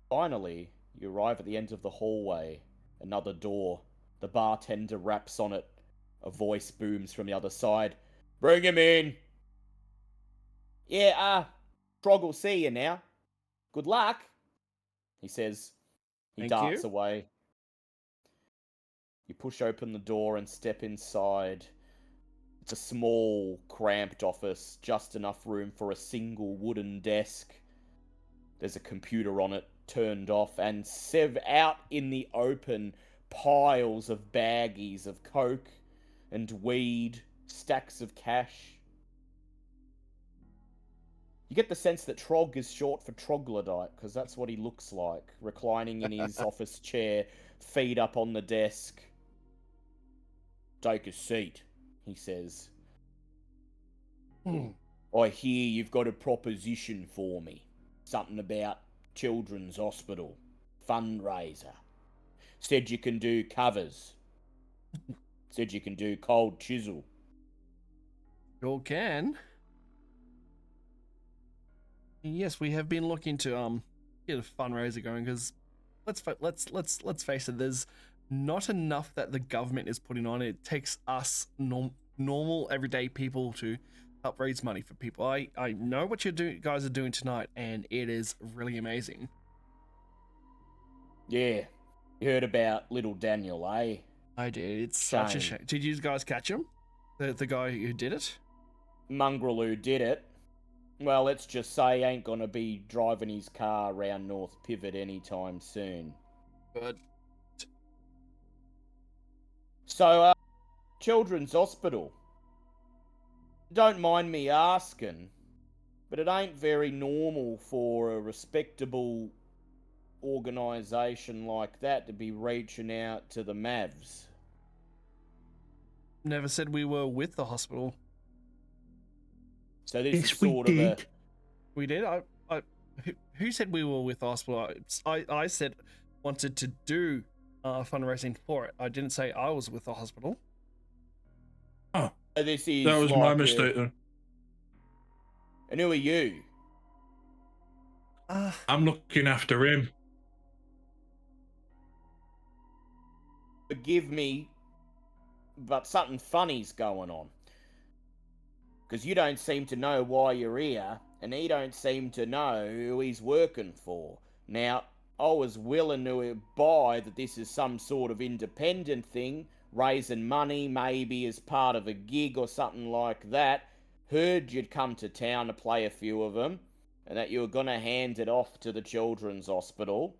Finally, you arrive at the end of the hallway. Another door. The bartender raps on it. A voice booms from the other side. Bring him in! Yeah, Trog will see you now. Good luck, he says. He Thank darts you. away. You push open the door and step inside. It's a small, cramped office, just enough room for a single wooden desk. There's a computer on it, turned off, and out in the open, piles of baggies of coke and weed, stacks of cash. You get the sense that Trog is short for troglodyte, because that's what he looks like, reclining in his office chair, feet up on the desk. Take a seat, he says. I hear you've got a proposition for me. Something about Children's Hospital. Fundraiser. Said you can do covers. Said you can do cold chisel. Sure can. Yes, we have been looking to get a fundraiser going because let's face it, there's not enough that the government is putting on. It takes us normal everyday people to help raise money for people. I know what guys are doing tonight, and it is really amazing. Yeah, you heard about little Daniel, eh? I did. It's such a shame. Did you guys catch him? The guy who did it? Mongrel who did it. Well, let's just say ain't gonna be driving his car around North Pivot anytime soon. Good. So, Children's Hospital. Don't mind me asking, but it ain't very normal for a respectable organisation like that to be reaching out to the Mavs. Never said we were with the hospital. So this is sort of a... We did? Who said we were with the hospital? I said wanted to do fundraising for it. I didn't say I was with the hospital. Oh, this is that was like my mistake then. And who are you? I'm looking after him. Forgive me, but something funny's going on. Because you don't seem to know why you're here, and he don't seem to know who he's working for. Now, I was willing to buy that this is some sort of independent thing, raising money maybe as part of a gig or something like that. Heard you'd come to town to play a few of them, and that you were going to hand it off to the Children's Hospital.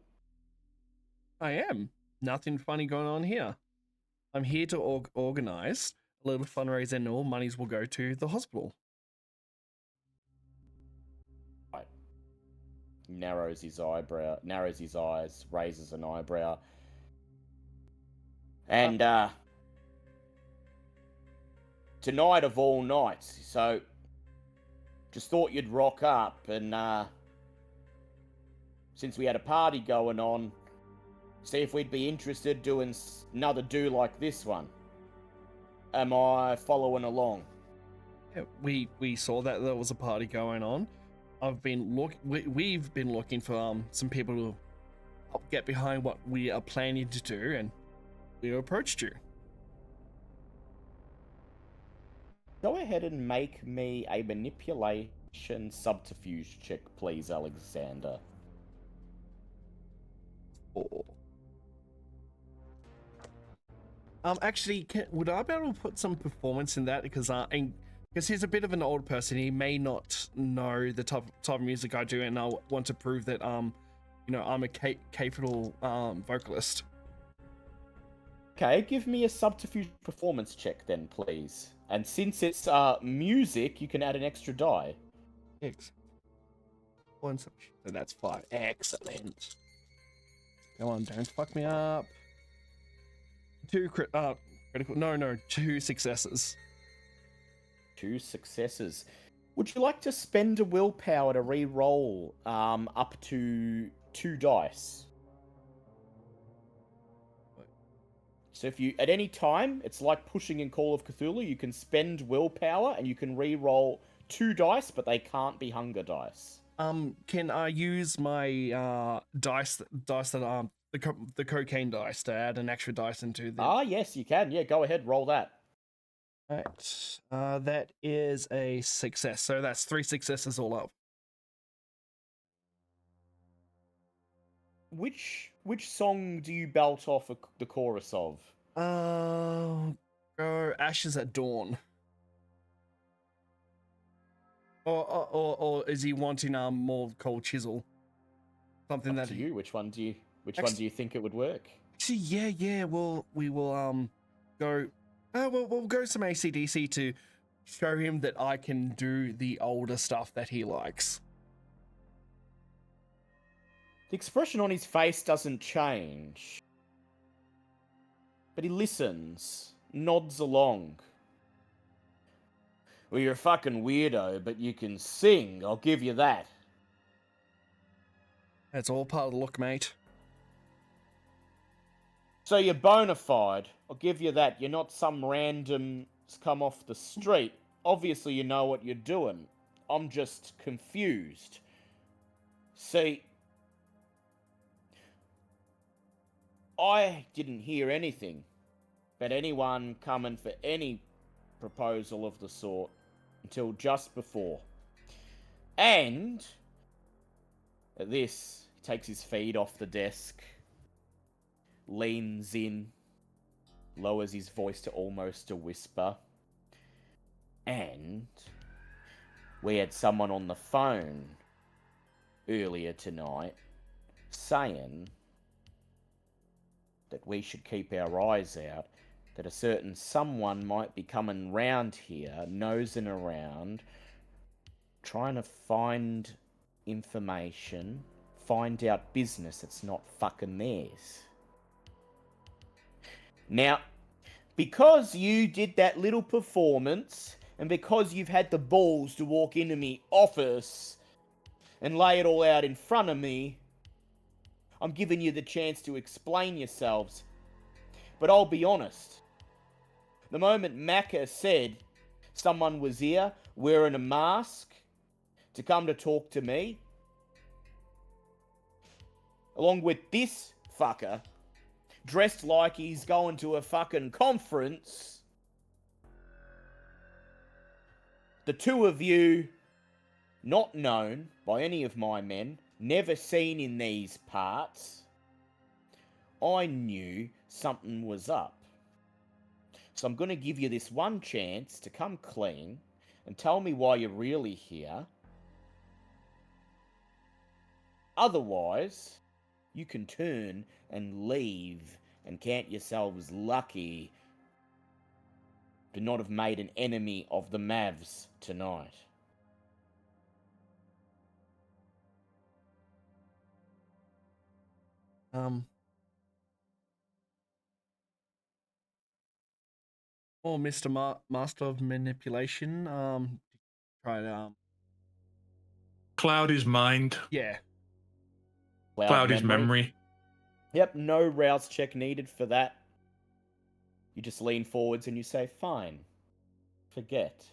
I am. Nothing funny going on here. I'm here to organise a little fundraiser, and all monies will go to the hospital. Right. Narrows his eyes, raises an eyebrow. And, tonight of all nights, so just thought you'd rock up, and, since we had a party going on, see if we'd be interested doing another do like this one. Am I following along? Yeah, we saw that there was a party going on. We've been looking for some people to help get behind what we are planning to do, and we approached you. Go ahead and make me a manipulation subterfuge check, please, Alexander. 4. Actually, would I be able to put some performance in that? Because he's a bit of an old person, he may not know the type of music I do, and I want to prove that I'm a capable vocalist. Okay, give me a subterfuge performance check then, please. And since it's music, you can add an extra die. Excellent. So that's 5. Excellent. Come on, don't fuck me up. 2 critical. No, 2 successes. 2 successes. Would you like to spend a willpower to re-roll up to 2 dice? So if you, at any time, it's like pushing in Call of Cthulhu, you can spend willpower and you can re-roll 2 dice, but they can't be hunger dice. Can I use my dice that the cocaine dice to add an extra dice into the? Yes, you can. Yeah, go ahead, roll that. Right. That is a success. So that's 3 successes all up. Which song do you belt off the chorus of? Go Ashes at Dawn. Or is he wanting more Cold Chisel? Something Up that to you. Which one do you think it would work? Actually, yeah. We will go. We'll go some AC/DC to show him that I can do the older stuff that he likes. The expression on his face doesn't change. But he listens, nods along. Well, you're a fucking weirdo, but you can sing, I'll give you that. That's all part of the look, mate. So you're bona fide, I'll give you that. You're not some random come off the street. Obviously you know what you're doing. I'm just confused. See, I didn't hear anything about anyone coming for any proposal of the sort until just before. And at this, he takes his feet off the desk, leans in, lowers his voice to almost a whisper. And we had someone on the phone earlier tonight saying that we should keep our eyes out, that a certain someone might be coming round here, nosing around, trying to find information, find out business that's not fucking theirs. Now, because you did that little performance, and because you've had the balls to walk into me office and lay it all out in front of me, I'm giving you the chance to explain yourselves. But I'll be honest. The moment Macca said someone was here wearing a mask to come to talk to me, along with this fucker dressed like he's going to a fucking conference, the two of you, not known by any of my men, never seen in these parts, I knew something was up. So I'm going to give you this one chance to come clean and tell me why you're really here. Otherwise, you can turn and leave and count yourselves lucky to not have made an enemy of the Mavs tonight. Or Mr. Master of Manipulation, try to, Cloud his mind. yeah. Cloud his memory. Yep, no rouse check needed for that. You just lean forwards and you say, fine. Forget.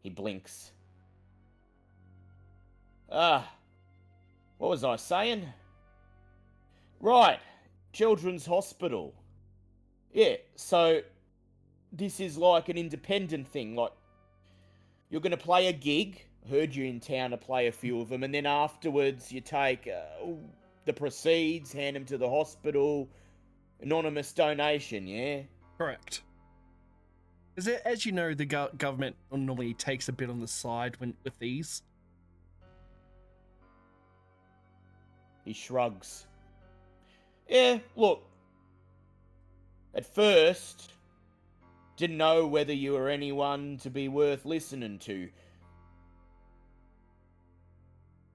He blinks. What was I saying? Right, Children's Hospital. Yeah, so this is like an independent thing. Like, you're going to play a gig. Heard you're in town to play a few of them. And then afterwards you take the proceeds, hand them to the hospital. Anonymous donation, yeah? Correct. Is it, as you know, the government normally takes a bit on the side with these. He shrugs. Yeah, look. At first, didn't know whether you were anyone to be worth listening to.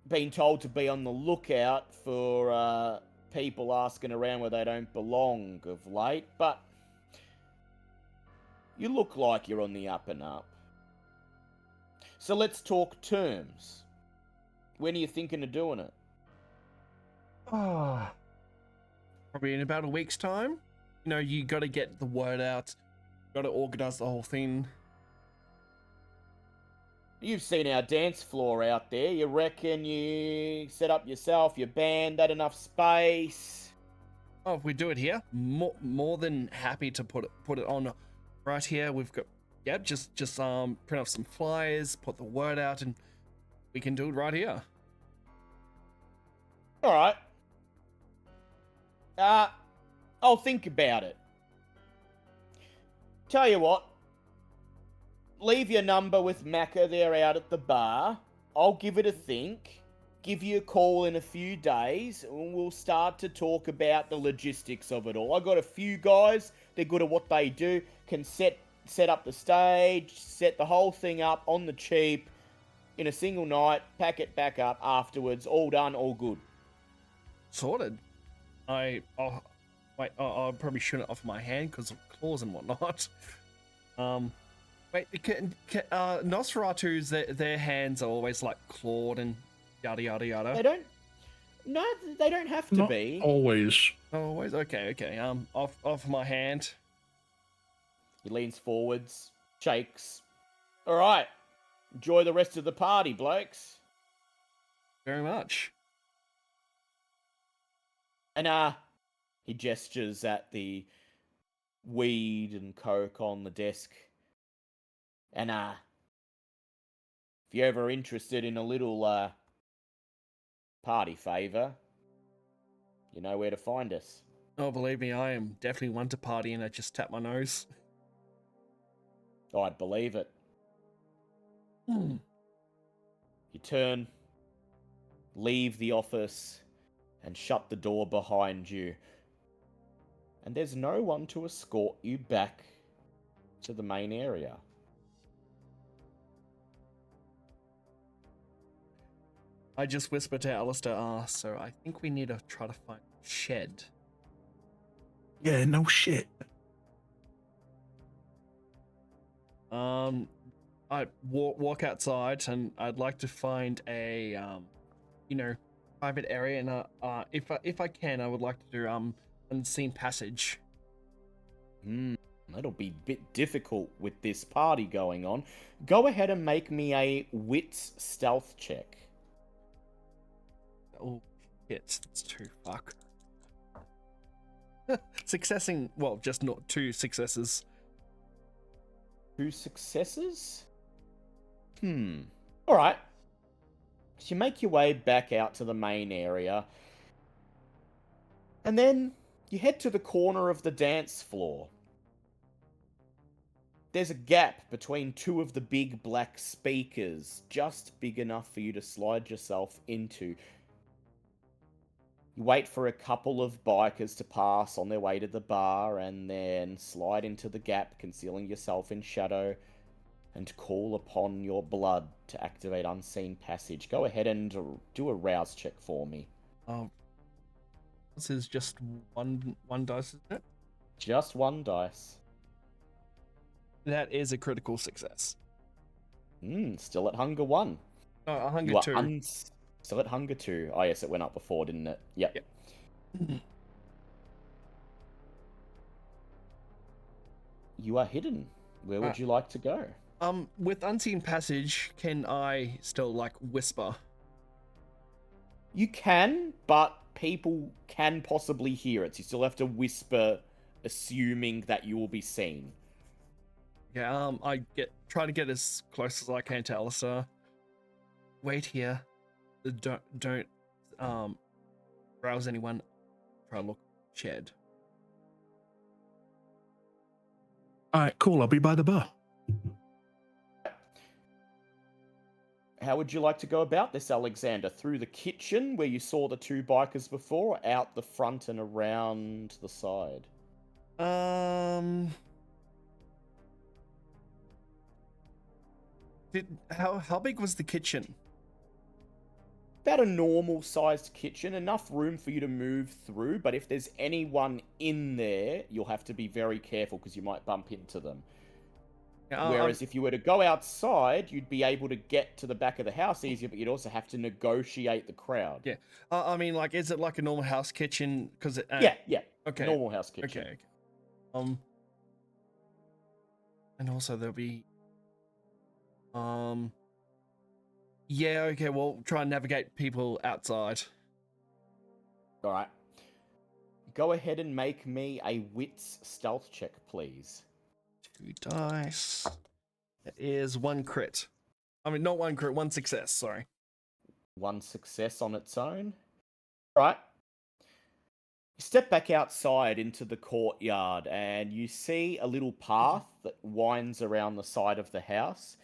Been told to be on the lookout for people asking around where they don't belong of late, but you look like you're on the up and up. So let's talk terms. When are you thinking of doing it? Probably in about a week's time. You know, you got to get the word out. Got to organize the whole thing. You've seen our dance floor out there. You reckon you set up yourself, your band, that enough space? Oh, if we do it here, more than happy to put it on right here. We've got, yep, just print off some flyers, put the word out, and we can do it right here. All right. I'll think about it. Tell you what. Leave your number with Macca there out at the bar. I'll give it a think. Give you a call in a few days, and we'll start to talk about the logistics of it all. I got a few guys, they're good at what they do, can set up the stage, set the whole thing up on the cheap in a single night, pack it back up afterwards, all done, all good. Sorted. I'll probably shoot it off my hand because of claws and whatnot. Wait, Nosferatu's their hands are always like clawed and yada yada yada. They don't have to Not be. always. Always? Okay. Off my hand. He leans forwards, shakes. All right. Enjoy the rest of the party, blokes. Very much. And he gestures at the weed and coke on the desk. And if you're ever interested in a little party favour, you know where to find us. Oh, believe me, I am definitely one to party, and I just tap my nose. I'd believe it. You turn, leave the office, and shut the door behind you. And there's no one to escort you back to the main area. I just whisper to Aleister, so I think we need to try to find a shed. Yeah, no shit. I walk outside, and I'd like to find a, private area, and if I can, I would like to do unseen passage. That'll be a bit difficult with this party going on. Go ahead and make me a wits stealth check. Oh, shit, it's 2, fuck. Successing, well, just not 2 successes. 2 successes? Alright. So you make your way back out to the main area. And then you head to the corner of the dance floor. There's a gap between 2 of the big black speakers, just big enough for you to slide yourself into. You wait for a couple of bikers to pass on their way to the bar, and then slide into the gap, concealing yourself in shadow, and call upon your blood to activate unseen passage. Go ahead and do a rouse check for me. This is just one dice, isn't it? Just 1 dice. That is a critical success. Still at hunger 1. No, a hunger You are 2. Still at hunger 2. Oh yes, it went up before, didn't it? Yep. You are hidden. Where would you like to go? With unseen passage, can I still like whisper? You can, but people can possibly hear it. So you still have to whisper, assuming that you will be seen. Yeah, I try to get as close as I can to Aleister. Wait here. Don't browse anyone. Try to look shed. All right, cool. I'll be by the bar. How would you like to go about this, Alexander? Through the kitchen where you saw the two bikers before, or out the front and around the side? How big was the kitchen? About a normal sized kitchen, enough room for you to move through, but if there's anyone in there, you'll have to be very careful because you might bump into them. Whereas if you were to go outside, you'd be able to get to the back of the house easier, but you'd also have to negotiate the crowd. Yeah. I mean, like, is it like a normal house kitchen? Because Yeah. Okay. Normal house kitchen. Okay. And also there'll be. Yeah. Okay. We'll try and navigate people outside. All right. Go ahead and make me a wits stealth check, please. 2 dice. That is 1 crit. I mean, not 1 crit, 1 success. Sorry. 1 success on its own. All right. You step back outside into the courtyard and you see a little path that winds around the side of the house.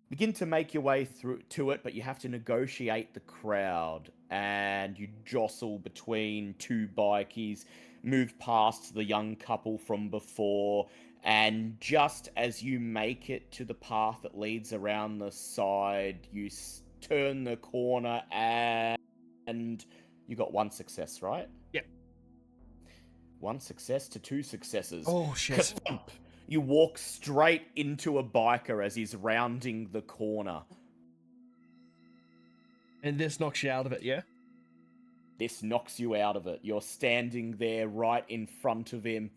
Begin to make your way through to it, but you have to negotiate the crowd and you jostle between 2 bikies, move past the young couple from before, and just as you make it to the path that leads around the side, you turn the corner and you got 1 success, right? Yeah. 1 success to 2 successes. Oh, shit. Ka-thump! You walk straight into a biker as he's rounding the corner. And this knocks you out of it, yeah? This knocks you out of it. You're standing there right in front of him.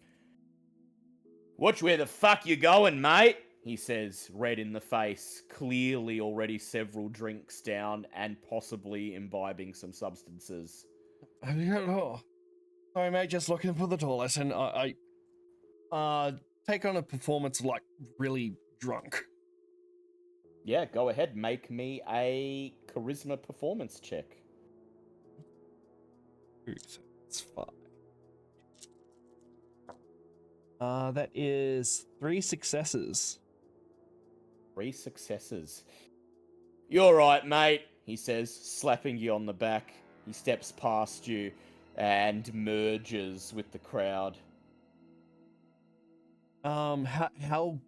Watch where the fuck you going, mate? He says, red in the face, clearly already several drinks down and possibly imbibing some substances. Sorry, mate, just looking for the toilet, and I take on a performance of, like, really drunk. Yeah, go ahead. Make me a charisma performance check. That's 5. That is 3 successes. 3 successes. You're right, mate, he says, slapping you on the back. He steps past you and merges with the crowd. How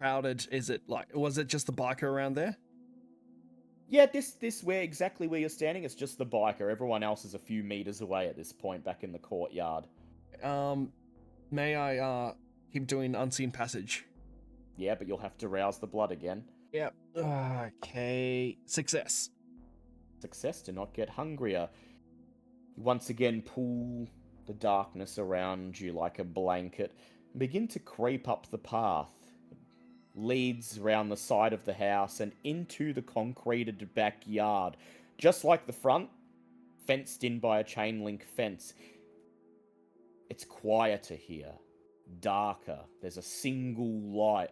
crowded is it? Like, was it just the biker around there? Yeah, this exactly where you're standing, it's just the biker. Everyone else is a few meters away at this point, back in the courtyard. May I keep doing unseen passage? Yeah, but you'll have to rouse the blood again. Yep. Okay. Success. Success to not get hungrier. You once again pull the darkness around you like a blanket and begin to creep up the path. It leads around the side of the house and into the concreted backyard. Just like the front, fenced in by a chain link fence. It's quieter here. Darker. There's a single light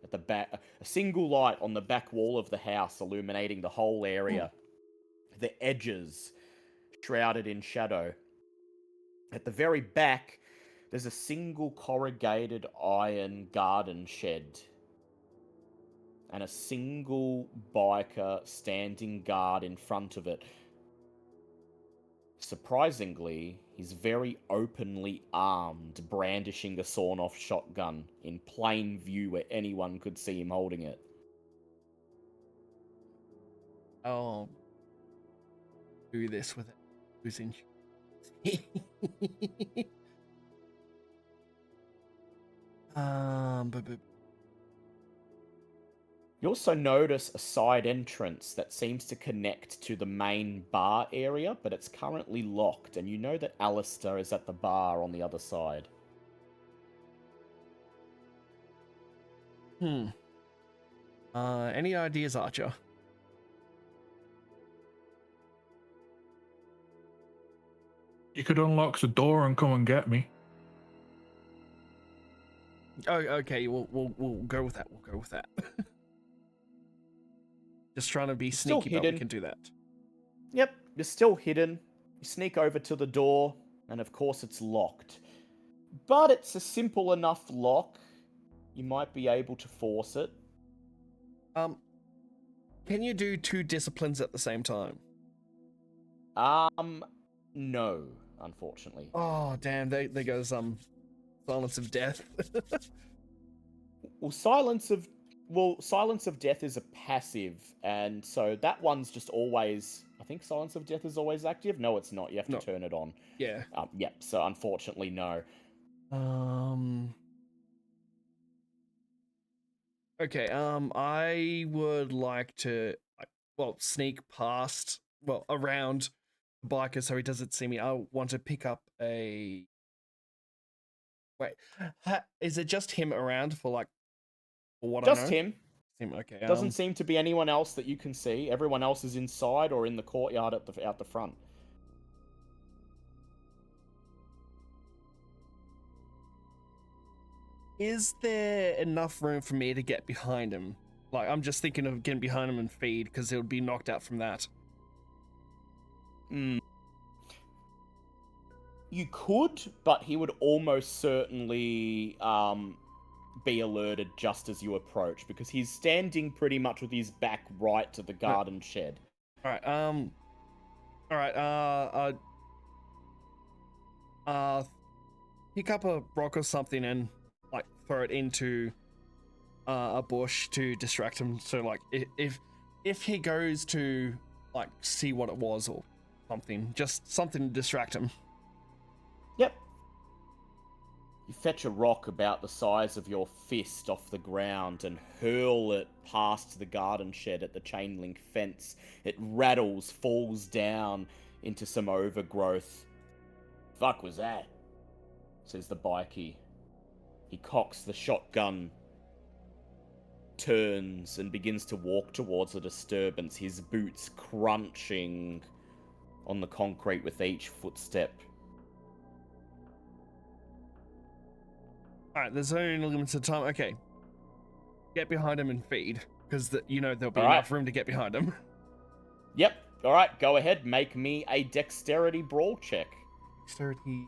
at the back, a single light on the back wall of the house illuminating the whole area. The edges shrouded in shadow. At the very back, there's a single corrugated iron garden shed. And a single biker standing guard in front of it. Surprisingly, he's very openly armed, brandishing a sawn-off shotgun in plain view where anyone could see him holding it. I'll do this with it. Who's in? You also notice a side entrance that seems to connect to the main bar area, but it's currently locked, and you know that Aleister is at the bar on the other side. Any ideas, Archer? You could unlock the door and come and get me. Oh, okay. We'll go with that. We'll go with that. Just trying to be Still sneaky, but we hidden. can do that. Yep, you're still hidden. You sneak over to the door, and of course it's locked. But it's a simple enough lock. You might be able to force it. Can you do 2 disciplines at the same time? No, unfortunately. Oh, damn, there goes, Silence of Death. Well, Silence of Death is a passive, and so that one's just always. I think Silence of Death is always active. No, it's not. You have to No. turn it on. Yeah. Yep. So unfortunately, no. Okay, I would like to, sneak past, around the biker so he doesn't see me. I want to pick up a... Wait, is it just him around for what I know? Just him. Him, okay. Doesn't seem to be anyone else that you can see. Everyone else is inside or in the courtyard out the front. Is there enough room for me to get behind him? I'm just thinking of getting behind him and feed, because he'll be knocked out from that. You could, but he would almost certainly be alerted just as you approach, because he's standing pretty much with his back right to the garden shed. Alright, pick up a rock or something and throw it into a bush to distract him. So if he goes to see what it was or something, just something to distract him. Yep. You fetch a rock about the size of your fist off the ground and hurl it past the garden shed at the chain link fence. It rattles, falls down into some overgrowth. "Fuck was that?" says the bikie. He cocks the shotgun, turns, and begins to walk towards the disturbance, his boots crunching on the concrete with each footstep. Alright, there's only limited time. Okay. Get behind him and feed, because there'll be All right. enough room to get behind him. Yep. Alright, go ahead. Make me a dexterity brawl check. Dexterity.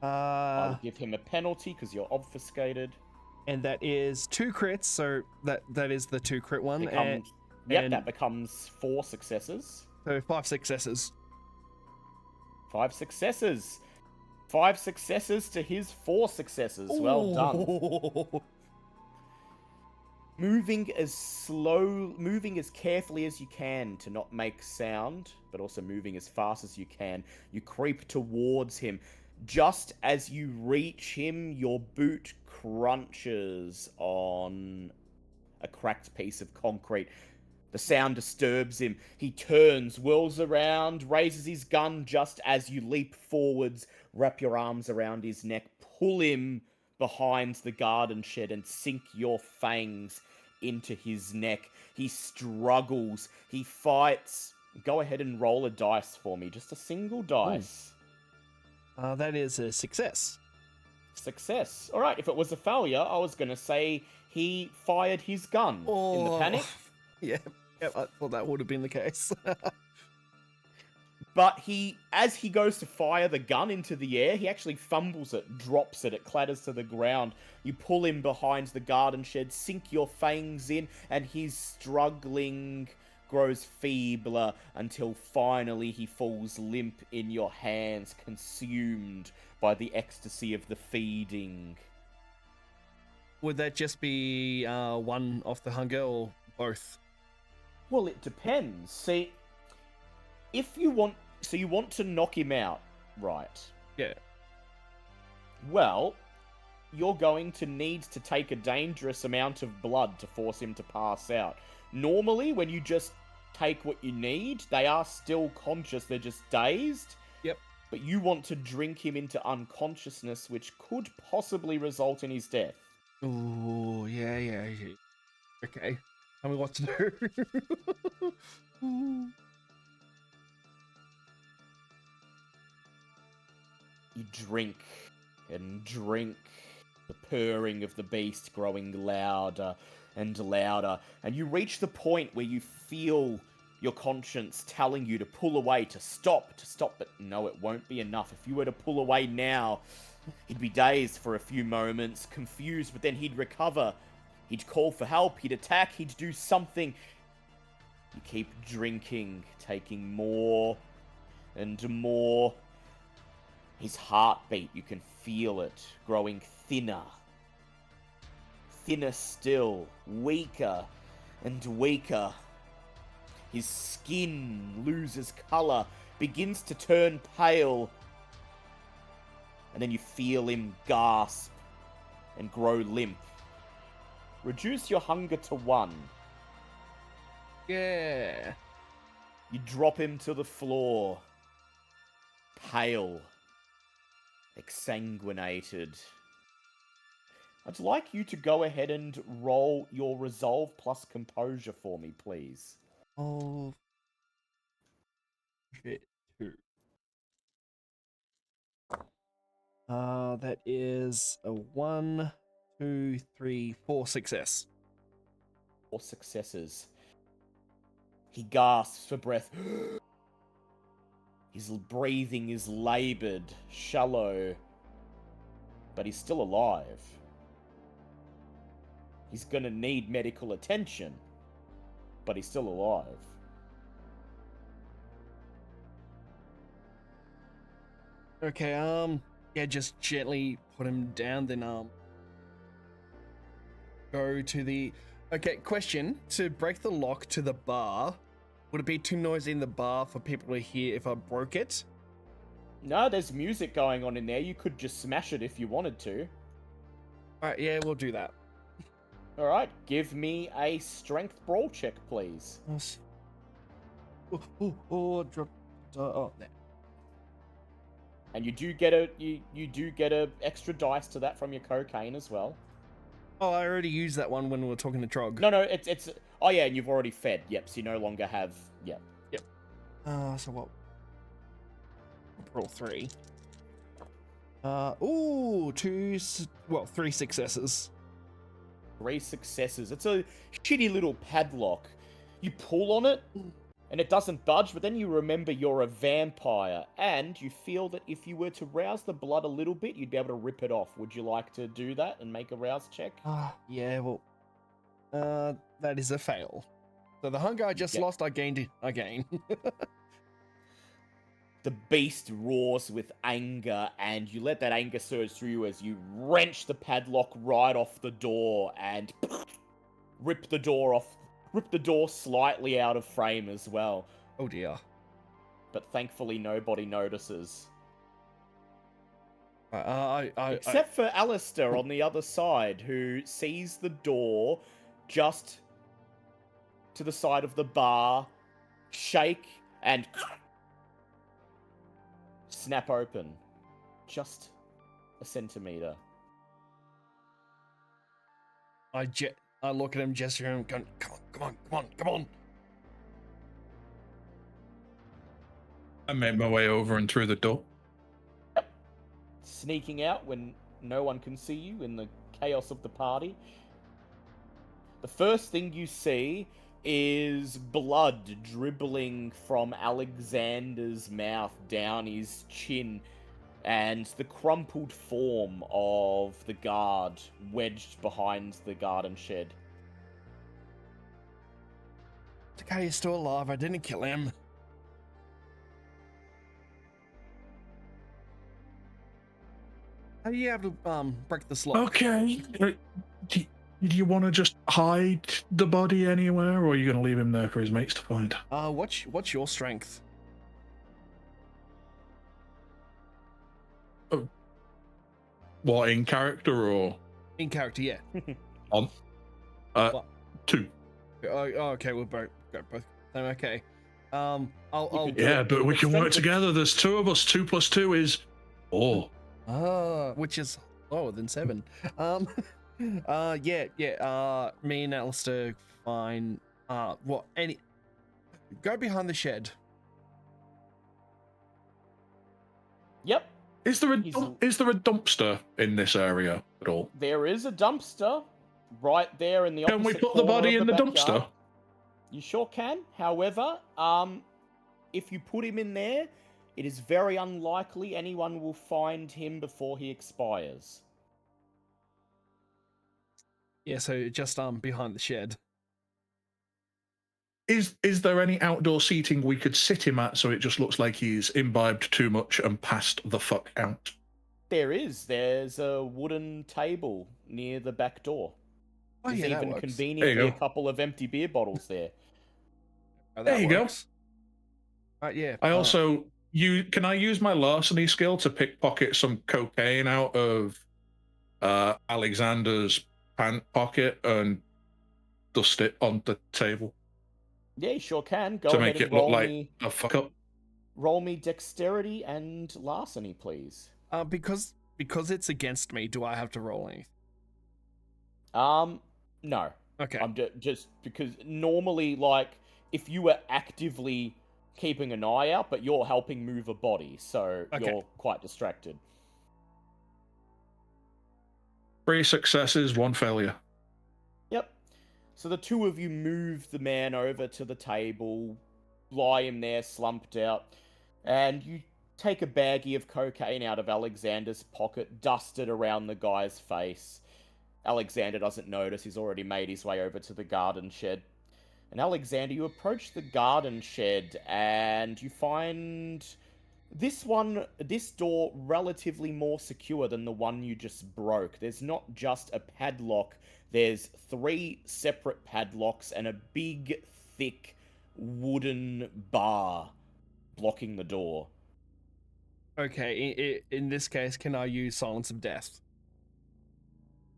I'll give him a penalty because you're obfuscated. And that is 2 crits, so that is the 2 crit one. That becomes 4 successes. So 5 successes. 5 successes. 5 successes to his 4 successes. Well done. Moving as carefully as you can to not make sound, but also moving as fast as you can. You creep towards him. Just as you reach him, your boot crunches on a cracked piece of concrete. The sound disturbs him. He turns, whirls around, raises his gun just as you leap forwards, wrap your arms around his neck, pull him behind the garden shed and sink your fangs into his neck. He struggles. He fights. Go ahead and roll a dice for me. Just a single dice. That is a success. Success. All right, if it was a failure, I was going to say he fired his gun in the panic. Yeah, I thought that would have been the case. But as he goes to fire the gun into the air, he actually fumbles it, drops it, it clatters to the ground. You pull him behind the garden shed, sink your fangs in, and his struggling grows feebler until finally he falls limp in your hands, consumed by the ecstasy of the feeding. Would that just be one off the hunger or both? Well, it depends. See, if you want... So you want to knock him out, right? Yeah. Well, you're going to need to take a dangerous amount of blood to force him to pass out. Normally, when you just take what you need, they are still conscious, they're just dazed. Yep. But you want to drink him into unconsciousness, which could possibly result in his death. Ooh, yeah. Okay. Tell me what to do. You drink and drink, the purring of the beast growing louder. and louder, and you reach the point where you feel your conscience telling you to pull away, to stop, but no, it won't be enough. If you were to pull away now, he'd be dazed for a few moments, confused, but then he'd recover. He'd call for help, he'd attack, he'd do something. You keep drinking, taking more and more. His heartbeat, you can feel it, growing thinner. Thinner still, weaker and weaker. His skin loses color, begins to turn pale. And then you feel him gasp and grow limp. Reduce your hunger to 1. Yeah. You drop him to the floor. Pale. Exsanguinated. I'd like you to go ahead and roll your resolve plus composure for me, please. Oh. Shit. 2. That is a 1, 2, 3, 4 success. 4 successes. He gasps for breath. His breathing is labored, shallow, but he's still alive. He's gonna need medical attention, but he's still alive. Okay, yeah, just gently put him down, then, go to the... Okay, question. To break the lock to the bar, would it be too noisy in the bar for people to hear if I broke it? No, there's music going on in there. You could just smash it if you wanted to. Alright, yeah, we'll do that. Alright, give me a strength brawl check, please. Drop... Oh, there. And you do get a extra dice to that from your cocaine as well. Oh, I already used that one when we were talking to Trog. No, it's oh yeah, and you've already fed. Yep, so you no longer have. Yep. So what? Roll 3. Ooh, 3 successes. 3 successes. It's a shitty little padlock. You pull on it, and it doesn't budge, but then you remember you're a vampire, and you feel that if you were to rouse the blood a little bit, you'd be able to rip it off. Would you like to do that and make a rouse check? Yeah, well, that is a fail. So the hunger I just lost, I gained again. The beast roars with anger, and you let that anger surge through you as you wrench the padlock right off the door and rip the door slightly out of frame as well. Oh dear. But thankfully nobody notices. Except for Aleister on the other side, who sees the door just to the side of the bar shake and snap open. Just a centimeter. I look at him, gesture him, going, come on. I made my way over and through the door. Yep. Sneaking out when no one can see you in the chaos of the party. The first thing you see is blood dribbling from Alexander's mouth down his chin, and the crumpled form of the guard wedged behind the garden shed. The guy is still alive. I didn't kill him. How are you able to break this lock? Okay. Do you want to just hide the body anywhere, or are you going to leave him there for his mates to find? What's your strength? Oh. What, in character or? In character, yeah. On. 2. Okay, we'll both go both. Okay. I'll yeah, but we can work together. There's 2 of us. 2 plus 2 is 4. Which is lower than 7. Yeah. Me and Aleister fine. Go behind the shed. Yep. Is there a dumpster in this area at all? There is a dumpster. right there in the Can we opposite put the corner body of in the backyard. dumpster? You sure can. However, if you put him in there, it is very unlikely anyone will find him before he expires. Yeah, so just behind the shed. Is there any outdoor seating we could sit him at so it just looks like he's imbibed too much and passed the fuck out? There is. There's a wooden table near the back door. Oh There's yeah, that even works. conveniently There you a go. couple of empty beer bottles there. Oh, There that you go. works. Right, yeah. I also can I use my larceny skill to pickpocket some cocaine out of Alexander's pant pocket and dust it on the table Yeah, you sure can. Go to ahead make and it look roll like me a fuck up? dexterity and larceny, please. Because it's against me, do I have to roll anything? No. Okay. I'm just because normally, like, if you were actively keeping an eye out, but you're helping move a body, so Okay. you're quite distracted. 3 successes, 1 failure. Yep. So the two of you move the man over to the table, lie him there slumped out, and you take a baggie of cocaine out of Alexander's pocket, dust it around the guy's face. Alexander doesn't notice, he's already made his way over to the garden shed. And Alexander, you approach the garden shed and you find this door relatively more secure than the one you just broke. There's not just a padlock, there's 3 separate padlocks and a big, thick wooden bar blocking the door. Okay, in this case, can I use Silence of Death?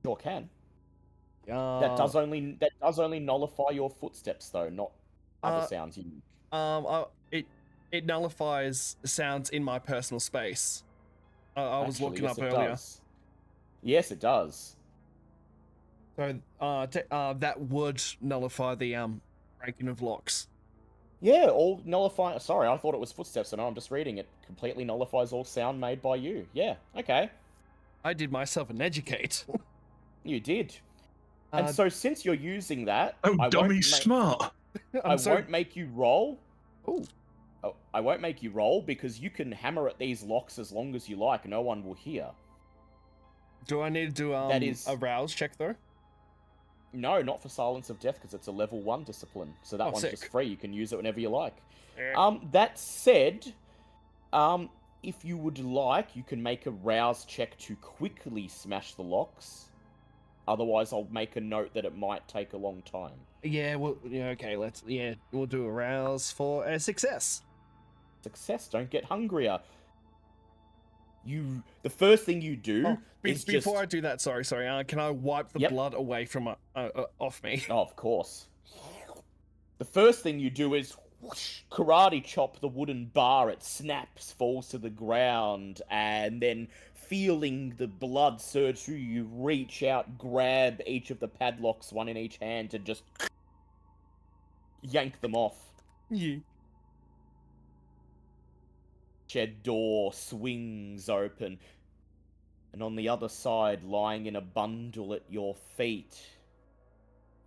Sure can. Uh, That does only nullify your footsteps though, not other sounds you. It nullifies sounds in my personal space. I was Actually, looking yes, up it earlier. does. Yes, it does. So that would nullify the breaking of locks. Yeah, all nullify. Sorry, I thought it was footsteps, and I'm just reading it. Completely nullifies all sound made by you. Yeah, okay. I did myself an educate. You did. And so, since you're using that, Oh, I dummy's smart. won't make you roll. Ooh. Oh, I won't make you roll because you can hammer at these locks as long as you like. No one will hear. Do I need to do a rouse check though? No, not for Silence of Death because it's a level 1 discipline. So that one's sick. just free. You can use it whenever you like. Yeah. That said, if you would like, you can make a rouse check to quickly smash the locks. Otherwise, I'll make a note that it might take a long time. Yeah, well, yeah, okay, we'll do a rouse for a success. Success, don't get hungrier. The first thing you do is before I do that, sorry, can I wipe the blood away from off me? Oh, of course. The first thing you do is whoosh, karate chop the wooden bar. It snaps, falls to the ground, and then feeling the blood surge through you, reach out, grab each of the padlocks, one in each hand, to just yank them off. Yeah. Shed door swings open, and on the other side, lying in a bundle at your feet,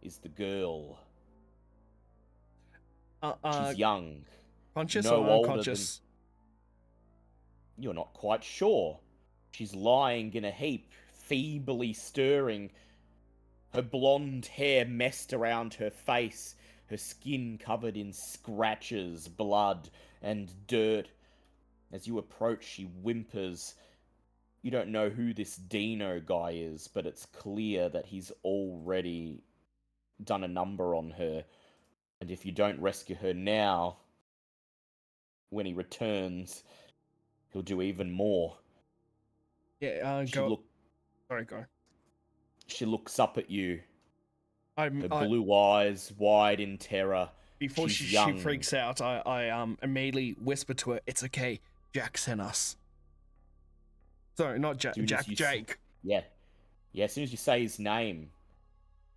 is the girl. She's young. Conscious no or older unconscious? than... You're not quite sure. She's lying in a heap, feebly stirring. Her blonde hair messed around her face, her skin covered in scratches, blood, and dirt. As you approach, she whimpers. You don't know who this Dino guy is, but it's clear that he's already done a number on her. And if you don't rescue her now, when he returns, he'll do even more. Yeah, go. Sorry, go. She looks up at you. Her I blue eyes wide in terror. Before She's she young. freaks out, I immediately whisper to her, "It's okay. Jack sent us." Sorry, not Jack. Jake. Yeah. As soon as you say his name,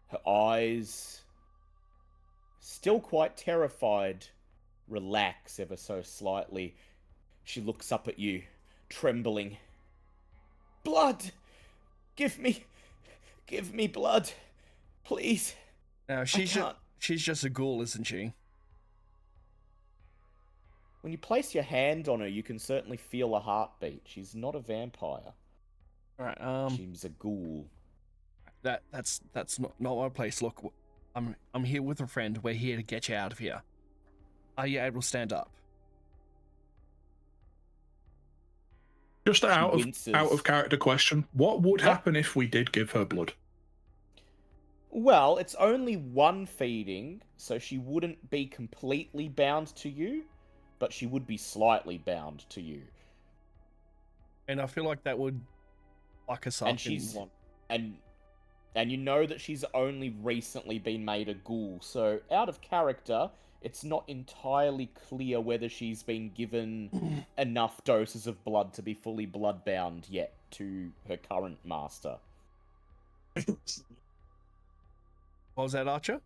her eyes, still quite terrified, relax ever so slightly. She looks up at you, trembling. "Blood! Give me blood! Please. Now she's can't. she's just a ghoul, isn't she? When you place your hand on her, you can certainly feel a heartbeat. She's not a vampire. All right. She's a ghoul. That's not my place. Look, I'm here with a friend. We're here to get you out of here. Are you able to stand up? Just out winces. of character question, what would Yeah. happen if we did give her blood? Well, it's only one feeding, so she wouldn't be completely bound to you, but she would be slightly bound to you. And I feel like that would lock us up. And she's and you know that she's only recently been made a ghoul, so out of character, it's not entirely clear whether she's been given enough doses of blood to be fully bloodbound yet to her current master. What was that, Archer?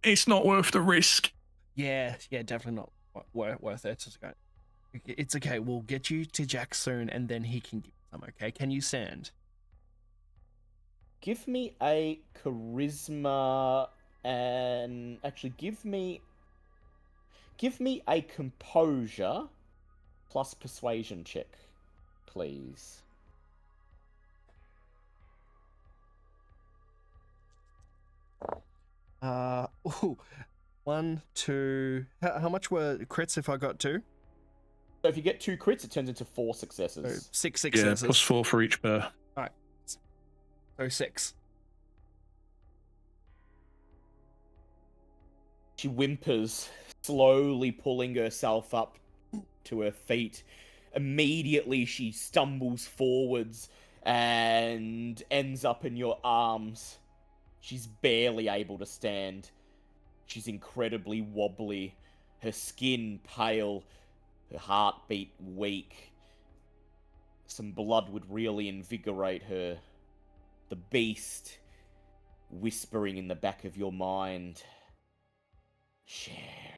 It's not worth the risk. Yeah, definitely not worth it. It's okay. We'll get you to Jack soon, and then he can give some. Okay? Can you stand? Give me a charisma and actually give me a composure plus persuasion check, please. Ooh, 1, 2. How much were crits if I got 2? So if you get 2 crits, it turns into 4 successes. So 6 Yeah, successes. plus 4 for each pair. Alright. So 6. She whimpers, slowly pulling herself up to her feet. Immediately, she stumbles forwards and ends up in your arms. She's barely able to stand. She's incredibly wobbly, her skin pale, her heartbeat weak. Some blood would really invigorate her. The beast whispering in the back of your mind. Share.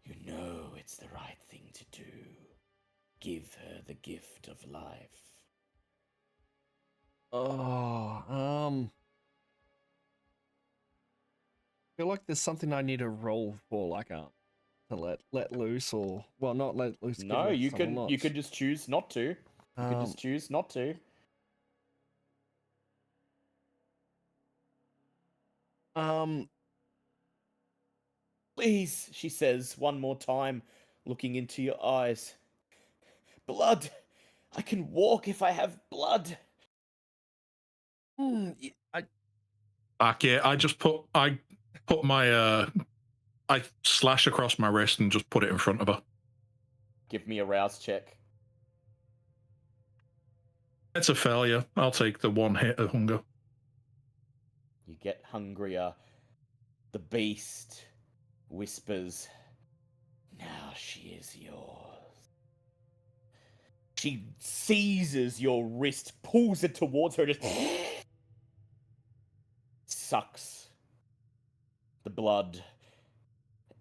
You know it's the right thing to do. Give her the gift of life. Oh, I feel like there's something I need to roll for, like to let loose, or well, not let loose. No, you could just choose not to. You could just choose not to. Please, she says one more time, looking into your eyes. Blood! I can walk if I have blood! Back here, I put my I slash across my wrist and just put it in front of her. Give me a rouse check. It's a failure. I'll take the 1 hit of hunger. You get hungrier. The beast whispers, now she is yours. She seizes your wrist, pulls it towards her, just sucks the blood.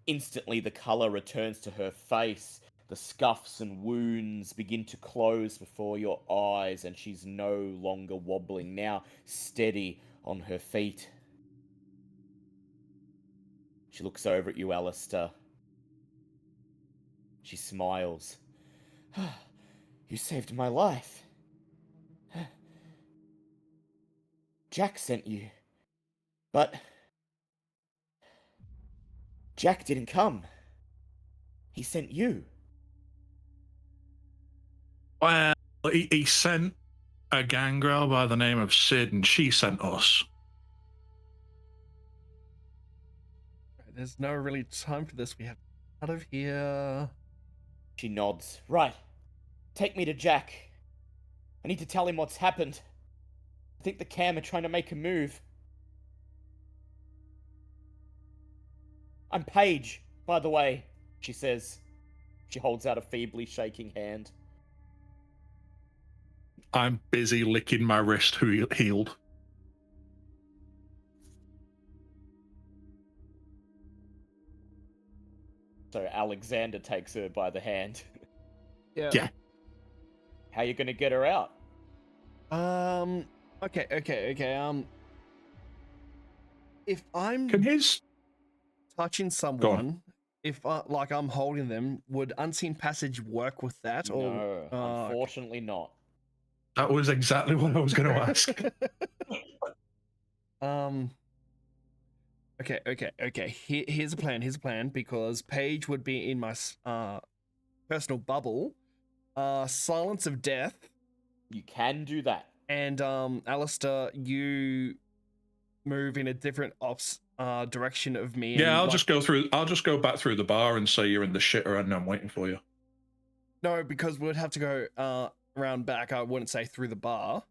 Instantly, the color returns to her face. The scuffs and wounds begin to close before your eyes, and she's no longer wobbling, now steady on her feet. She looks over at you, Aleister. She smiles. You saved my life. Jack sent you. But Jack didn't come. He sent you. Well, he sent a gangrel by the name of Sid, and she sent us. There's no really time for this. We have to get out of here. She nods. Right. Take me to Jack. I need to tell him what's happened. I think the cam are trying to make a move. I'm Paige, by the way, she says. She holds out a feebly shaking hand. I'm busy licking my wrist healed. So Alexander takes her by the hand. Yeah. Yeah. How you gonna get her out? I Okay. If I'm Can his touching go on? someone, if like I'm holding them, would unseen passage work with that? Or No, unfortunately not. That was exactly what I was going to ask. um. Okay. Here's a plan. Because Paige would be in my personal bubble. Silence of Death, You can do that. and Alistair, you move in a different direction of me. Yeah, And I'll like, just go through. I'll just go back through the bar and say you're in the shitter and I'm waiting for you. no, because we'd have to go around back. I wouldn't say through the bar.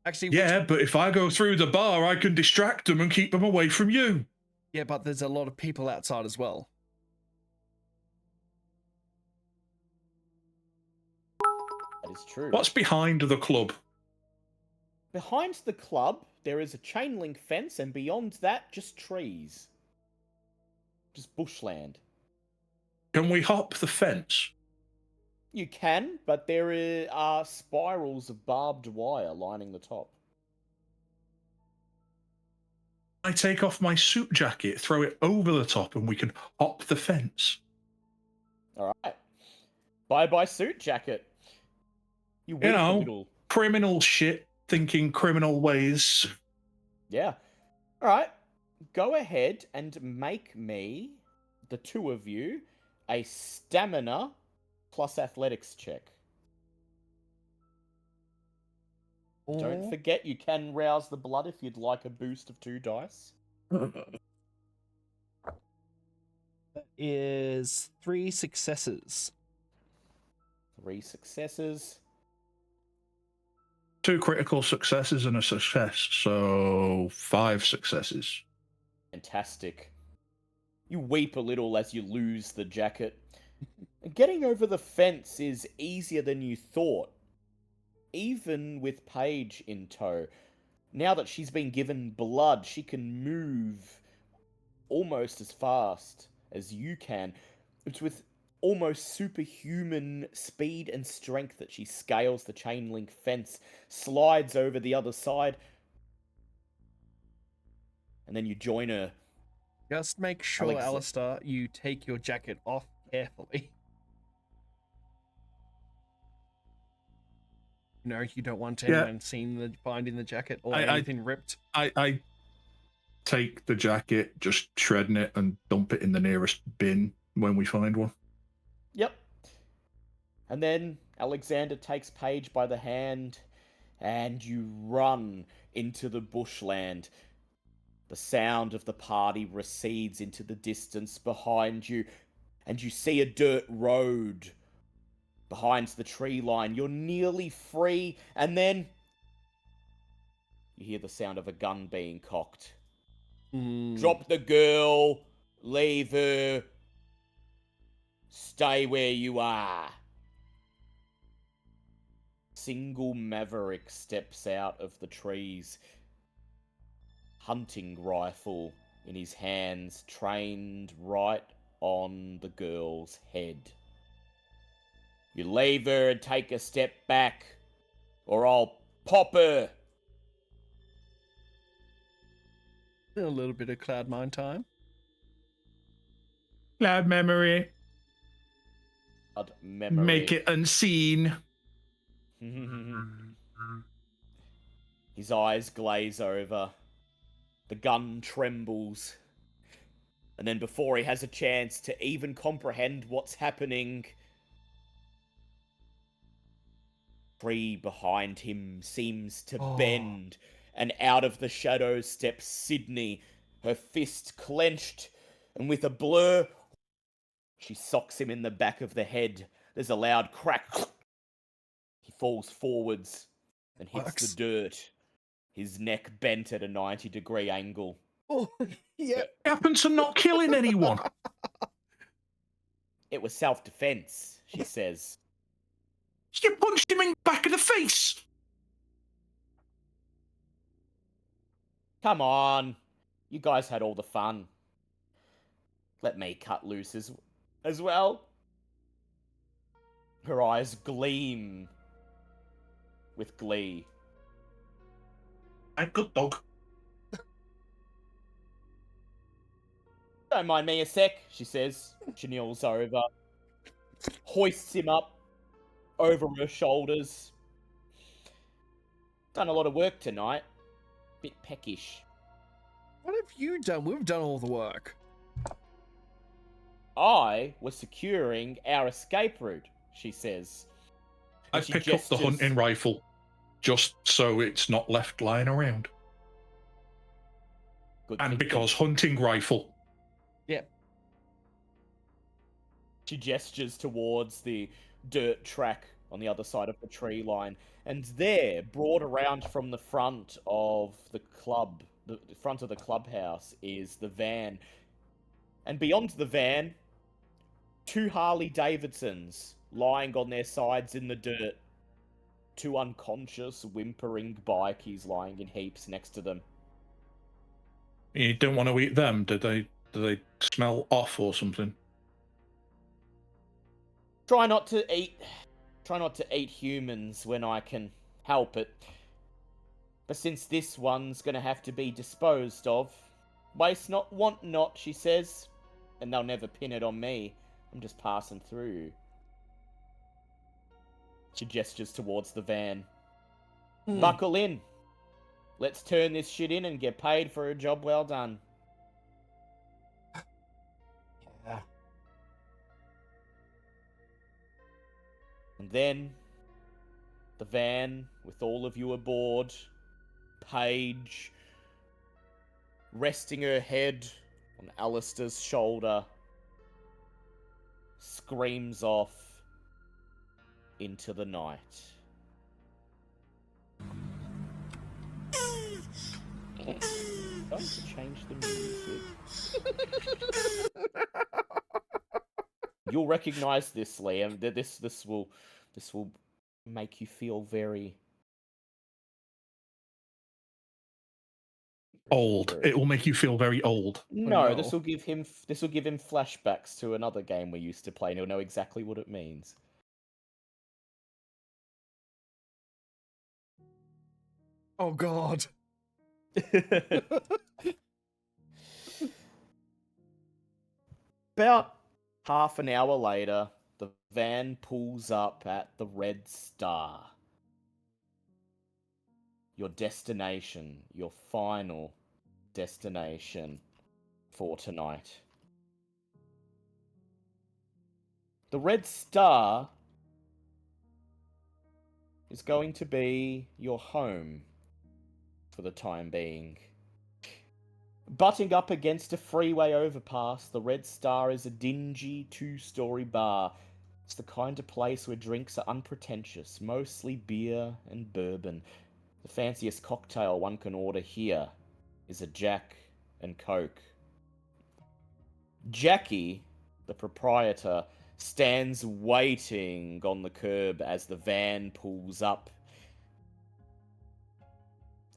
Actually, Yeah, but if I go through the bar, I can distract them and keep them away from you. yeah, but there's a lot of people outside as well. That is true. What's behind the club? Behind the club, there is a chain link fence, and beyond that, just trees. Just bushland. Can we hop the fence? You can, but there are spirals of barbed wire lining the top. I take off my suit jacket, throw it over the top, and we can hop the fence. All right. Bye-bye suit jacket. You weep a little. Criminal shit, thinking criminal ways. Yeah. All right. Go ahead and make me, the two of you, a stamina plus athletics check. Don't forget you can rouse the blood if you'd like a boost of 2 dice. Is 3 successes. 3 successes. 2 critical successes and a success, so 5 successes. Fantastic. You weep a little as you lose the jacket. Getting over the fence is easier than you thought, even with Paige in tow. Now that she's been given blood, she can move almost as fast as you can. It's with almost superhuman speed and strength that she scales the chain link fence, slides over the other side, and then you join her. Just make sure, Alistair, you take your jacket off carefully. No, you don't want anyone finding the jacket or anything ripped. I take the jacket, just shredding it and dump it in the nearest bin when we find one. Yep. And then Alexander takes Paige by the hand and you run into the bushland. The sound of the party recedes into the distance behind you, and you see a dirt road behind the tree line. You're nearly free, and then you hear the sound of a gun being cocked. Drop the girl, leave her, stay where you are. Single maverick steps out of the trees, hunting rifle in his hands, trained right on the girl's head. You leave her and take a step back, or I'll pop her. A little bit of cloud mine time. Cloud memory. Cloud memory. Make it unseen. His eyes glaze over. The gun trembles. And then before he has a chance to even comprehend what's happening, tree behind him seems to bend, and out of the shadows steps Sydney, her fist clenched, and with a blur, she socks him in the back of the head. There's a loud crack. He falls forwards and hits the dirt, his neck bent at a 90-degree angle. Oh, yeah. Happened to not killing anyone. It was self-defense, she says. You punched him in the back of the face. Come on. You guys had all the fun. Let me cut loose as well. Her eyes gleam with glee. I'm good dog. Don't mind me a sec, she says. She kneels over, hoists him up over her shoulders. Done a lot of work tonight. Bit peckish. What have you done? We've done all the work. I was securing our escape route, she says. And I've she picked up the hunting rifle just so it's not left lying around. Good And thinking. because hunting rifle. Yep. She gestures towards the dirt track on the other side of the tree line. And there, brought around from the front of the club, the front of the clubhouse, is the van. And beyond the van, 2 Harley Davidsons lying on their sides in the dirt. 2 unconscious, whimpering bikies lying in heaps next to them. You don't want to eat them, do they smell off or something? Try not to eat humans when I can help it. But since this one's gonna have to be disposed of, waste not, want not, she says. And they'll never pin it on me. I'm just passing through. She gestures towards the van. Buckle in. Let's turn this shit in and get paid for a job well done. Yeah. And then, the van, with all of you aboard, Paige, resting her head on Aleister's shoulder, screams off into the night. Going to change the music. You'll recognize this, Liam. This will make you feel very Old. It will make you feel very old. No, no. this will give him flashbacks to another game we used to play, and he'll know exactly what it means. Oh God. About half an hour later, the van pulls up at the Red Star. Your destination, your final destination for tonight. The Red Star is going to be your home for the time being. Butting up against a freeway overpass, the Red Star is a dingy 2-story bar. It's the kind of place where drinks are unpretentious, mostly beer and bourbon. The fanciest cocktail one can order here is a Jack and Coke. Jackie, the proprietor, stands waiting on the curb as the van pulls up.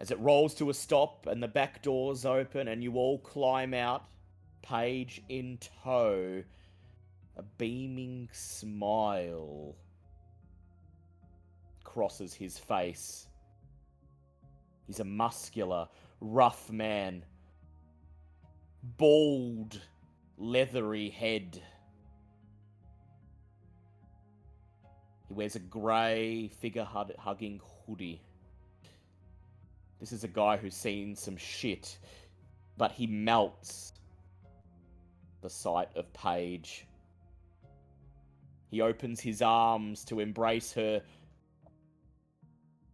As it rolls to a stop and the back doors open and you all climb out, Paige in tow, a beaming smile crosses his face. He's a muscular, rough man. Bald, leathery head. He wears a grey, figure-hugging hoodie. This is a guy who's seen some shit, but he melts the sight of Paige. He opens his arms to embrace her,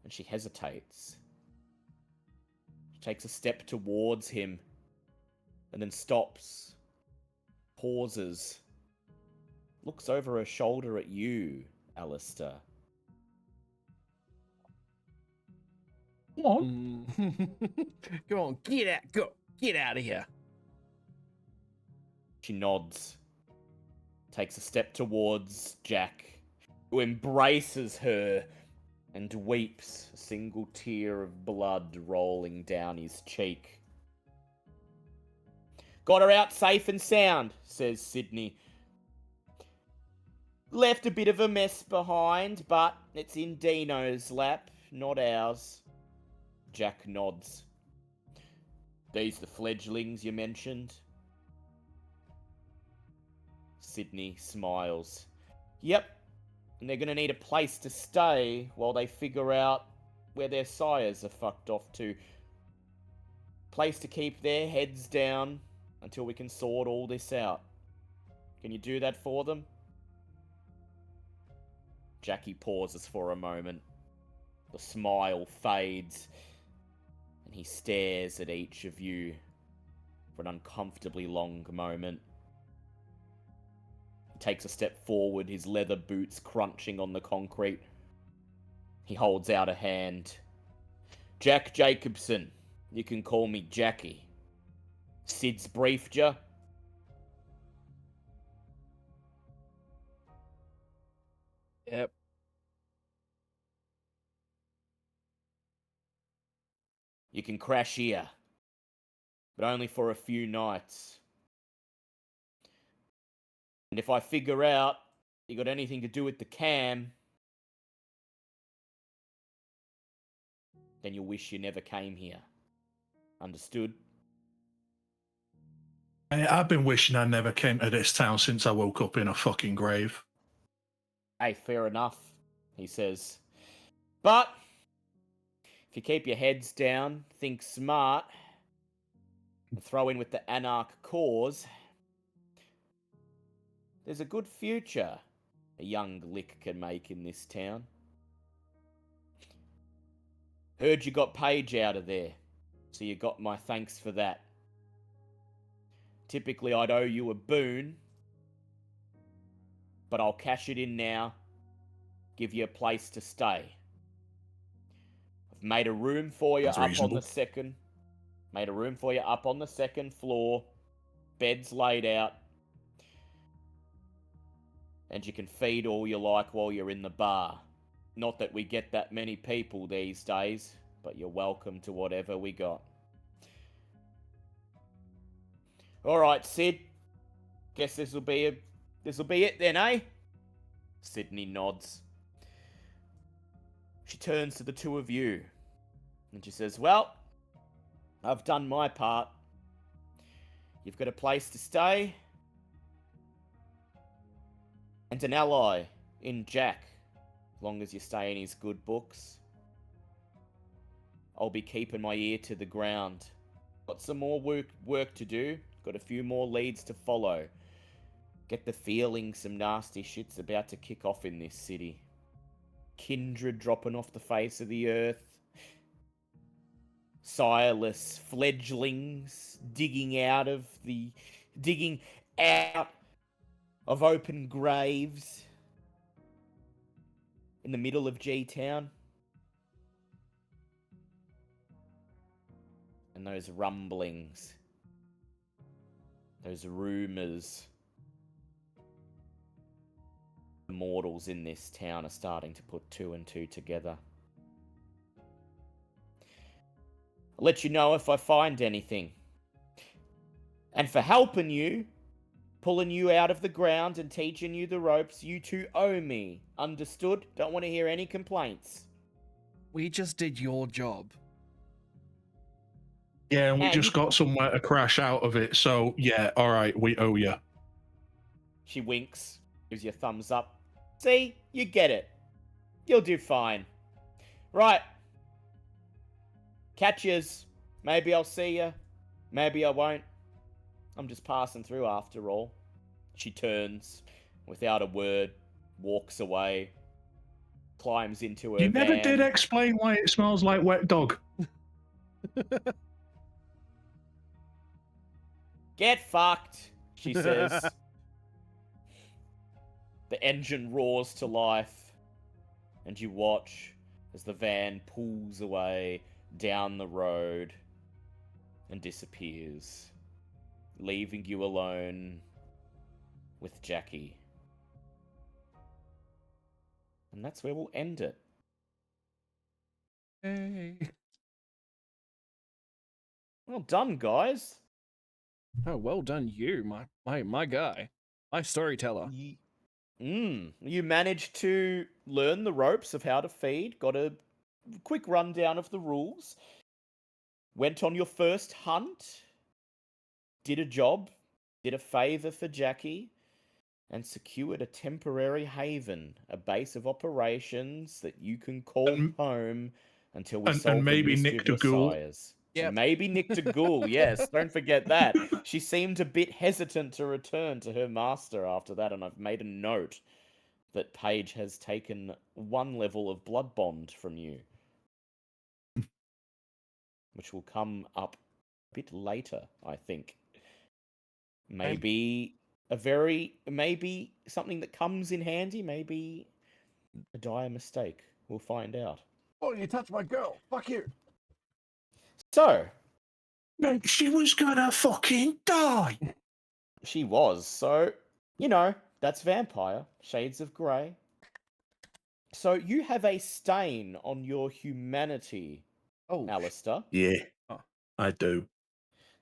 and she hesitates. She takes a step towards him, and then stops, pauses, looks over her shoulder at you, Aleister. Come on. Go on, get out of here. She nods, takes a step towards Jack, who embraces her and weeps, a single tear of blood rolling down his cheek. Got her out safe and sound, says Sydney. Left a bit of a mess behind, but it's in Dino's lap, not ours. Jack nods. These the fledglings you mentioned? Sydney smiles. Yep. And they're going to need a place to stay while they figure out where their sires are fucked off to. Place to keep their heads down until we can sort all this out. Can you do that for them? Jackie pauses for a moment. The smile fades, and he stares at each of you for an uncomfortably long moment. He takes a step forward, his leather boots crunching on the concrete. He holds out a hand. Jack Jacobson. You can call me Jackie. Sid's briefed ya? Yep. You can crash here, but only for a few nights. And if I figure out you got anything to do with the cam, then you'll wish you never came here. Understood? I've been wishing I never came to this town since I woke up in a fucking grave. Hey, fair enough, he says. But if you keep your heads down, think smart, and throw in with the Anarch cause, there's a good future a young lick can make in this town. Heard you got Paige out of there, so you got my thanks for that. Typically, I'd owe you a boon, but I'll cash it in now, give you a place to stay. I've made a room for you That's up reasonable. on the second. Made a room for you up on the second floor. Beds laid out. And you can feed all you like while you're in the bar. Not that we get that many people these days, but you're welcome to whatever we got. All right, Sid. Guess this'll be it then, eh? Sydney nods. She turns to the two of you, and she says, well, I've done my part. You've got a place to stay, and an ally in Jack, as long as you stay in his good books. I'll be keeping my ear to the ground. Got some more work to do. Got a few more leads to follow. Get the feeling some nasty shit's about to kick off in this city. Kindred dropping off the face of the earth. Sireless fledglings digging out of open graves in the middle of G-Town. And those rumblings, those rumours, the mortals in this town are starting to put two and two together. I'll let you know if I find anything. And for helping you, pulling you out of the ground and teaching you the ropes, you two owe me. Understood? Don't want to hear any complaints. We just did your job. Yeah, and we And just you- got somewhere to crash out of it. So, yeah, all right, we owe you. She winks, gives you a thumbs up. See? You get it. You'll do fine. Right. Catch yous. Maybe I'll see you. Maybe I won't. I'm just passing through after all. She turns, without a word, walks away, climbs into her You never van. did explain why it smells like wet dog. Get fucked, she says. The engine roars to life, and you watch as the van pulls away down the road and disappears, leaving you alone with Jackie. And that's where we'll end it. Hey. Well done, guys. Oh, well done, you, my guy, my storyteller. You managed to learn the ropes of how to feed, got a quick rundown of the rules, went on your first hunt, did a job, did a favor for Jackie, and secured a temporary haven, a base of operations that you can call And- home until we and solve the maybe mystery Nick of the your Ghoul. sires. Yep. And maybe Nick de Ghoul, yes, don't forget that. She seemed a bit hesitant to return to her master after that, and I've made a note that Paige has taken 1 level of blood bond from you, which will come up a bit later, I think. Maybe maybe something that comes in handy, maybe a dire mistake. We'll find out. Oh, you touched my girl. Fuck you. So, Man, she was gonna fucking die. she was. So, you know, that's vampire. Shades of grey. So, you have a stain on your humanity, Oh, Aleister. Yeah, Oh. I do.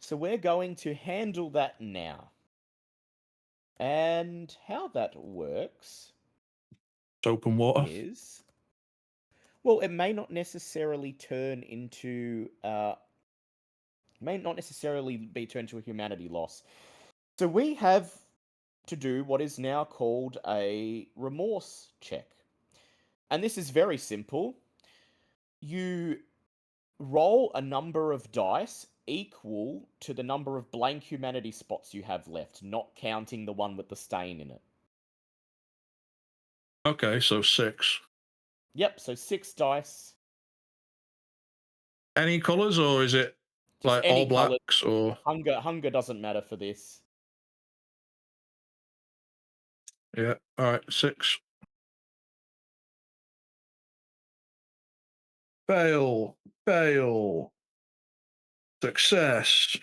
So, we're going to handle that now. And how that works It's open water. is... Well, it may not necessarily turn into... may not necessarily be turned to a humanity loss. So we have to do what is now called a remorse check. And this is very simple. You roll a number of dice equal to the number of blank humanity spots you have left, not counting the one with the stain in it. Okay, so 6. Yep, so 6 dice. Any colours, or is it Just like any all colour. blacks? Or Hunger doesn't matter for this. yeah, all right, 6. Fail, fail, success,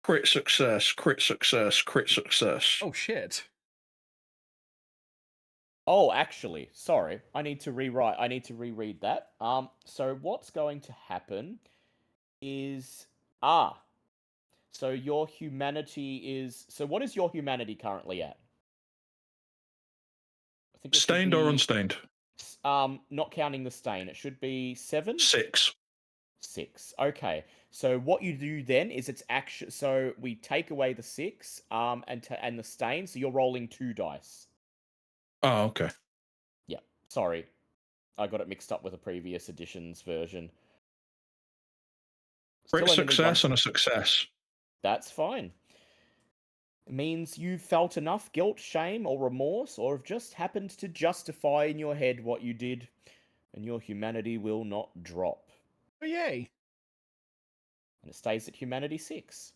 crit success, crit success, crit success. Oh shit. Oh, actually, sorry. I need to reread that. So what's going to happen is so your humanity is so what is your humanity currently at? I think it should Stained or be unstained? not counting the stain. It should be 7? 6. 6. Okay. So what you do then is it's actually so we take away the 6 and the stain, so you're rolling 2 dice. Oh, okay. Yeah. Sorry. I got it mixed up with a previous edition's version. Crit Still only need success one. and a success. That's fine. It means you've felt enough guilt, shame, or remorse, or have just happened to justify in your head what you did, and your humanity will not drop. Oh yay. And it stays at humanity 6.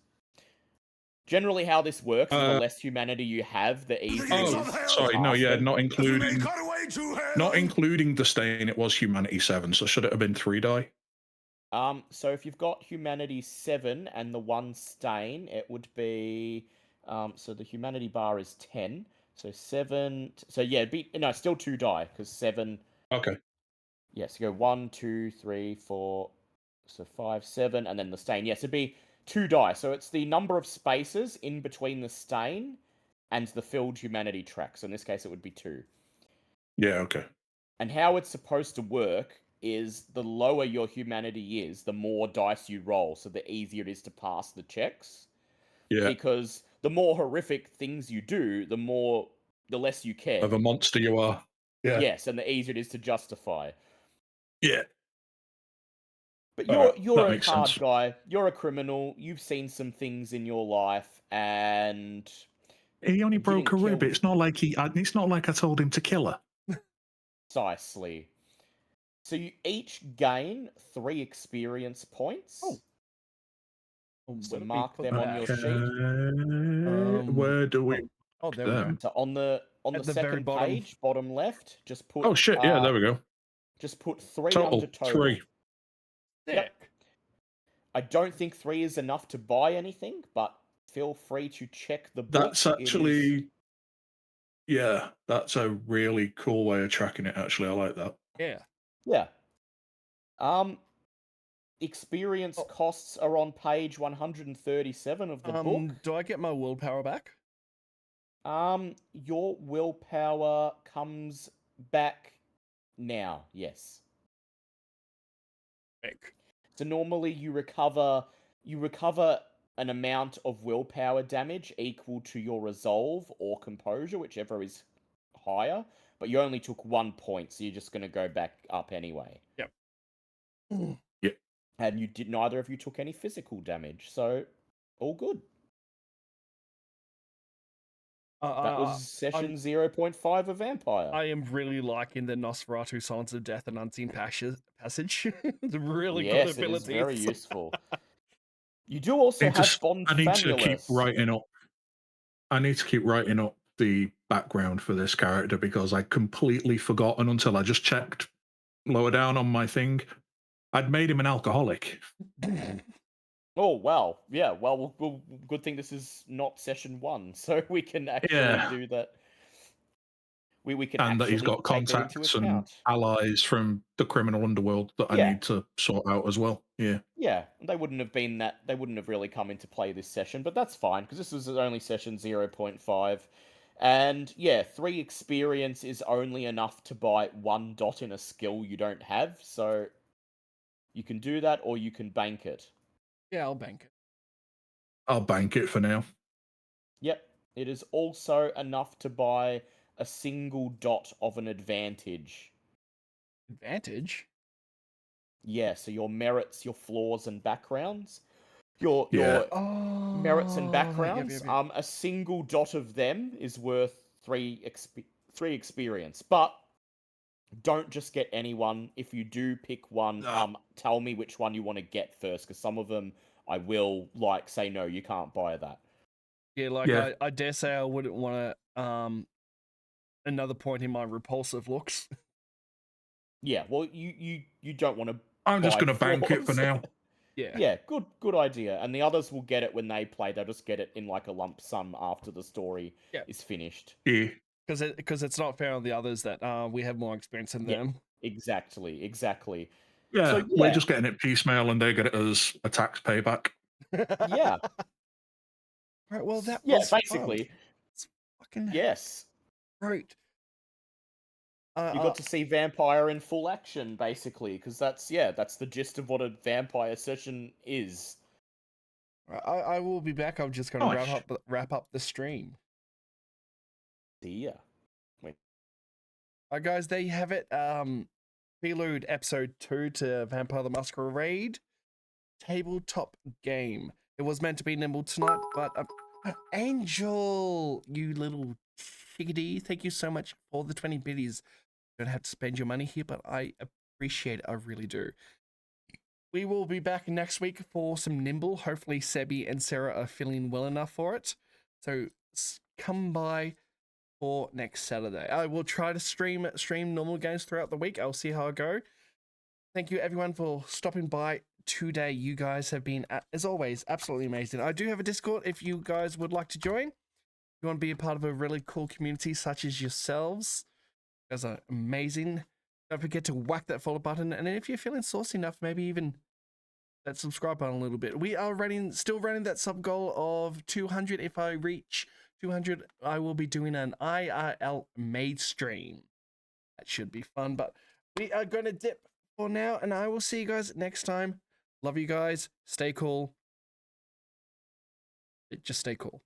Generally, how this works is the less humanity you have, the easier it is. Oh, sorry, no, yeah, casting. not including the stain. It was humanity 7, so should it have been 3 die? So if you've got humanity 7 and the 1 stain, it would be so the humanity bar is 10. So 7. So yeah, still 2 die because 7. Okay. Yeah, so go 1, 2, 3, 4, so 5, 7, and then the stain. Yes, it'd be 2 die. So it's the number of spaces in between the stain and the filled humanity track. So in this case, it would be 2. Yeah, okay. And how it's supposed to work is the lower your humanity is, the more dice you roll, so the easier it is to pass the checks. Yeah. Because the more horrific things you do, the less you care. Of a monster you are. Yeah. Yes, and the easier it is to justify. Yeah. But Alright, you're that a makes hard sense. guy. You're a criminal. You've seen some things in your life, and He only you broke didn't a rib. kill- It's not like it's not like I told him to kill her. precisely. So you each gain 3 experience points. Oh. So Where do we mark put them on your that? sheet. Where do we Oh, put there we go. them? So on the At the very second bottom. page, bottom left, just put Oh shit! Yeah, there we go. just put 3 Total under total. 3. Yep. I don't think 3 is enough to buy anything, but feel free to check the book. That's actually, yeah, that's a really cool way of tracking it. Actually, I like that. Yeah. Experience costs are on page 137 of the book. Do I get my willpower back? Your willpower comes back now. Yes. Heck. So normally you recover an amount of willpower damage equal to your resolve or composure, whichever is higher. But you only took 1 point, so you're just going to go back up anyway. Yep. Yep. And neither of you took any physical damage, so all good. That was session 0.5 of Vampire. I am really liking the Nosferatu Silence of Death and Unseen Passage. It's really good Yes, it abilities. is very useful. You do also have Bond I need to keep Famulus. writing up. I need to keep writing up the background for this character because I completely forgotten until I just checked lower down on my thing. I'd made him an alcoholic. Oh, wow. Yeah, well, good thing this is not session 1, so we can actually do that. We can And that he's actually got take that into contacts and account. allies from the criminal underworld that I Yeah. need to sort out as well. Yeah. Yeah, they wouldn't have really come into play this session, but that's fine because this was only session 0.5. And yeah, 3 experience is only enough to buy 1 dot in a skill you don't have, so you can do that or you can bank it. Yeah, I'll bank it. I'll bank it for now. Yep, it is also enough to buy a single dot of an advantage. Advantage? Yeah, so your merits, your flaws and backgrounds. Your Oh, merits and backgrounds. yep. A single dot of them is worth 3 experience. But don't just get anyone. If you do pick one, tell me which one you want to get first, because some of them I will say no, you can't buy that. Yeah, I dare say I wouldn't want to another point in my repulsive looks. Yeah, well you don't want to. I'm just gonna bank it for now. Yeah, good idea. And the others will get it when they play. They'll just get it in a lump sum after the story is finished. Yeah. Because it's not fair on the others that we have more experience than them. Exactly. Yeah, So, we're just getting it piecemeal and they get it as a tax payback. Yeah. Right, well, that was basically. Fun. It's fucking yes. Great. You got to see Vampire in full action, basically, because that's the gist of what a Vampire session is. I will be back. I'm just going to wrap up the stream. See ya. Alright, guys, there you have it. Prelude episode 2 to Vampire the Masquerade tabletop game. It was meant to be Nimble tonight, but Angel, you little chickadee, thank you so much for the 20 biddies. You don't have to spend your money here, but I appreciate it. I really do. We will be back next week for some Nimble. Hopefully Sebi and Sarah are feeling well enough for it. So come by for next Saturday. I will try to stream normal games throughout the week. I'll see how I go. Thank you everyone for stopping by today. You guys have been, as always, absolutely amazing. I do have a Discord if you guys would like to join. If you want to be a part of a really cool community such as yourselves. You guys are amazing. Don't forget to whack that follow button. And if you're feeling saucy enough, maybe even that subscribe button a little bit. We are still running that sub goal of 200. If I reach 200, I will be doing an IRL made stream. That should be fun, but we are going to dip for now, and I will see you guys next time. Love you guys. Stay cool. Just stay cool.